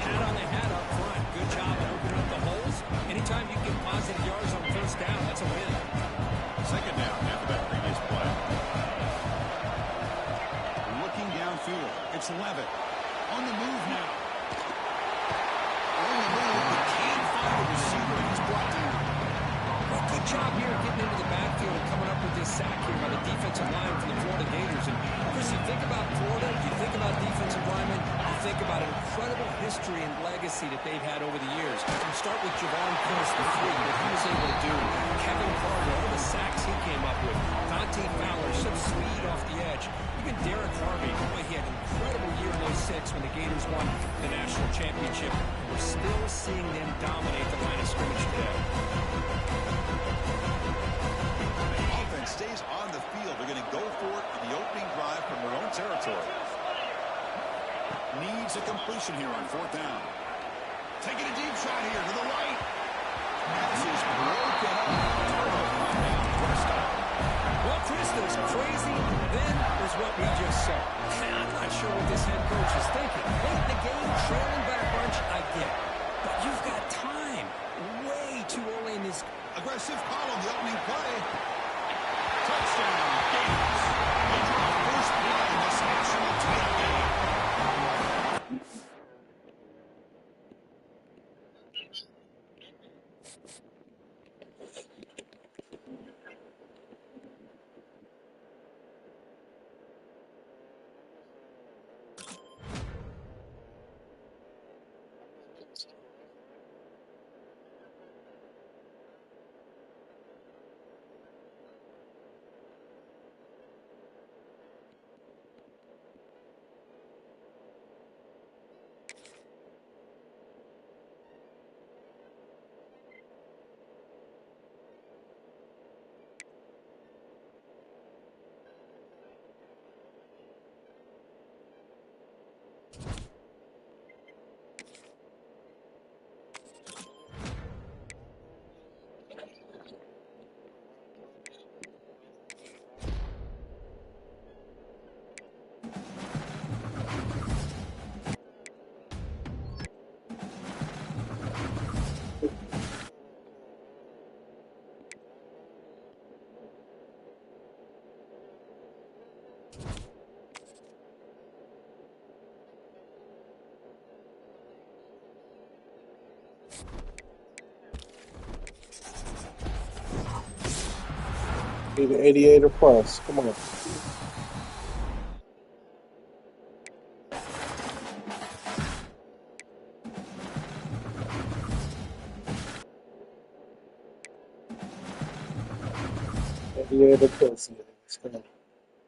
Hat on the hat up front. Good job at opening up the holes. Anytime you get positive yards on first down, that's a win. Second down after that previous play. Looking downfield. It's Levitt. On the move now. On the move, but can't find the receiver, and he's brought down. Well, good job here getting into the backfield and coming up with this sack here by the defensive line from the Florida Gators. And Chris, you think about Florida, you think about defensive linemen, you think about an incredible history and legacy that they've had over the years. You start with Javon Curse, the 3, what he was able to do. Kevin Carter, all the sacks he came up with. Dante Fowler, some speed off the edge. Even Derek Harvey, boy, he had an incredible year in 06 when the Gators won the national championship. We're still seeing them dominate the line of scrimmage today. Offense stays on the field. They're going to go for it in the opening drive from their own territory. Needs a completion here on 4th down. Taking a deep shot here to the right. Pass is broken up. Well, Chris, there's crazy, then there's what we just saw. I'm not sure what this head coach is thinking. Late in the game, trailing by a bunch, I get it. But you've got time. Way too early in this. Aggressive call on the opening play. Touchdown, Gators. They draw first blood in this national title game. Need an 88 or plus. Come on. NBA the plus. Let's go.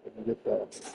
Let me get that.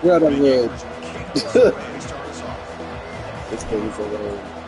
Yeah, I'm good. This thing's alone.